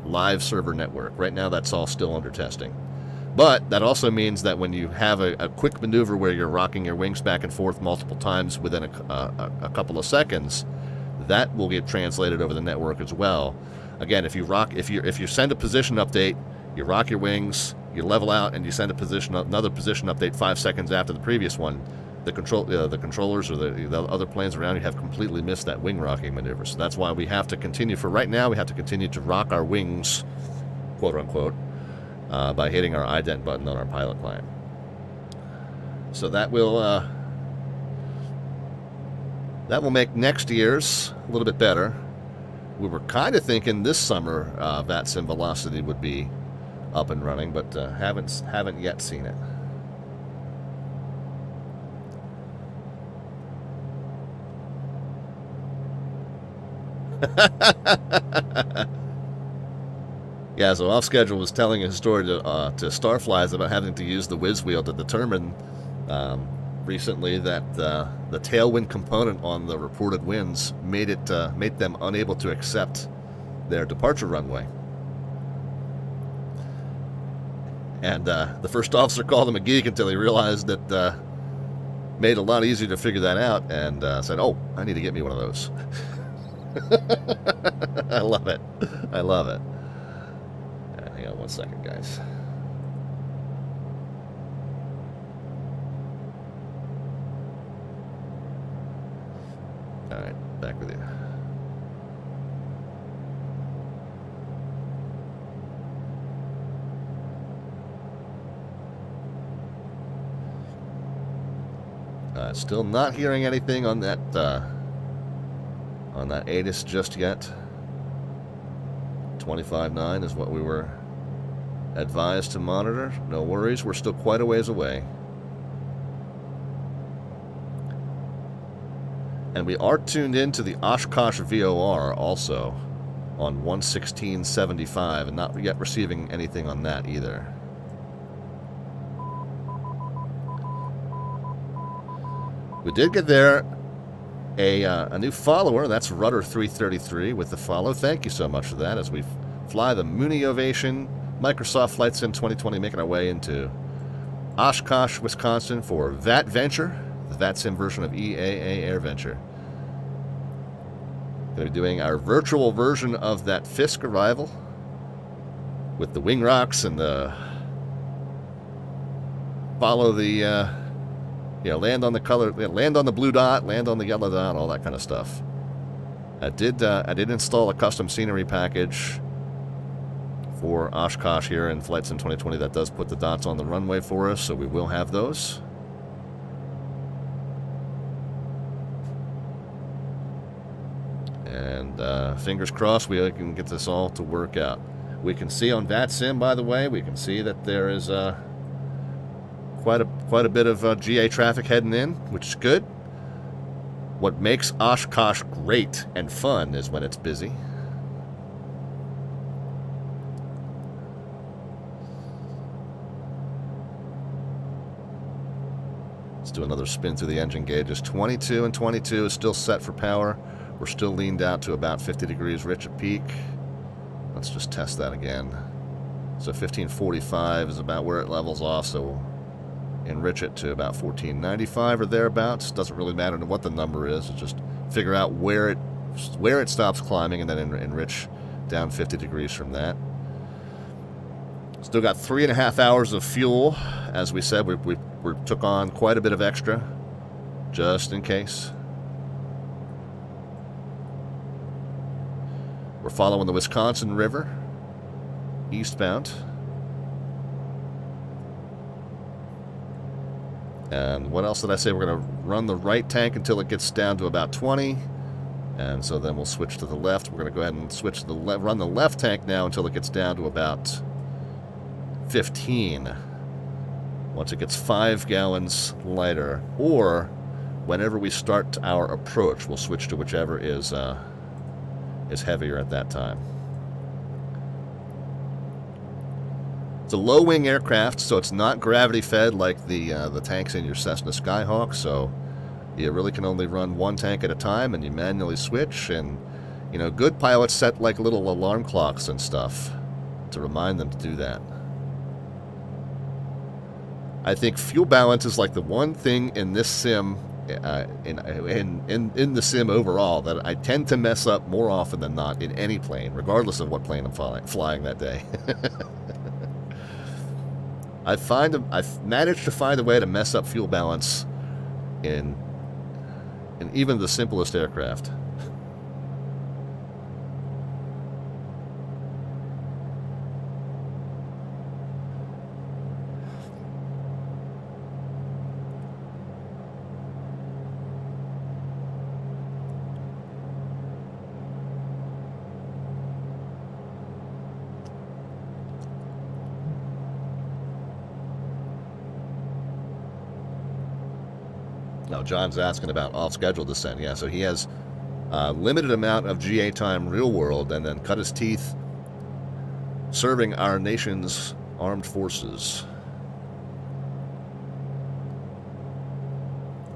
live server network. Right now that's all still under testing. But that also means that when you have a quick maneuver where you're rocking your wings back and forth multiple times within a couple of seconds, that will get translated over the network as well. Again, if you send a position update, you rock your wings, you level out, and you send another position update 5 seconds after the previous one, the controllers or the other planes around you have completely missed that wing rocking maneuver. So that's why we have to continue, for right now, we have to continue to rock our wings, quote unquote, by hitting our ident button on our pilot client. So that will make next year's a little bit better. We were kind of thinking this summer VATSIM Velocity would be up and running, but haven't yet seen it. Yeah, so Off Schedule was telling a story to Starflies about having to use the whiz wheel to determine recently that the tailwind component on the reported winds made them unable to accept their departure runway. And the first officer called him a geek until he realized that made it a lot easier to figure that out, and said, "Oh, I need to get me one of those." I love it. I love it. Hang on 1 second, guys. All right, back with you. Still not hearing anything on that ATIS just yet. 25.9 is what we were advised to monitor. No worries, we're still quite a ways away. And we are tuned into the Oshkosh VOR also on 116.75 and not yet receiving anything on that either. We did get there a new follower. That's Rudder 333 with the follow. Thank you so much for that as we fly the Mooney Ovation Microsoft Flight Sim 2020, making our way into Oshkosh, Wisconsin for VATVenture, the VATSIM version of EAA AirVenture. Going to be doing our virtual version of that Fisk Arrival with the wing rocks and the follow the land on the color, land on the blue dot, land on the yellow dot, all that kind of stuff. I did install a custom scenery package for Oshkosh here in Flight Sim 2020 that does put the dots on the runway for us, so we will have those. And fingers crossed we can get this all to work out. We can see on VATSIM, by the way, we can see that there is quite a bit of GA traffic heading in, which is good. What makes Oshkosh great and fun is when it's busy. Let's do another spin through the engine gauges. 22 and 22 is still set for power. We're still leaned out to about 50 degrees rich at peak. Let's just test that again. So 1545 is about where it levels off, so we'll enrich it to about 1495 or thereabouts. Doesn't really matter what the number is. It's just figure out where it stops climbing and then enrich down 50 degrees from that. Still got 3.5 hours of fuel. As we said, we took on quite a bit of extra just in case. We're following the Wisconsin River, eastbound. And what else did I say? We're going to run the right tank until it gets down to about 20. And so then we'll switch to the left. We're going to go ahead and switch to the run the left tank now until it gets down to about 15. Once it gets 5 gallons lighter, or whenever we start our approach, we'll switch to whichever is heavier at that time. It's a low-wing aircraft, so it's not gravity-fed like the tanks in your Cessna Skyhawk, so you really can only run one tank at a time, and you manually switch, and, you know, good pilots set, like, little alarm clocks and stuff to remind them to do that. I think fuel balance is, like, the one thing in this sim, in the sim overall, that I tend to mess up more often than not in any plane, regardless of what plane I'm flying that day. I've managed to find a way to mess up fuel balance in even the simplest aircraft. Now, John's asking about off-schedule descent. Yeah, so he has a limited amount of GA time real world and then cut his teeth serving our nation's armed forces.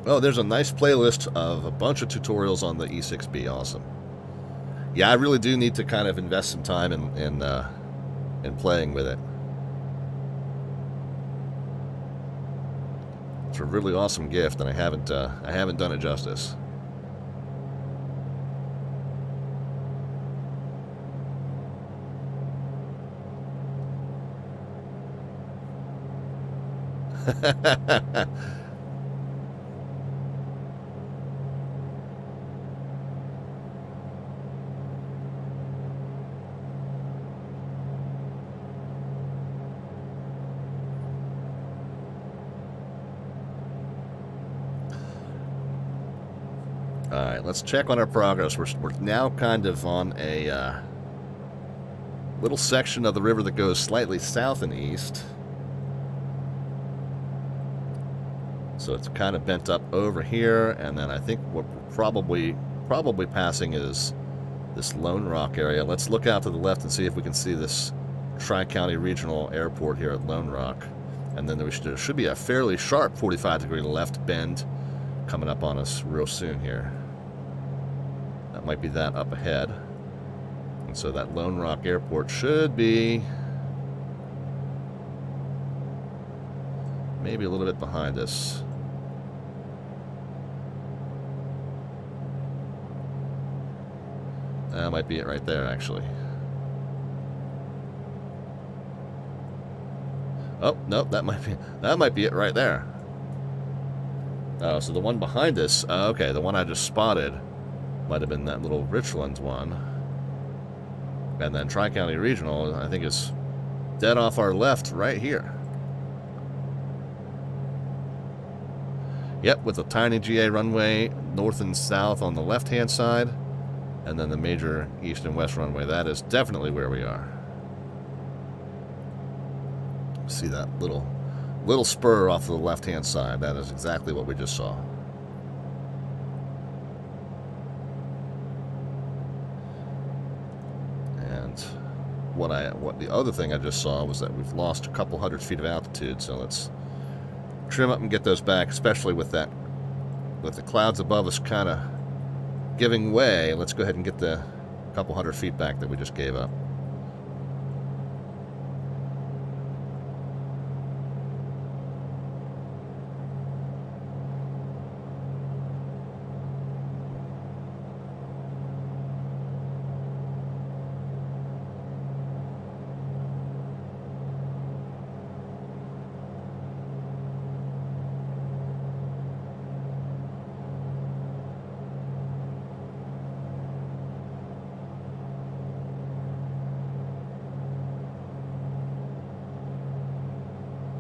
Oh, there's a nice playlist of a bunch of tutorials on the E6B. Awesome. Yeah, I really do need to kind of invest some time in playing with it. It's a really awesome gift, and I haven't done it justice. Alright, let's check on our progress. We're now kind of on a little section of the river that goes slightly south and east. So it's kind of bent up over here, and then I think what we're probably passing is this Lone Rock area. Let's look out to the left and see if we can see this Tri-County Regional Airport here at Lone Rock. And then there should be a fairly sharp 45-degree left bend coming up on us real soon here. That might be that up ahead. And so that Lone Rock Airport should be maybe a little bit behind us. That might be it right there, actually. Oh, nope, that might be it right there. Oh, so the one behind us, okay, the one I just spotted might have been that little Richland one. And then Tri-County Regional, I think, is dead off our left right here. Yep, with a tiny GA runway north and south on the left-hand side, and then the major east and west runway. That is definitely where we are. See that little spur off the left-hand side. That is exactly what we just saw. And what the other thing I just saw was that we've lost a couple hundred feet of altitude, so let's trim up and get those back, especially with the clouds above us kind of giving way. Let's go ahead and get the couple hundred feet back that we just gave up.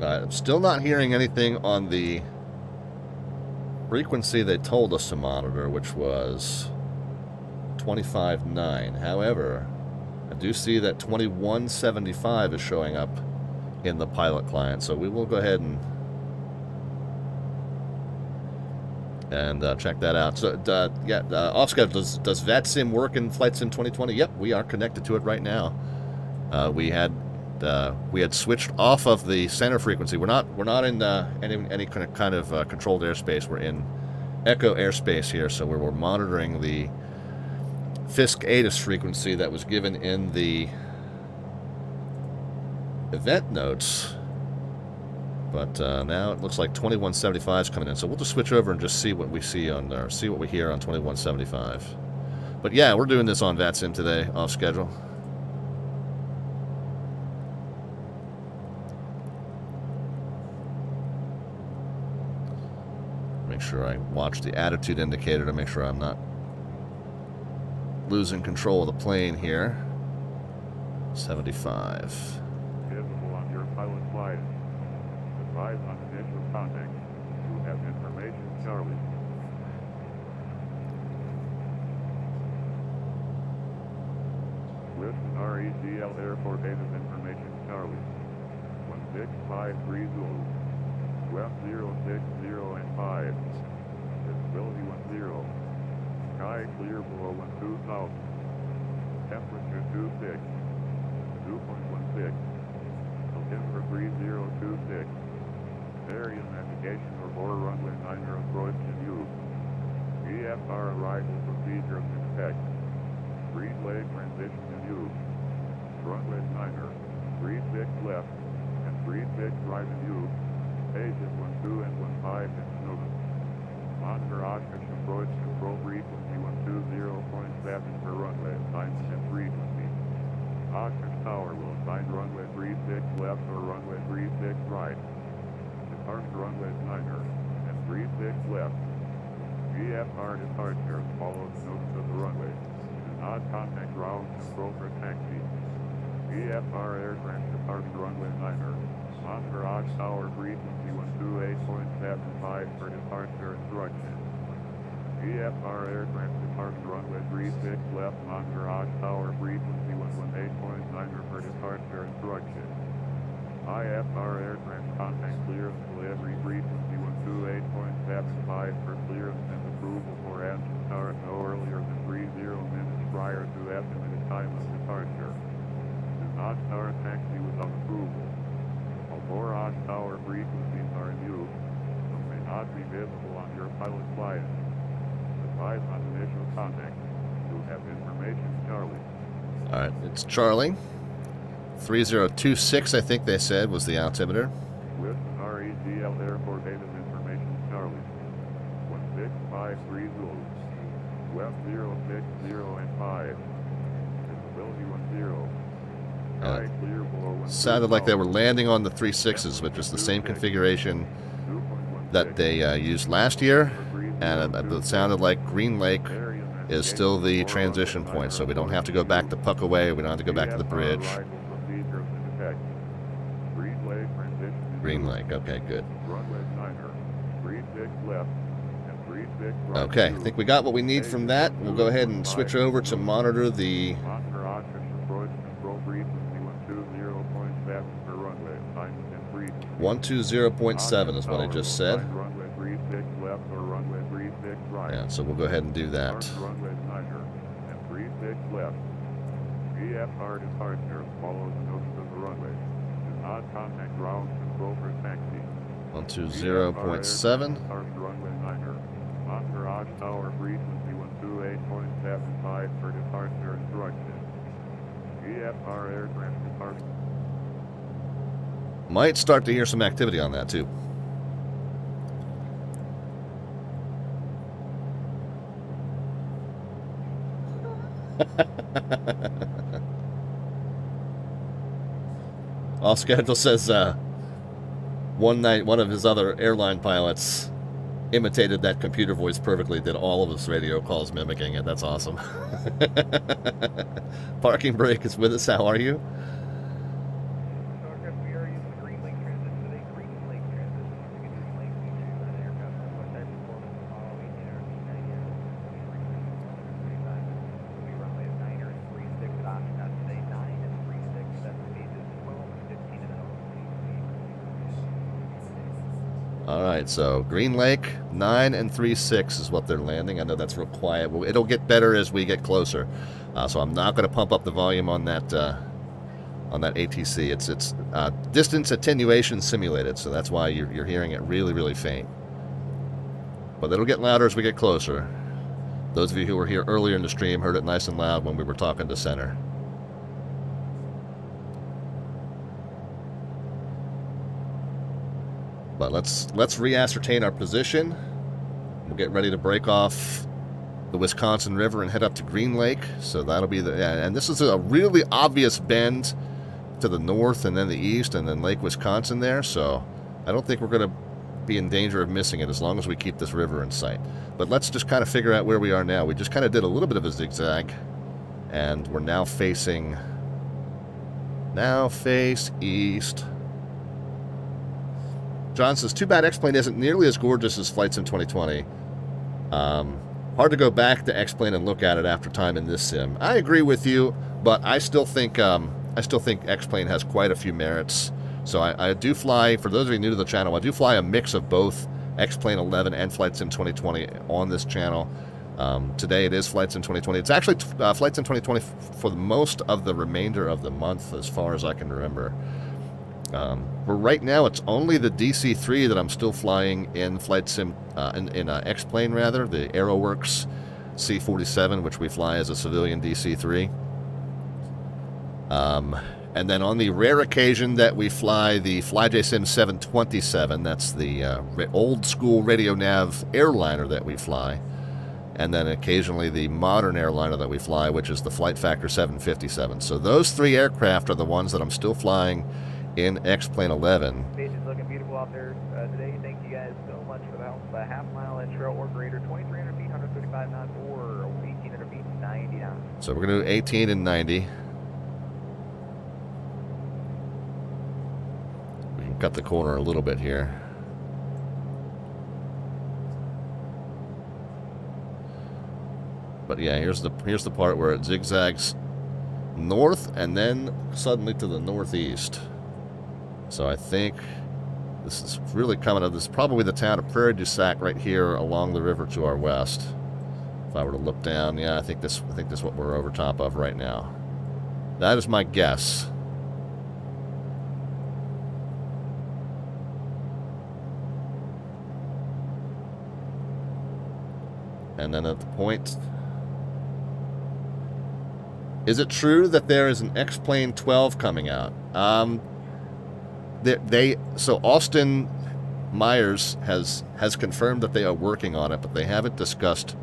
I'm still not hearing anything on the frequency they told us to monitor, which was 25.9. However, I do see that 2175 is showing up in the pilot client, so we will go ahead and check that out. So, yeah, off schedule. Does VATSIM work in FlightSim 2020? Yep, we are connected to it right now. We had switched off of the center frequency. We're not in any kind of controlled airspace. We're in echo airspace here, so we're monitoring the Fisk ATIS frequency that was given in the event notes. But now it looks like 2175 is coming in, so we'll just switch over and just see what we see on there, see what we hear on 2175. But yeah, we're doing this on VATSIM today, off schedule. Make sure I watch the attitude indicator to make sure I'm not losing control of the plane here. 75. Visible on your pilot flight. Advise on initial contact. You have information, Charlie. Listen, REGL Airport Base information, Charlie. 16530. West 060 and 5. Visibility 10. Sky clear below 12,000. Temperature 26. 2.16. Altimeter 3026. Area navigation or border runway 9er approach and use. VFR arrival procedure and inspect. Green Lake transition and use. Runway 9er. 36 left and 36 right and use. Pages 12 and 15 in Snowden. Monitor Oshkosh approach control frequency 120.7 per runway, time and frequency. Oshkosh Tower will assign runway 36 left or runway 36 right. Departure runway 9er and 36 left. VFR departure follows notes of the runway. Do not contact ground control for taxi. VFR aircraft departure runway 9er. Monitor Oshkosh Tower frequency 128.75 for departure instruction. VFR aircraft departure runway 36 left. Monitor Oshkosh Tower frequency 118.9 for departure instruction. IFR aircraft contact clearance delivery frequency 128.75 for clearance and approval for engine start no earlier than 30 minutes prior to estimated time of departure. Do not start taxi without approval. Although Oshkosh Tower frequencies are in use, some may not be visible on your pilot flight. Advise on initial contact. You have information, Charlie. Alright, it's Charlie. 3026, I think they said, was the altimeter. Listen, REGL Airport Base information, Charlie. 16530. West 060 and 5. Visibility 10. Sky clear below 10. Sounded like they were landing on the 36s, which is the same configuration that they used last year. And it sounded like Green Lake is still the transition point, so we don't have to go back to Puckaway, we don't have to go back to the bridge. Green Lake, okay, good. Okay, I think we got what we need from that. We'll go ahead and switch over to monitor the 120.7 is what I just said. Yeah, so we'll go ahead and do that. VFR departure follows notice of the runway. Do not contact ground control for taxi. 120.7. Runway 9er. Monitor Oshkosh Tower frequency 128.75 for departure instruction. VFR aircraft departure. Might start to hear some activity on that too. Off schedule says one night one of his other airline pilots imitated that computer voice perfectly, did all of his radio calls mimicking it. That's awesome. Parking brake is with us. How are you? All right, so Green Lake, 9 and 3/6 is what they're landing. I know that's real quiet. Well, it'll get better as we get closer. So I'm not going to pump up the volume on that ATC. It's distance attenuation simulated, so that's why you're hearing it really, really faint. But it'll get louder as we get closer. Those of you who were here earlier in the stream heard it nice and loud when we were talking to center. But let's re-ascertain our position. We'll get ready to break off the Wisconsin River and head up to Green Lake. So that'll be the, yeah, and this is a really obvious bend to the north and then the east and then Lake Wisconsin there. So I don't think we're going to be in danger of missing it as long as we keep this river in sight. But let's just kind of figure out where we are now. We just kind of did a little bit of a zigzag, and we're now face east. John says, too bad X-Plane isn't nearly as gorgeous as Flight Sim 2020. Hard to go back to X-Plane and look at it after time in this sim. I agree with you, but I still think X-Plane has quite a few merits. So I do fly, for those of you new to the channel, I do fly a mix of both X-Plane 11 and Flight Sim 2020 on this channel. Today it is Flight Sim 2020. It's actually Flight Sim 2020 for most of the remainder of the month, as far as I can remember. For right now, it's only the DC-3 that I'm still flying in Flight Sim, in X-Plane rather, the AeroWorks C-47, which we fly as a civilian DC-3. And then on the rare occasion that we fly the FlyJSim 727, that's the old school radio nav airliner that we fly. And then occasionally the modern airliner that we fly, which is the Flight Factor 757. So those three aircraft are the ones that I'm still flying in X-Plane 11. Stage is looking beautiful out there today. Thank you guys so much for the help. A half-mile intro or greater, 2,300 feet, 135 knots, or 1,800 feet, 90 knots. So we're going to do 18 and 90. We can cut the corner a little bit here. But yeah, here's the part where it zigzags north and then suddenly to the northeast. So I think this is really coming up. This is probably the town of Prairie du Chen right here along the river to our west. If I were to look down, yeah, I think this is what we're over top of right now. That is my guess. And then at the point, is it true that there is an X-Plane 12 coming out? So Austin Myers has confirmed that they are working on it, but they haven't discussed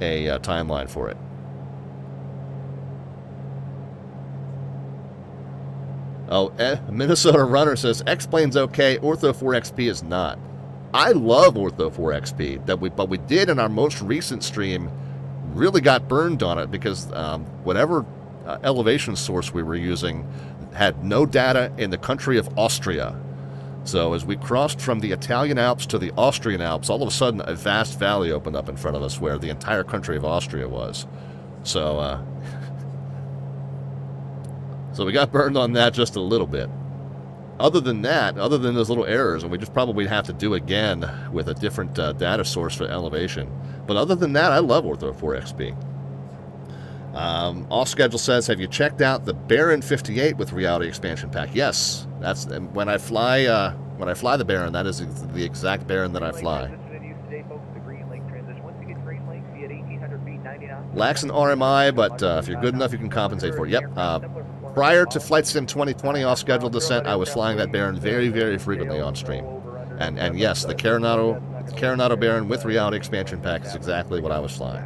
a timeline for it. Oh, Minnesota Runner says X-Plane's okay, Ortho 4XP is not. I love Ortho 4XP, but we did in our most recent stream really got burned on it because whatever elevation source we were using had no data in the country of Austria. So as we crossed from the Italian Alps to the Austrian Alps, all of a sudden a vast valley opened up in front of us where the entire country of Austria was. So, so we got burned on that just a little bit. Other than that, other than those little errors, and we just probably have to do again with a different data source for elevation. But other than that, I love Ortho 4XP. Off Schedule says, have you checked out the Baron 58 with Reality Expansion Pack? Yes, that's when I fly the Baron. That is the exact Baron that I fly. Lacks an RMI, but if you're good enough, you can compensate for it. Yep. Prior to Flight Sim 2020 off schedule descent, I was flying that Baron very, very frequently on stream. And yes, the Carenado Baron with Reality Expansion Pack is exactly what I was flying.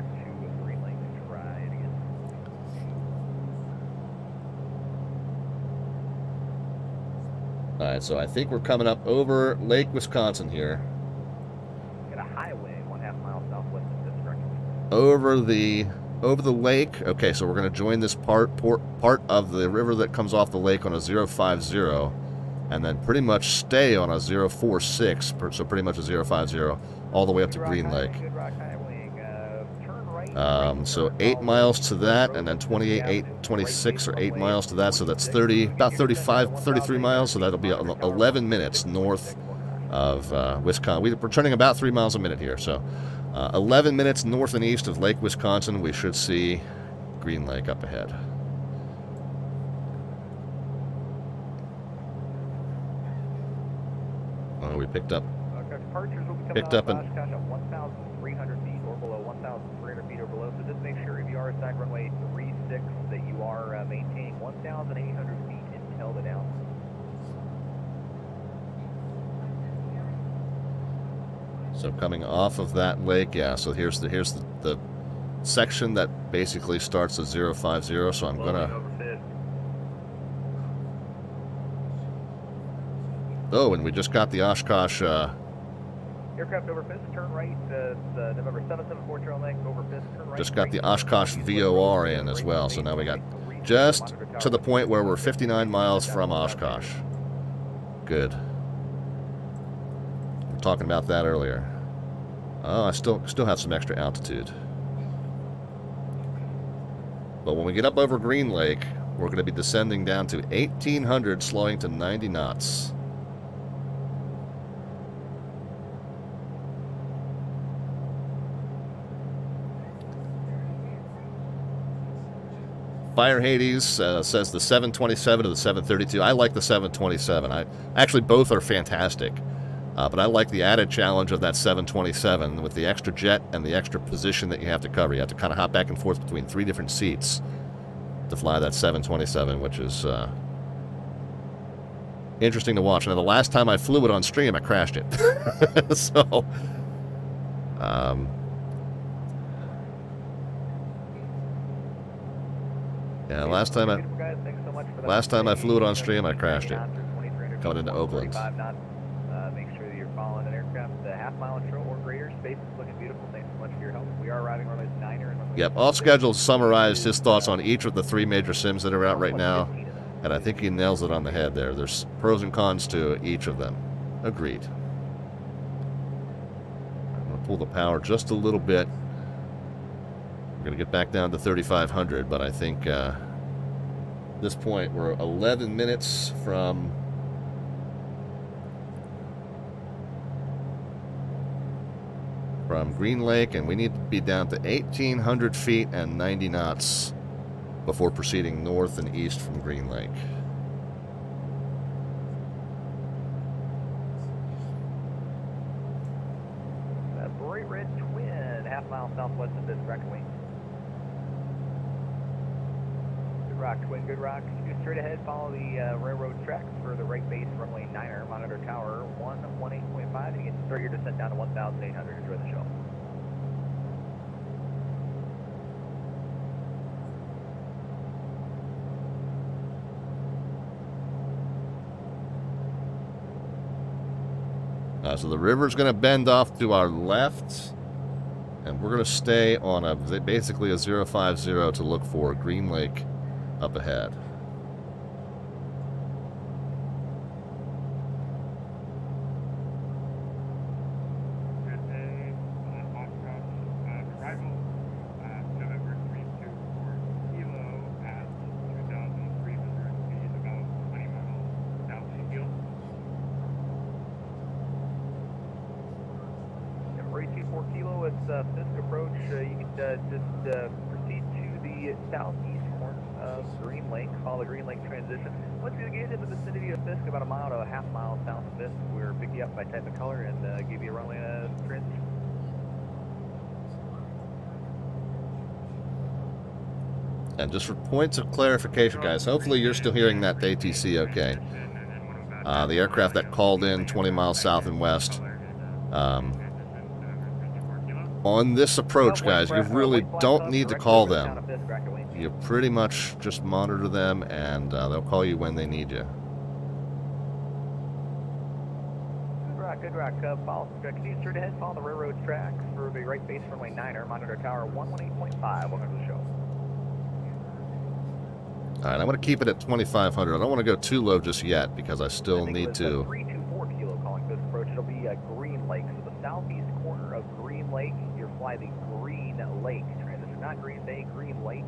Alright, so I think we're coming up over Lake Wisconsin here. Got a highway 1/2 mile southwest of this structure. Over the lake. Okay, so we're going to join this part of the river that comes off the lake on a 050, and then pretty much stay on a 046, so pretty much a 050, all the way up to Green Lake. So 8 miles to that, and then 26 or 8 miles to that, so that's about 33 miles, so that'll be 11 minutes north of Wisconsin. We're turning about 3 miles a minute here, so 11 minutes north and east of Lake Wisconsin, we should see Green Lake up ahead. Oh, we picked up an 1,300 feet or below, 1,300 feet or below. So just make sure if you are assigned runway 36 that you are maintaining 1,800 feet until the down. So coming off of that lake, yeah. So here's the section that basically starts at 050. So I'm gonna. Oh, and we just got the Oshkosh. Aircraft over Fisk, turn right. The November 774 trail length over Fisk, turn right. Just got the Oshkosh VOR in as well. So now we got just to the point where we're 59 miles from Oshkosh. Good. We were talking about that earlier. Oh, I still have some extra altitude. But when we get up over Green Lake, we're going to be descending down to 1,800, slowing to 90 knots. Fire Hades says the 727 to the 732. I like the 727. Actually, both are fantastic. But I like the added challenge of that 727 with the extra jet and the extra position that you have to cover. You have to kind of hop back and forth between 3 different seats to fly that 727, which is interesting to watch. Now, the last time I flew it on stream, I crashed it. So, yeah, last time I flew it on stream, I crashed it coming into Oakland. Make sure that you're following an aircraft a half-mile intro or greater. Space is looking beautiful. Thanks so much for your help. We are arriving runway 9er. Yep, off schedule summarized his thoughts on each of the 3 major sims that are out right now, and I think he nails it on the head there. There's pros and cons to each of them. Agreed. I'm going to pull the power just a little bit. We're going to get back down to 3,500, but I think at this point we're 11 minutes from Green Lake, and we need to be down to 1,800 feet and 90 knots before proceeding north and east from Green Lake. Bright Red Twin, half-mile southwest of this Breakaway. Good rock, Twin, good rock. Continue straight ahead, follow the railroad tracks for the right base, runway 9er, monitor tower 118.5, and you can start your descent down to 1,800. Enjoy the show. So the river's going to bend off to our left, and we're going to stay on basically a 050 to look for Green Lake up ahead. Good day, Oshkosh Arrival, November 324 kilo at 2,300 feet, about 20 miles south of Shield. Number 824 kilo, it's Fisk Approach. You can just proceed to the southeast corner of Green Lake, follow the Green Lake transition. Once you get in the vicinity of Fisk, about a mile to a half mile south of Fisk, we'll pick you up by type of color and give you a runway transition. And just for points of clarification, guys, hopefully you're still hearing that ATC okay. The aircraft that called in 20 miles south and west, on this approach, guys, you really don't need to call them. You pretty much just monitor them, and they'll call you when they need you. Good rock. Continue straight ahead, follow the railroad tracks for the right base runway 9er, monitor tower 118.5. Welcome to the show. All right, I'm going to keep it at 2,500. I don't want to go too low just yet because I still need to. 324 kilo calling Fisk Approach. It'll be Green Lake, so the southeast corner of Green Lake. You'll fly the Green Lake transition, not Green Bay, Green Lake.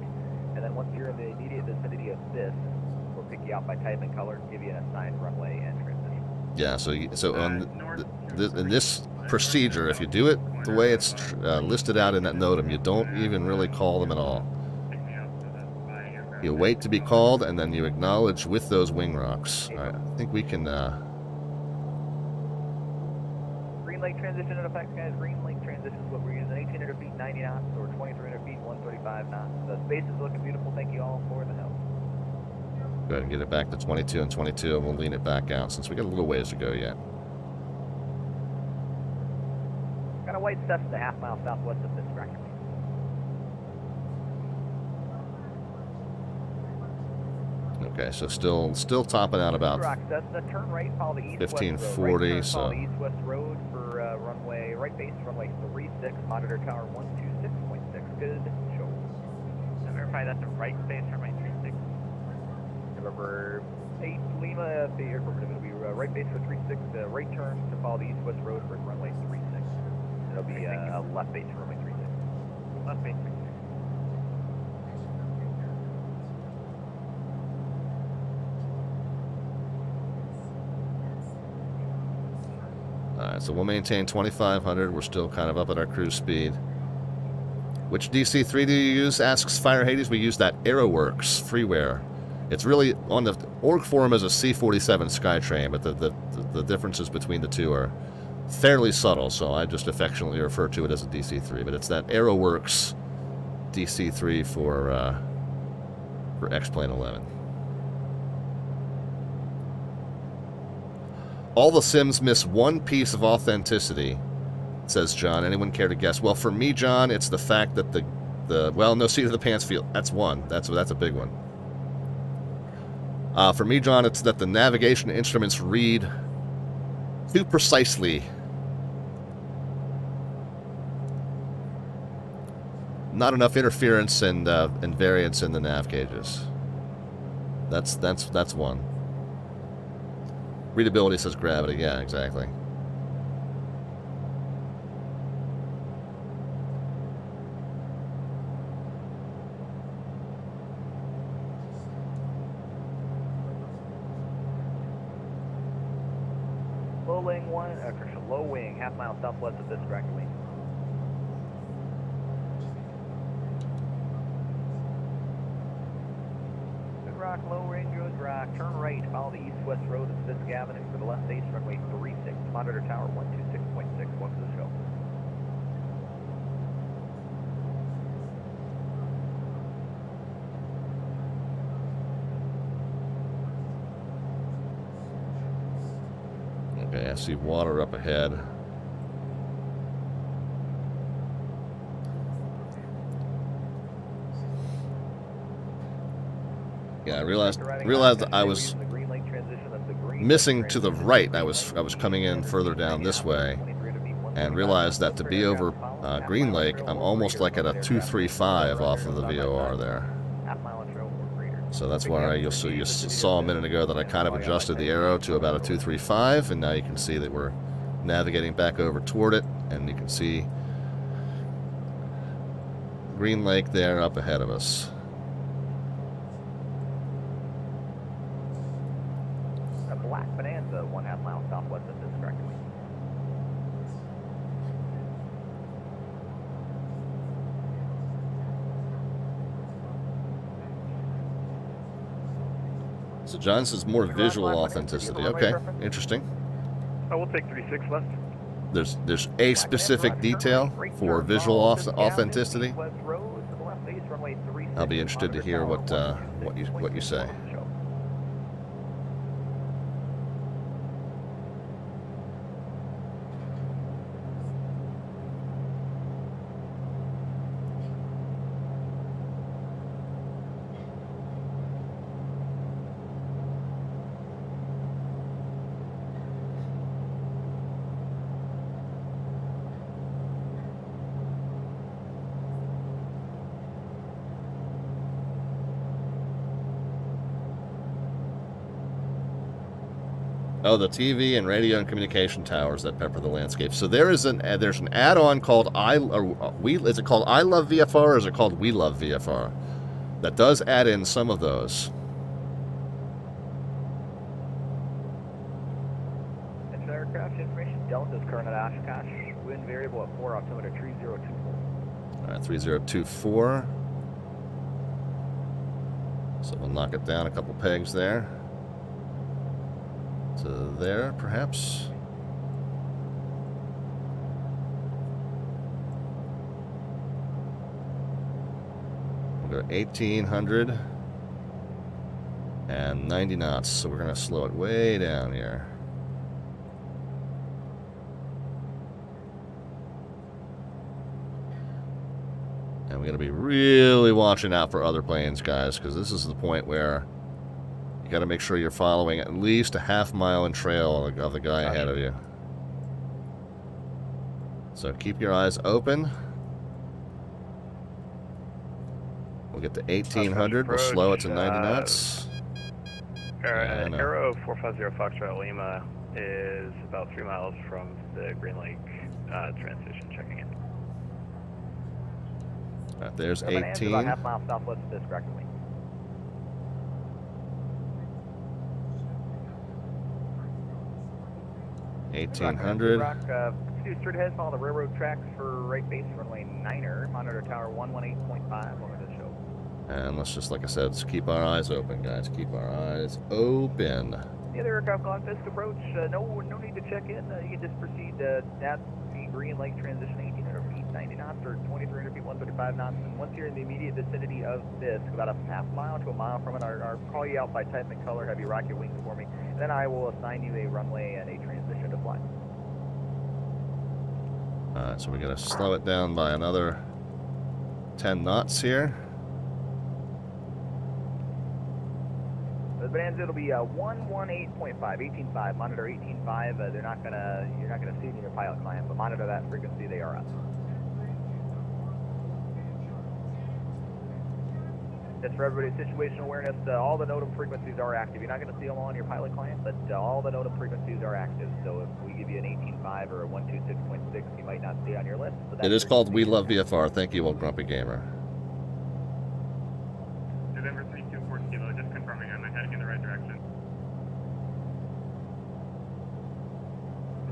And then once you're in the immediate vicinity of Fisk, we'll pick you out by type and color and give you an assigned runway and transition. Yeah, so on in this procedure, if you do it the way it's listed out in that NOTAM, you don't even really call them at all. You wait to be called, and then you acknowledge with those wing rocks. All right, I think we can... Green Lake transition in effect, guys. Green Lake transition is what we're using. 1,800 feet, 90 knots, or 2,300 feet, 135 knots. The space is looking beautiful. Thank you all for the help. Go ahead and get it back to 22 and 22, and we'll lean it back out since we got a little ways to go yet. Got a white Cessna a half mile southwest of this record. Okay, so still topping out about turn right, follow the east 1540. Right, so follow the east-west road for runway right base, runway 36, monitor tower 126.6. Good show. I verify that's a right base runway 36. November 8 Lima, airport. It'll be right base for 36. Right turn to follow the east-west road for runway 36. It'll be left base for runway 36. Left base 36. Alright, so we'll maintain 2,500. We're still kind of up at our cruise speed. Which DC-3 do you use? Asks Fire Hades. We use that AeroWorks freeware. It's really, on the org forum as a C-47 Skytrain, but the differences between the two are fairly subtle, so I just affectionately refer to it as a DC-3. But it's that AeroWorks DC-3 for X-Plane 11. All the sims miss one piece of authenticity, says John. Anyone care to guess? Well, for me, John, it's the fact that well, no seat of the pants feel. That's one. That's a big one. For me, John, it's that the navigation instruments read too precisely. Not enough interference and variance in the nav gauges. That's one. Readability says gravity. Yeah, exactly. Low wing, half mile southwest of this direct wing. Good rock, low wing, good rock. Turn right, follow the east-west road of Fisk Avenue for the left base, runway 36, monitor tower 126.6. Welcome to the show. Okay, I see water up ahead. Yeah, I realized that I was missing to the right. I was coming in further down this way, and realized that to be over Green Lake, I'm almost like at a 235 off of the VOR there. So that's why you saw a minute ago that I kind of adjusted the arrow to about a 235, and now you can see that we're navigating back over toward it, and you can see Green Lake there up ahead of us. A black Bonanza, 1/2 mile southwest of this direct wing. So John says more visual authenticity. Okay, interesting. Oh, we'll take 36 left. There's a specific detail for visual authenticity. I'll be interested to hear what you say. Oh, the TV and radio and communication towers that pepper the landscape. So there's an add-on called is it called I Love VFR or is it called We Love VFR? That does add in some of those. Oshkosh. Wind variable at 4, altimeter 3024. All right, 3024. So we'll knock it down a couple pegs there. To there, perhaps. We'll go 1800 and 90 knots. So we're going to slow it way down here. And we got to be really watching out for other planes, guys, because this is the point where you got to make sure you're following at least a half-mile in trail of the guy ahead of you. So keep your eyes open. We'll get to 1800. We'll slow it to 90 knots. Arrow 450 Foxtrot Lima is about 3 miles from the Green Lake transition, checking in. All right, there's About 18. half mile southwest of this correctly. $1,800. Do straight ahead, follow the railroad tracks for right base, runway 9er, monitor tower 118.5 over the show. And let's just, like I said, just keep our eyes open, guys. Keep our eyes open. The other aircraft calling Fisk Approach, no need to check in. You can just proceed at the Green Lake transition 1800 feet, 90 knots, or 2300 feet, 135 knots. And once you're in the immediate vicinity of Fisk, about a half mile to a mile from it, I'll call you out by type and color, have you rock your wings for me, and then I will assign you a runway and a transition to fly. Alright, so we're going to slow it down by another 10 knots here. The Bonanza, it'll be 118.5, 18.5, monitor 18.5. You're not gonna see it in your pilot client, but monitor that frequency. They are up. Just for everybody's situational awareness, all the NOTAM frequencies are active. You're not going to see them all on your pilot client, but all the NOTAM frequencies are active. So if we give you an 18.5 or a 126.6, you might not see it on your list. So it is called We Love VFR. Thank you, old grumpy gamer. November 324 Kilo, just confirming I'm heading in the right direction.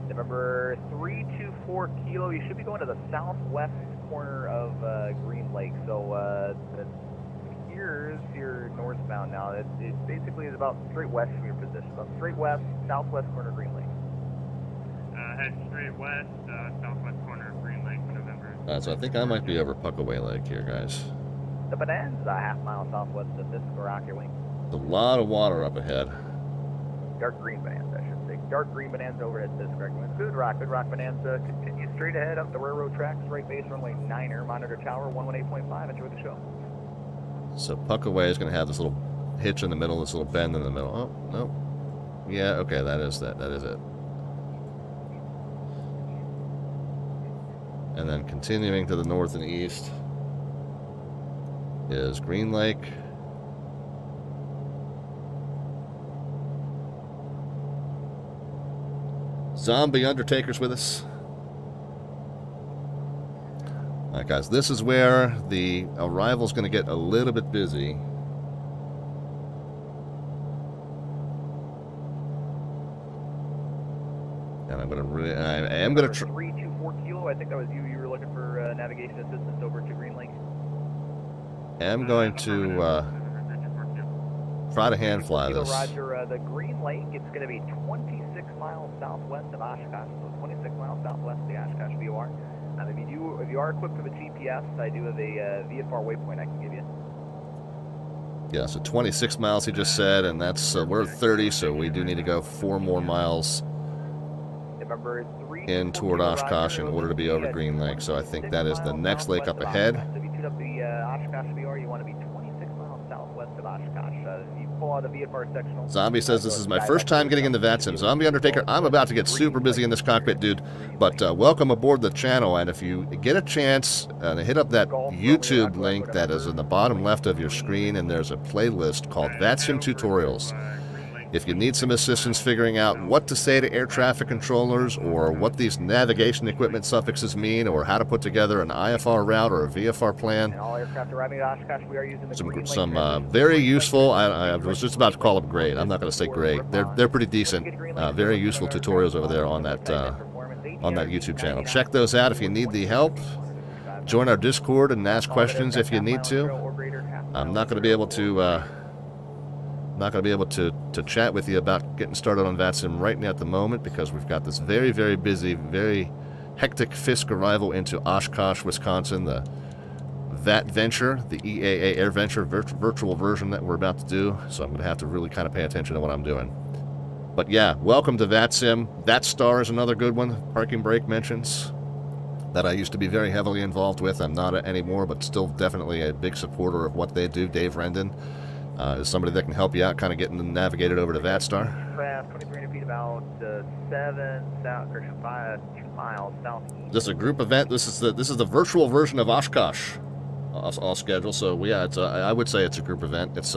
November 324 Kilo, you should be going to the southwest corner of Green Lake. So here's your northbound now. It basically is about straight west from your position. So straight west, southwest corner of Green Lake. Head straight west, southwest corner of Green Lake, November. So I think I might be over Puckaway Lake here, guys. The Bonanza, a half mile southwest of Fisk or rock your wing. There's a lot of water up ahead. Dark green Bonanza, I should say. Dark green Bonanza overhead Fisk, correct. Good rock Bonanza. Continue straight ahead up the railroad tracks, right base runway 9er, monitor tower 118.5. Enjoy the show. So Puckaway is going to have this little hitch in the middle, this little bend in the middle. Oh, no. Yeah, okay, that is it. And then continuing to the north and east is Green Lake. Zombie Undertaker's with us. Alright guys, this is where the arrival's going to get a little bit busy. And I'm going to I am going to 324 Kilo, I think that was you. You were looking for navigation assistance over to Green Lake. I'm going to try to hand fly this. Roger, the Green Lake, it's going to be 26 miles southwest of Oshkosh, so 26 miles southwest of the Oshkosh VOR. If you are equipped with a GPS, I do have a VFR waypoint I can give you. Yeah, so 26 miles he just said, and that's we're 30, so we do need to go 4 more miles in toward Oshkosh in order to be over Green Lake. So I think that is the next lake up ahead. If you tune up the Oshkosh VOR, you want to be 26 miles southwest of Oshkosh. You pull out a VFR sectional. Zombie says this is my first time getting into VATSIM. Zombie Undertaker, I'm about to get super busy in this cockpit, dude. But welcome aboard the channel, and if you get a chance, hit up that YouTube link that is in the bottom left of your screen, and there's a playlist called VATSIM Tutorials. If you need some assistance figuring out what to say to air traffic controllers, or what these navigation equipment suffixes mean, or how to put together an IFR route or a VFR plan, some very useful, I was just about to call them great, I'm not going to say great, they're pretty decent, very useful tutorials over there on that on that YouTube channel. Check those out if you need the help. Join our Discord and ask questions if you need to. I'm not going to be able to chat with you about getting started on VATSIM right now at the moment because we've got this very, very busy, very hectic Fisk arrival into Oshkosh, Wisconsin, the VATVenture, the EAA AirVenture virtual version that we're about to do. So I'm going to have to really kind of pay attention to what I'm doing. But yeah, welcome to VATSIM. VATStar is another good one. Parking brake mentions that I used to be very heavily involved with. I'm not anymore, but still definitely a big supporter of what they do. Dave Rendon is somebody that can help you out, kind of getting navigated over to VATStar. Craft 2,300 feet, about 2 miles southeast. This is a group event. This is the virtual version of Oshkosh. All scheduled. So yeah, I would say it's a group event. It's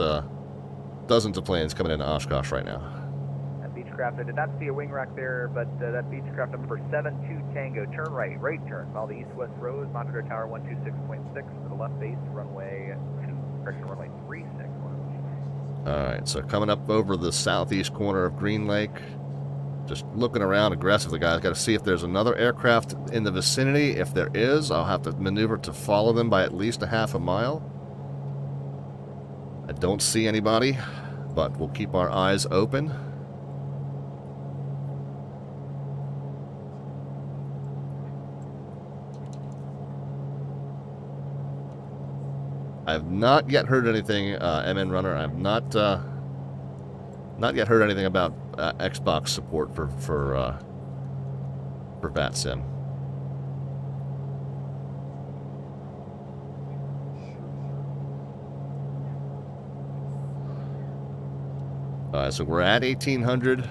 dozens of planes coming into Oshkosh right now. Beechcraft, I did not see a wing rack there, but that Beechcraft number 72 Tango, turn right turn, follow the east-west road, monitor tower 126.6 to the left base, runway 36. Alright, so coming up over the southeast corner of Green Lake, just looking around aggressively, guys. Got to see if there's another aircraft in the vicinity. If there is, I'll have to maneuver to follow them by at least a half a mile. I don't see anybody, but we'll keep our eyes open. I've not yet heard anything, MN Runner. I've not yet heard anything about Xbox support for VATSIM. Alright, so we're at 1800.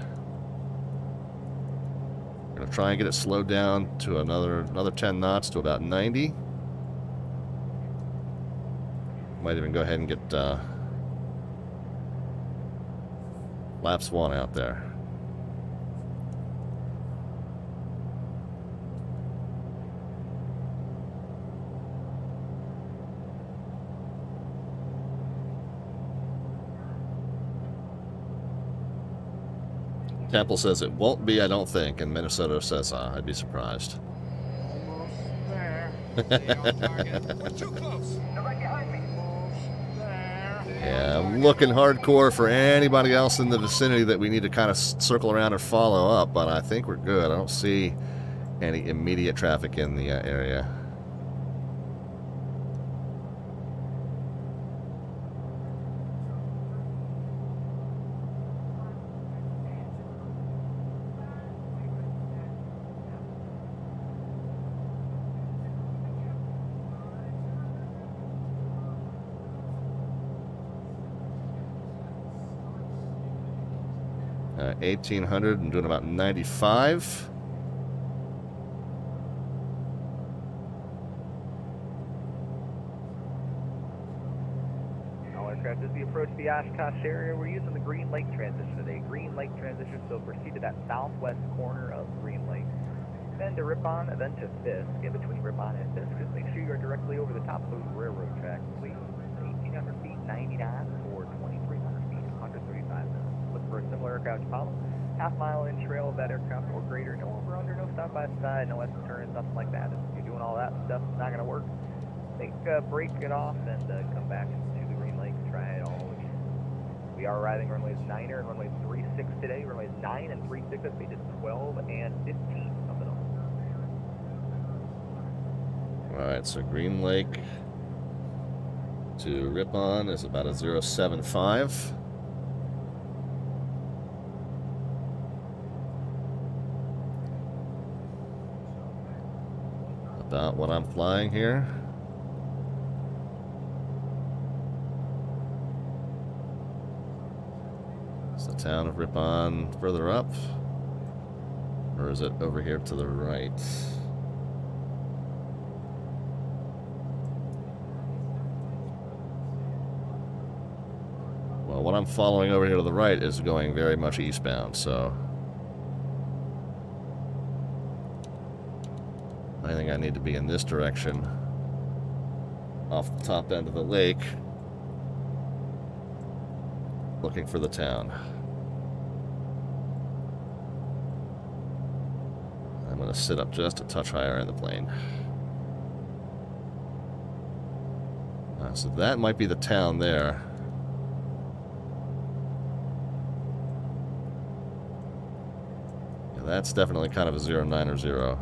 We're gonna try and get it slowed down to another 10 knots to about 90. Might even go ahead and get Flaps 1 out there. Temple says it won't be, I don't think, and Minnesota says I'd be surprised. Almost there. We're too close. They're right behind me. Yeah, I'm looking hardcore for anybody else in the vicinity that we need to kind of circle around and follow up, but I think we're good. I don't see any immediate traffic in the area. Uh, 1800 and doing about 95. All aircraft, as we approach the Oshkosh area, we're using the Green Lake transition today. Green Lake transition, so proceed to that southwest corner of Green Lake. Then to Ripon, then to Fisk. In between Ripon and Fisk, just make sure you're directly over the top of those railroad tracks. Please, 1,800 feet, 90 knots, or 2,300 feet, 135 knots. Look for a similar aircraft to follow. Half mile in trail of that aircraft or greater. No over under, no stop by side, no S turns, nothing like that. If you're doing all that stuff, it's not going to work. Break it off and come back to the Green Lake. Try it all again. We are riding runways 9er and runways 36 today. Runways 9 and 36 at pages 12 and 15 of the north. Alright, so Green Lake to Ripon is about a 075. About what I'm flying here. Is the town of Ripon further up? Or is it over here to the right? Well, what I'm following over here to the right is going very much eastbound, so I think I need to be in this direction off the top end of the lake looking for the town. I'm going to sit up just a touch higher in the plane. So that might be the town there. Yeah, that's definitely kind of a 090.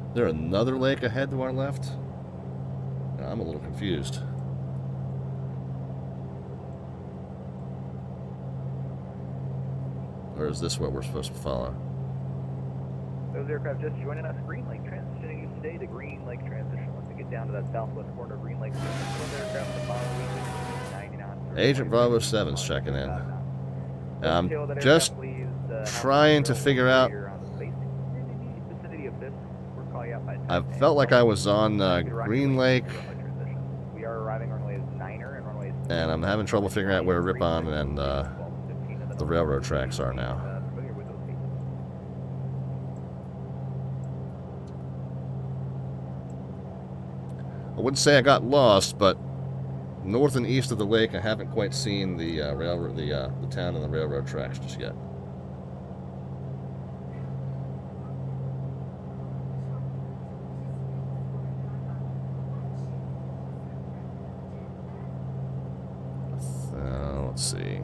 Is there another lake ahead to our left? I'm a little confused. Or is this what we're supposed to follow? Those aircraft just joining us. Green Lake transitioning you today to Green Lake transition. Once we get down to that southwest corner of Green Lake, those aircraft the following 90 knots. Agent Bravo 7's checking in. I'm just trying to figure out. I felt like I was on Green Lake, and I'm having trouble figuring out where Ripon and the railroad tracks are now. I wouldn't say I got lost, but north and east of the lake, I haven't quite seen the railroad, the town and the railroad tracks just yet. Let's see.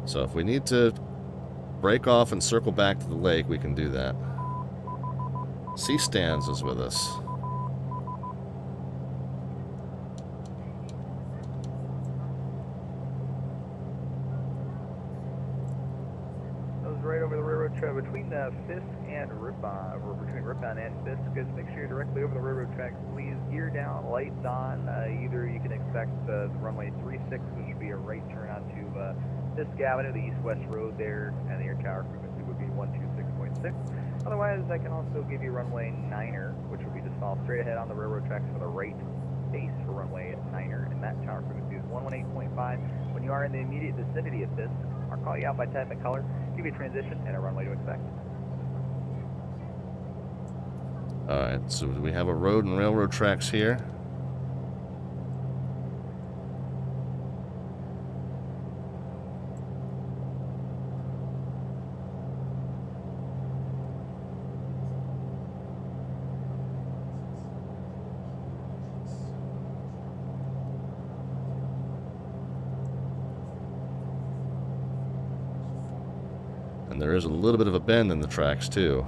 So if we need to break off and circle back to the lake, we can do that. Sea Stands is with us. Right over the railroad track between Fisk and Ripon, or between Ripon and Fisk. Just make sure you're directly over the railroad tracks. Please gear down, lights on. Either you can expect the runway 36, which would be a right turn onto Fisk Avenue, the east-west road there, and your tower frequency would be 126.6. Otherwise, I can also give you runway 9er, which would be just follow straight ahead on the railroad tracks for the right base for runway 9er, and that tower frequency is 118.5. When you are in the immediate vicinity of Fisk, I'll call you out by type and color, give you a transition and a runway to expect. Alright, so do we have a road and railroad tracks here? And there is a little bit of a bend in the tracks too.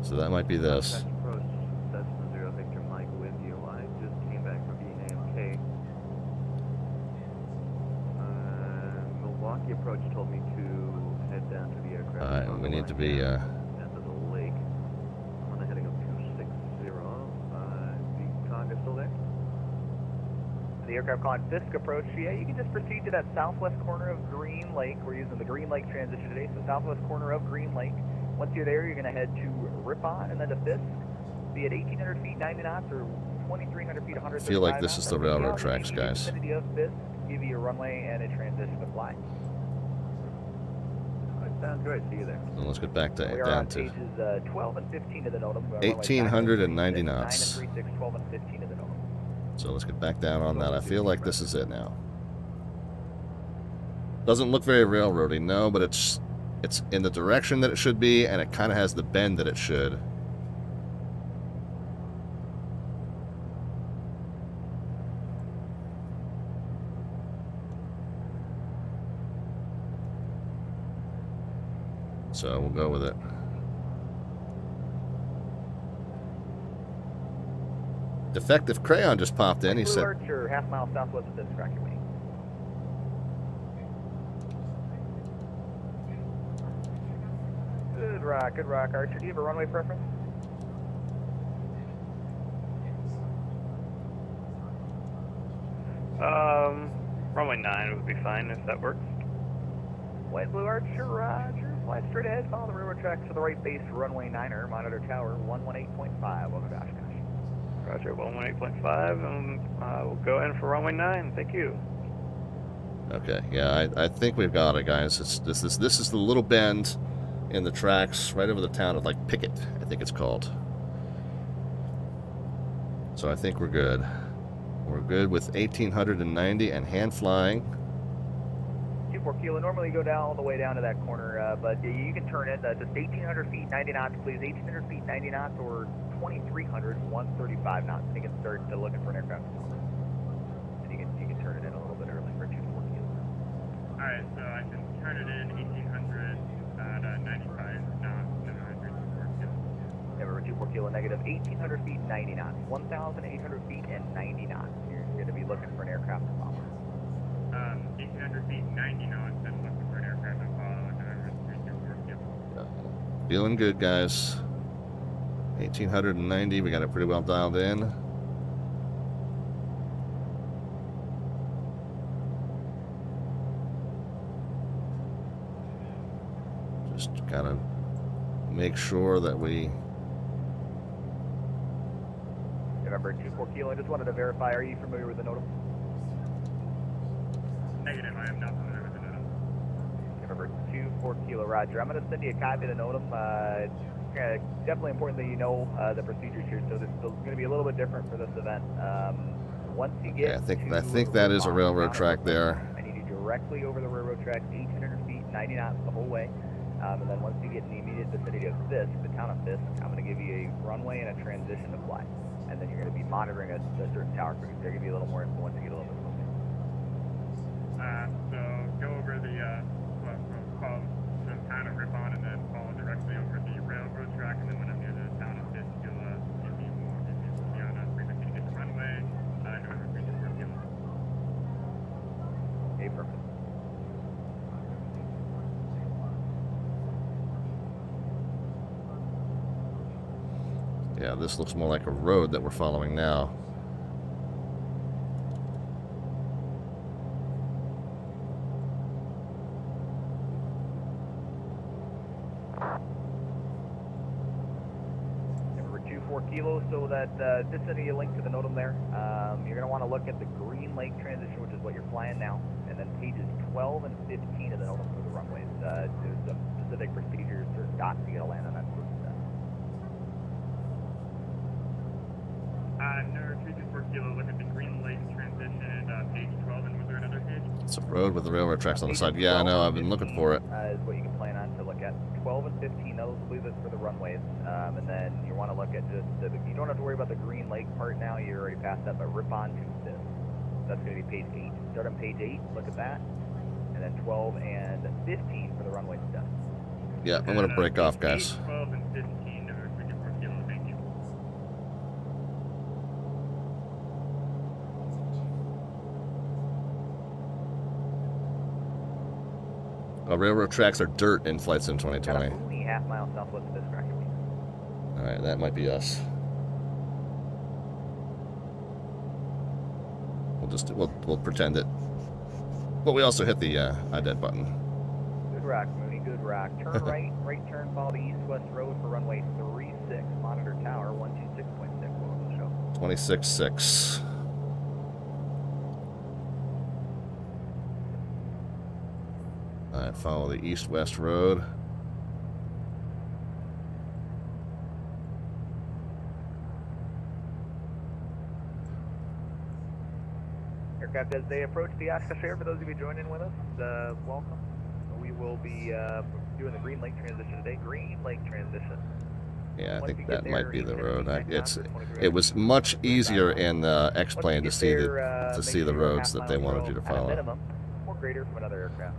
So that might be this. Approach, Cessna 0 Victor Mike with you. I just came back from being AMK. Milwaukee Approach told me to head down to the aircraft. Alright, we need to be End of the lake. I'm on the heading of 260. The Conga still there? The aircraft calling Fisk Approach. Yeah, you can just proceed to that southwest corner of Green Lake. We're using the Green Lake transition today, so southwest corner of Green Lake. Once you're there, you're going to head to Ripon and then to Fisk. Be at 1,800 feet, 90 knots, or 2,300 feet, 135 knots. I feel like this is the railroad tracks, guys. Vicinity of Fisk, give you a runway and a transition to fly. Sounds great. See you there. So let's get back to we are down on to pages 12 and 15 of the NOTAM. 1,890 knots. 9 and 36, 12 and 15 of the NOTAM. So let's get back down on that. I feel like this is it now. Doesn't look very railroady, no, but it's in the direction that it should be, and it kind of has the bend that it should. So we'll go with it. Defective Crayon just popped in. He Blue said, Archer, half mile southwest of this, track your wing. Good rock, Archer. Do you have a runway preference? Runway 9 would be fine if that works. White Blue Archer, roger. Fly straight ahead, follow the railroad tracks to the right base, runway 9er, monitor tower 118.5, over to Oshkosh. Roger, 118.5, and we'll go in for runway 9. Thank you. okay, yeah, I think we've got it, guys. This is the little bend in the tracks right over the town of, like, Pickett, I think it's called. So I think we're good. We're good with 1890 and hand flying. 24 kilo, normally go down all the way down to that corner, but you can turn it, just 1,800 feet, 90 knots, please. 1,800 feet, 90 knots, or 2,300, 135 knots. You can start looking for an aircraft. And you can turn it in a little bit early for 24 kilo. Alright, so I can turn it in 1,800 at 95 knots, and I'm 24 kilo. Yeah, we're 24 kilo, negative 1,800 feet, 90 knots. 1,800 feet and 90 knots. You're going to be looking for an aircraft to follow. 1,800 feet, 90 knots, and looking for an aircraft to follow, and I'm 24 kilo. Feeling good, guys. 1890, we got it pretty well dialed in. Just gotta make sure that we... November 24 kilo, I just wanted to verify, are you familiar with the NOTAM? Negative, I am not familiar with the NOTAM. November 24 kilo, roger. I'm going to send you a copy of the NOTAM. Definitely important that you know the procedures here, so this is going to be a little bit different for this event. Once you get I think that is a railroad track there. I need you directly over the railroad track, 1,800 feet, 90 knots the whole way. And then once you get in the immediate vicinity of Fisk, the town of Fisk, I'm going to give you a runway and a transition to fly. And then you're going to be monitoring a certain tower crew. They're going to give you a little more info once you get a little bit closer. So go over the, follow the town of Ripon and then follow directly over the railroad track, and then when I'm near the town of Fisk, you'll give me more, be on a frequency to get the runway, November 24 kilo. Okay, perfect. Yeah, this looks more like a road that we're following now. Number 24 kilo, so that just sending you a link to the NOTAM there. You're going to want to look at the Green Lake transition, which is what you're flying now, and then pages 12 and 15 of the NOTAM for the runways. There's some specific procedures or dots you got to land on that sort of stuff. Number 24 kilo, look at the Green Lake transition, page 12, and was there another page? It's a road with the railroad tracks on the side. Yeah, I know, I've been looking for it. Is what you can plan on to look at. 12 and 15, those will be for the runways. And then you want to look at just, you don't have to worry about the Green Lake part now, you're already past that, but Ripon to Fisk. That's going to be page 8. Start on page 8, look at that. And then 12 and 15 for the runway stuff. Yeah, I'm going to break off, guys. 12 and 15, number 24 kilo, thank you. Railroad tracks are dirt in Flight Sim 2020. Mooney, half mile southwest of this track. Alright, that might be us. We'll pretend it. But we also hit the ident button. Good rock, Mooney, good rock. Turn right, right turn, follow the east-west road for runway 36, monitor tower 126.6, welcome to the show. 26.6. Alright, follow the east-west road. Aircraft as they approach the Oshkosh Air, for those of you joining with us, welcome. We will be doing the Green Lake transition today. Green Lake transition. Yeah, I think that might be the road. It was much easier in the X-plane to see the roads that they wanted you to follow. Minimum, or greater from another aircraft.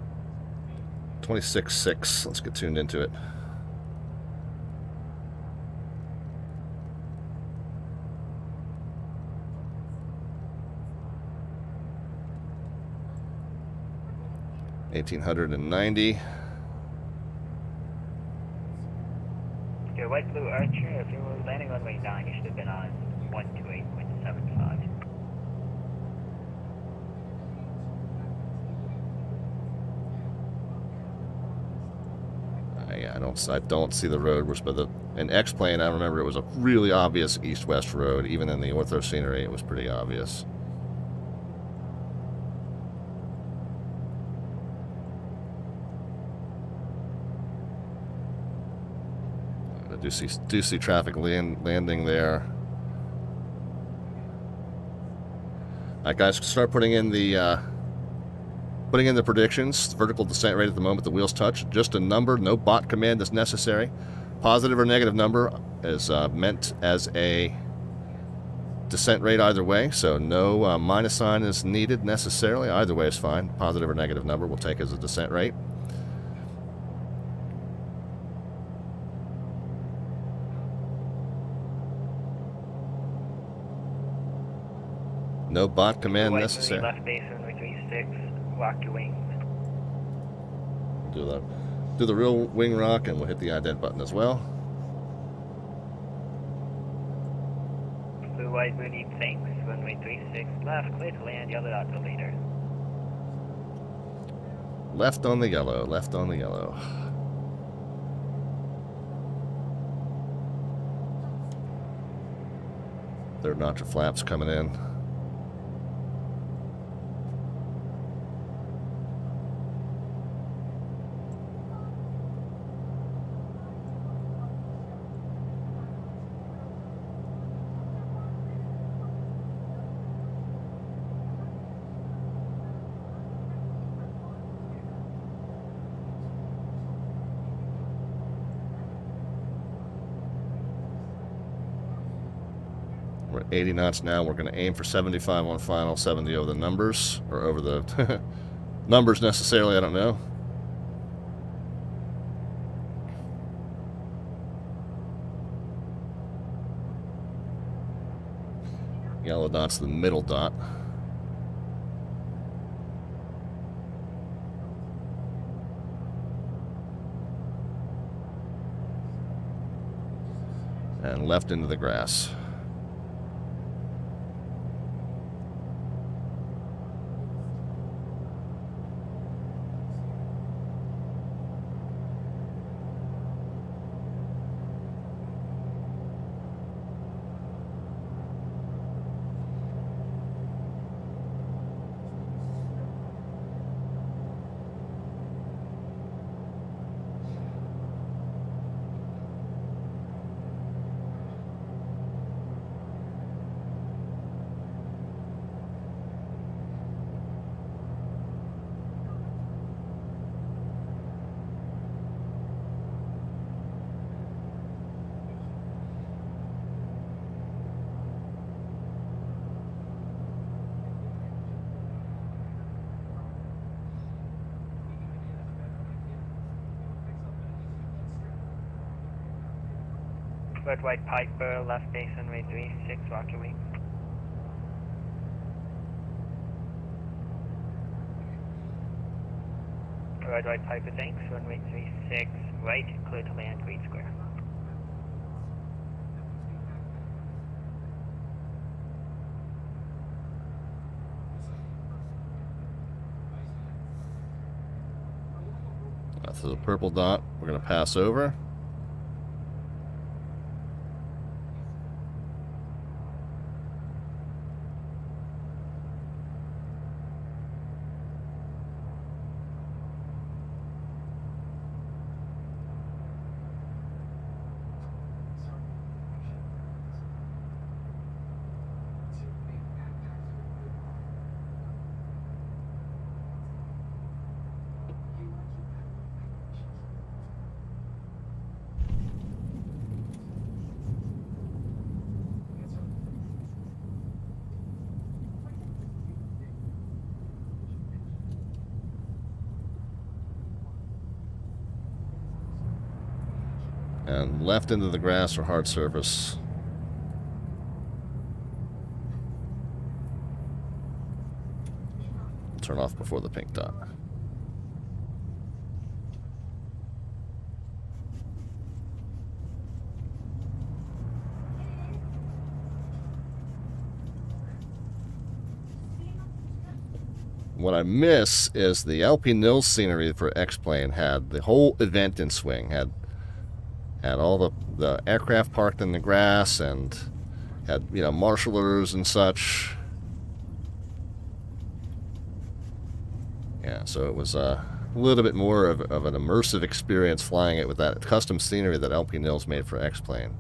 26.6. Let's get tuned into it. 1890. Your White Blue Archer, if you were landing runway 9, you should have been on 128.75. Yeah, I don't see the road. But an X-plane, I remember it was a really obvious east-west road. Even in the ortho scenery, it was pretty obvious. I do see traffic landing there. All right, guys, start putting in the predictions. Vertical descent rate at the moment the wheels touch. Just a number. No bot command is necessary. Positive or negative number is meant as a descent rate either way. So no minus sign is needed necessarily. Either way is fine. Positive or negative number we'll take as a descent rate. No bot command necessary. Left base runway 36, lock your wings. Do the real wing rock, and we'll hit the ident button as well. Blue White Mooney, thanks. Runway 36 left, clear to land. Yellow out to leader. Left on the yellow. Left on the yellow. Third notch of flaps coming in. We're at 80 knots now. We're going to aim for 75 on final, 70 over the numbers, or over the numbers necessarily, I don't know. Yellow dot's the middle dot. And left into the grass. Red White Piper, left base runway 36, rock your wings. Red White Piper, thanks. Runway 36, right, clear to land, green square. That's the purple dot. We're going to pass over. And left into the grass or hard surface. Turn off before the pink dot. what I miss is the LP Nils scenery for X-Plane had the whole event in swing. Had all the aircraft parked in the grass and had, you know, marshalers and such. Yeah, so it was a little bit more of an immersive experience flying it with that custom scenery that LP Nils made for X-Plane.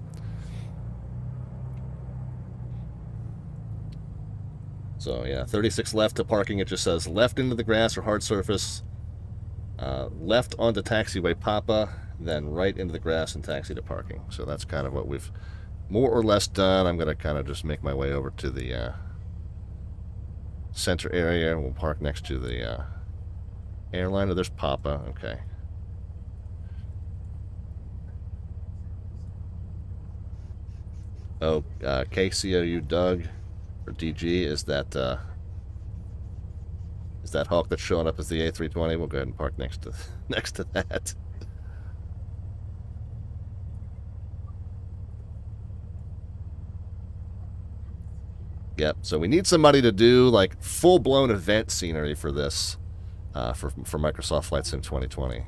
So yeah, 36 left to parking. It just says left into the grass or hard surface, left onto taxiway Papa, then right into the grass and taxi to parking. So that's kind of what we've more or less done. I'm going to kind of just make my way over to the center area. We'll park next to the airliner. There's Papa. Okay. Oh, KCOU Doug or DG is that Hawk that's showing up as the A320. We'll go ahead and park next to that. Yep. So we need somebody to do like full-blown event scenery for this, for Microsoft Flight Sim 2020.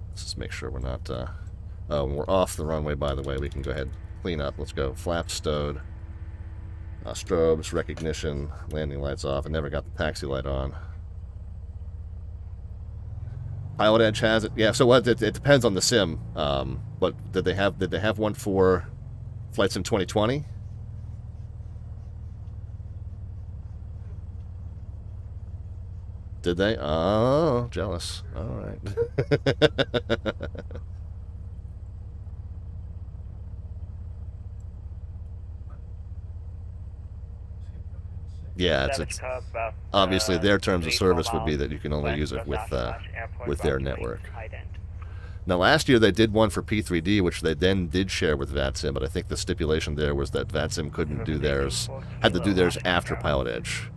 Let's just make sure we're not. Oh, and we're off the runway, by the way. We can go ahead and clean up. Let's go. Flaps stowed. Strobes, recognition, landing lights off. I never got the taxi light on. Pilot Edge has it. Yeah. So what? It depends on the sim. But did they have one for Flight Sim 2020? Did they? Oh, jealous. All right. Yeah, it's obviously their terms of service would be that you can only use it with their network. Now, last year they did one for P3D, which they then did share with VATSIM, but I think the stipulation there was that VATSIM couldn't do theirs, had to do theirs after Pilot Edge.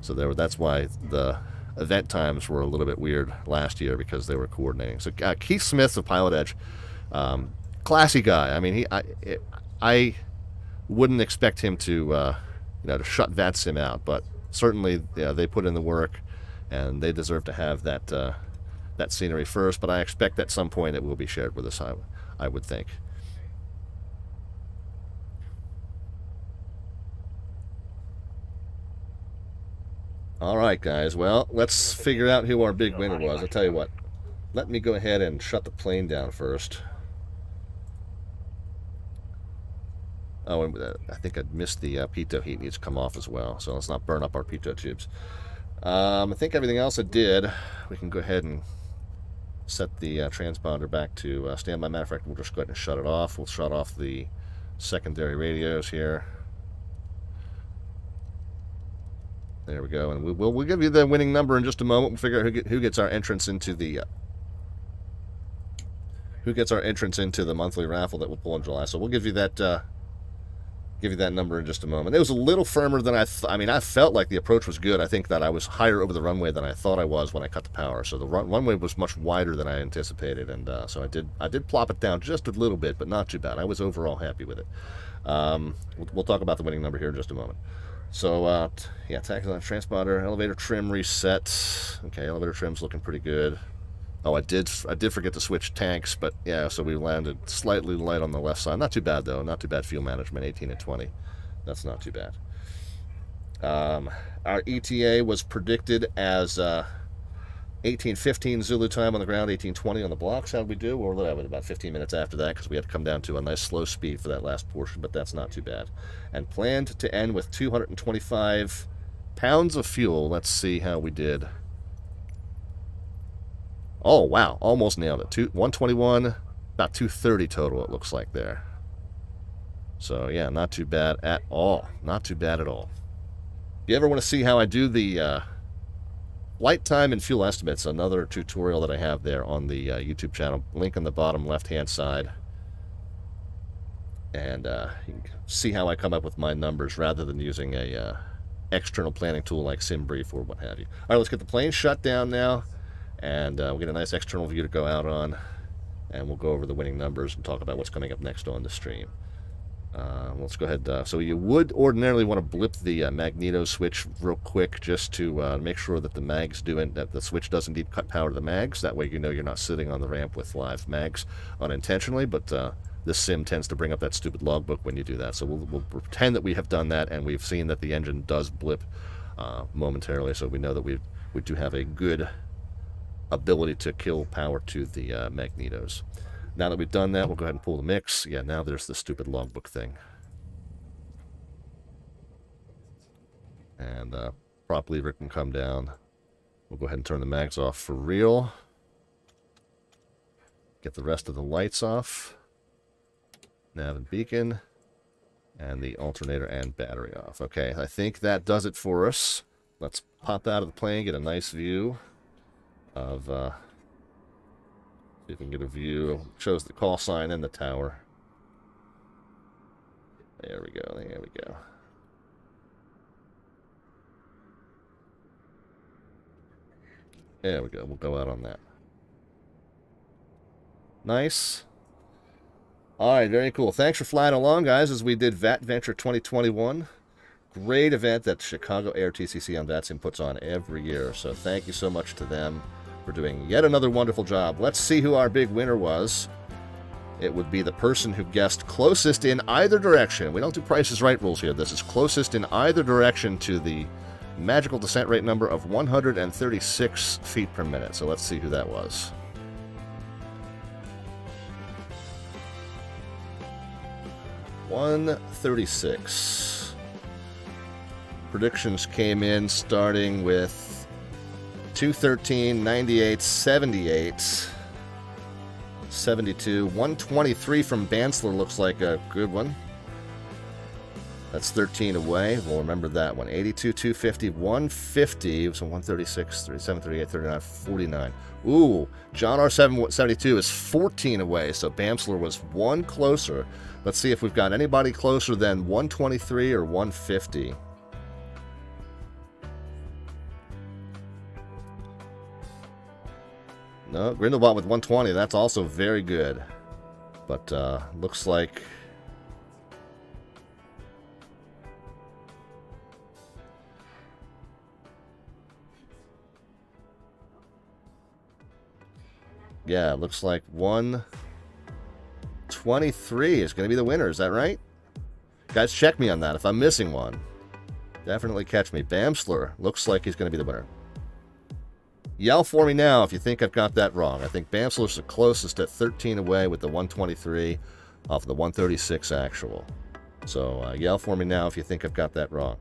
So that's why the event times were a little bit weird last year, because they were coordinating. So Keith Smith of Pilot Edge, classy guy. I mean, I wouldn't expect him to to shut VATSIM out, but certainly they put in the work, and they deserve to have that that scenery first. But I expect at some point it will be shared with us. I would think. All right, guys. Well, let's figure out who our big winner was. I'll tell you what. Let me go ahead and shut the plane down first. Oh, and I think I missed the pitot heat needs to come off as well, so let's not burn up our pitot tubes. I think everything else I did. We can go ahead and set the transponder back to standby. Matter of fact, we'll just go ahead and shut it off. We'll shut off the secondary radios here. There we go, and we'll give you the winning number in just a moment. We'll figure out who gets our entrance into the monthly raffle that we'll pull in July. So we'll give you that number in just a moment. It was a little firmer than I mean, I felt like the approach was good. I think that I was higher over the runway than I thought I was when I cut the power. So the runway was much wider than I anticipated, and so I did plop it down just a little bit, but not too bad. I was overall happy with it. We'll talk about the winning number here in just a moment. So, yeah, taxi transponder, elevator trim reset. Okay, elevator trim's looking pretty good. Oh, I did forget to switch tanks, but yeah, so we landed slightly light on the left side. Not too bad, though. Not too bad fuel management, 18 and 20. That's not too bad. Our ETA was predicted as 18:15 Zulu time on the ground, 18:20 on the blocks. How did we do? Well, we're about 15 minutes after that, because we had to come down to a nice slow speed for that last portion, but that's not too bad. And planned to end with 225 pounds of fuel. Let's see how we did. Oh, wow. Almost nailed it. 121, about 230 total, it looks like there. So, yeah, not too bad at all. Not too bad at all. If you ever want to see how I do the flight time and fuel estimates, another tutorial that I have there on the YouTube channel. Link on the bottom left-hand side. And you can see how I come up with my numbers rather than using a external planning tool like SimBrief or what have you. All right, let's get the plane shut down now. And we'll get a nice external view to go out on. And we'll go over the winning numbers and talk about what's coming up next on the stream. Let's go ahead. So you would ordinarily want to blip the magneto switch real quick just to make sure that that the switch does indeed cut power to the mags. That way you know you're not sitting on the ramp with live mags unintentionally, but this sim tends to bring up that stupid logbook when you do that. So we'll pretend that we have done that, and we've seen that the engine does blip momentarily, so we know that we do have a good ability to kill power to the magnetos. Now that we've done that, we'll go ahead and pull the mix. Yeah, now there's the stupid logbook thing. And prop lever can come down. We'll go ahead and turn the mags off for real. Get the rest of the lights off. Nav and beacon. And the alternator and battery off. Okay, I think that does it for us. Let's pop out of the plane, get a nice view of... see if we can get a view. Shows the call sign and the tower. There we go, there we go. There we go. We'll go out on that. Nice. Alright, very cool. Thanks for flying along, guys, as we did VATVenture 2021. Great event that Chicago Air TCC on VATSIM puts on every year. So thank you so much to them for doing yet another wonderful job. Let's see who our big winner was. It would be the person who guessed closest in either direction. We don't do Price is Right rules here. This is closest in either direction to the magical descent rate number of 136 feet per minute. So let's see who that was. $136. Predictions came in starting with 213, 98, 78, 72, 123 from Bansler looks like a good one. That's 13 away. We'll remember that one. 82, 250, 150. So 136, 37, 38, 39, 49. Ooh, John R772 is 14 away. So Bamsler was one closer. Let's see if we've got anybody closer than 123 or 150. No, Grindelwald with 120. That's also very good. But looks like... yeah, looks like 123 is going to be the winner. Is that right? Guys, check me on that if I'm missing one. Definitely catch me. Bamsler looks like he's going to be the winner. Yell for me now if you think I've got that wrong. I think Bamsler's the closest at 13 away with the 123 off the 136 actual. So yell for me now if you think I've got that wrong.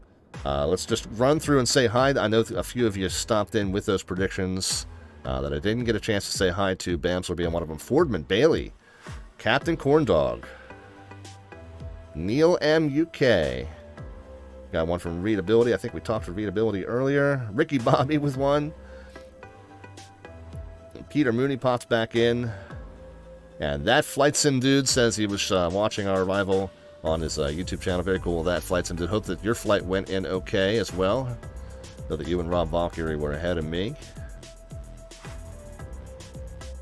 Let's just run through and say hi. I know a few of you stopped in with those predictions that I didn't get a chance to say hi to. Bamsler being one of them. Fordman, Bailey, Captain Corndog, Neil M. UK. Got one from Readability. I think we talked to Readability earlier. Ricky Bobby with one. Peter Mooney pops back in. And that Flight Sim dude says he was watching our arrival on his YouTube channel. Very cool, that Flight Sim dude. Hope that your flight went in okay as well. Know that you and Rob Valkyrie were ahead of me.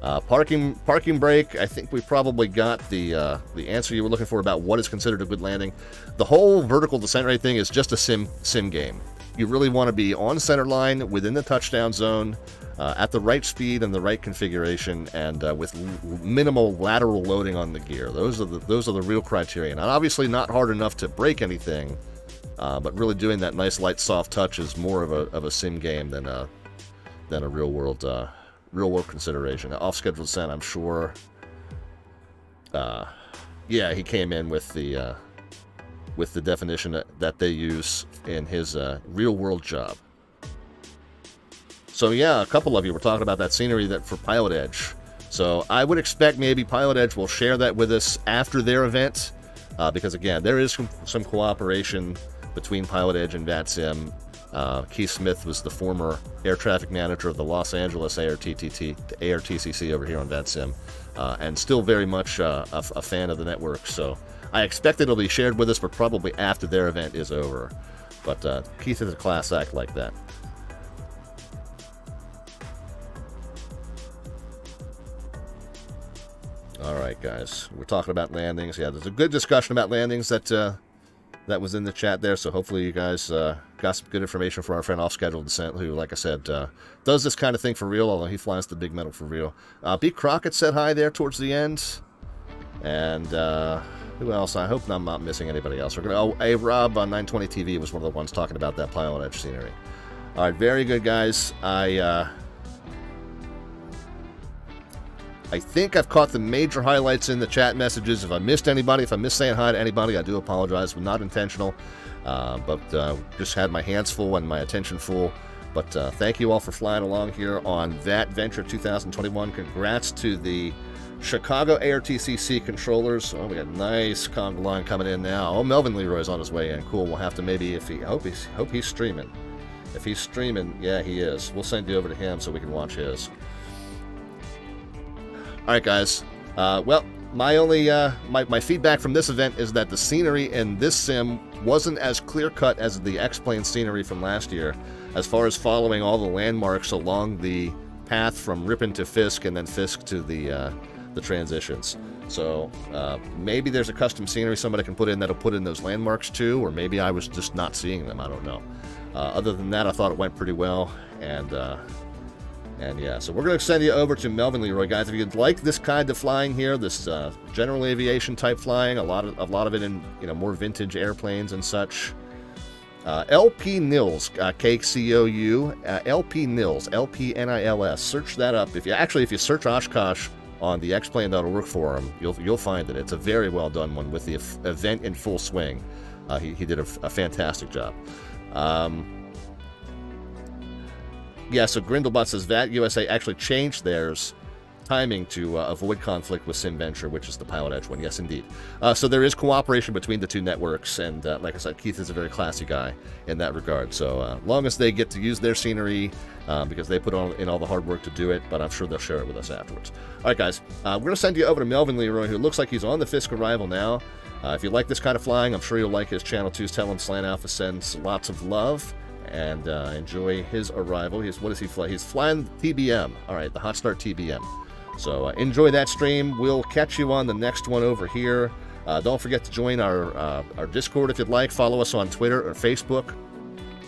Parking brake. I think we probably got the answer you were looking for about what is considered a good landing. The whole vertical descent rate thing is just a sim game. You really want to be on center line within the touchdown zone, at the right speed and the right configuration, and with minimal lateral loading on the gear. Those are the real criteria. And obviously not hard enough to break anything, but really doing that nice light soft touch is more of a sim game than a real world consideration. Off schedule descent, I'm sure. Yeah, he came in with the definition that they use in his real world job. So yeah, a couple of you were talking about that scenery for Pilot Edge. So I would expect maybe Pilot Edge will share that with us after their event, because again, there is some cooperation between Pilot Edge and VATSIM. Keith Smith was the former air traffic manager of the Los Angeles ARTCC over here on VATSIM, and still very much a fan of the network. So I expect it'll be shared with us, but probably after their event is over. But Keith is a class act like that. All right, guys. We're talking about landings. Yeah, there's a good discussion about landings that that was in the chat there. So hopefully you guys got some good information from our friend Off Schedule Descent, who, like I said, does this kind of thing for real, although he flies the big metal for real. B. Crockett said hi there towards the end. And who else? I hope I'm not missing anybody else. We're gonna. Oh, Rob on 920 TV was one of the ones talking about that pilot edge scenery. All right, very good, guys. I think I've caught the major highlights in the chat messages. If I missed anybody, if I missed saying hi to anybody, I do apologize. Not intentional, but just had my hands full and my attention full. But thank you all for flying along here on VATVenture 2021. Congrats to the Chicago ARTCC controllers. Oh, we got a nice conga line coming in now. Oh, Melvin Leroy's on his way in. Cool. We'll have to maybe, if he, hope he's streaming. If he's streaming, yeah, he is. We'll send you over to him so we can watch his. All right, guys. Well, my only my feedback from this event is that the scenery in this sim wasn't as clear-cut as the X-Plane scenery from last year, as far as following all the landmarks along the path from Ripon to Fisk and then Fisk to the transitions. So maybe there's a custom scenery somebody can put in that'll put in those landmarks too, or maybe I was just not seeing them. I don't know. Other than that, I thought it went pretty well, and yeah, so we're going to send you over to Melvin Leroy, guys. If you'd like this kind of flying here, this general aviation type flying, a lot of it in more vintage airplanes and such. LP Nils, KCOU, LP Nils, LPNILS. Search that up. If you search Oshkosh on the X-Plane.org forum, you'll find it. It's a very well done one with the event in full swing. He did a fantastic job. Yeah, so Grindelbot says VAT USA actually changed theirs timing to avoid conflict with SimVenture, which is the Pilot Edge one. Yes, indeed. So there is cooperation between the two networks, and like I said, Keith is a very classy guy in that regard. So long as they get to use their scenery, because they put in all the hard work to do it, but I'm sure they'll share it with us afterwards. All right, guys, we're going to send you over to Melvin Leroy, who looks like he's on the Fisk Arrival now. If you like this kind of flying, I'm sure you'll like his channel too. Tell him Slant Alpha sends lots of love. And enjoy his arrival. What does he fly? He's flying TBM. All right, the Hot Start TBM. So enjoy that stream. We'll catch you on the next one over here. Don't forget to join our Discord if you'd like. Follow us on Twitter or Facebook.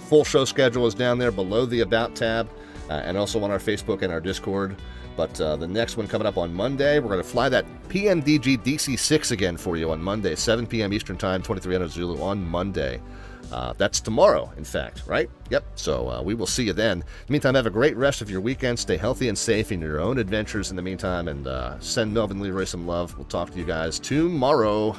Full show schedule is down there below the About tab, and also on our Facebook and our Discord. But the next one coming up on Monday, we're going to fly that PMDG DC-6 again for you on Monday, 7 p.m. Eastern Time, 2300 Zulu on Monday. That's tomorrow, in fact, right? Yep. So we will see you then. In the meantime, have a great rest of your weekend. Stay healthy and safe in your own adventures in the meantime, and send Melvin Leroy some love. We'll talk to you guys tomorrow.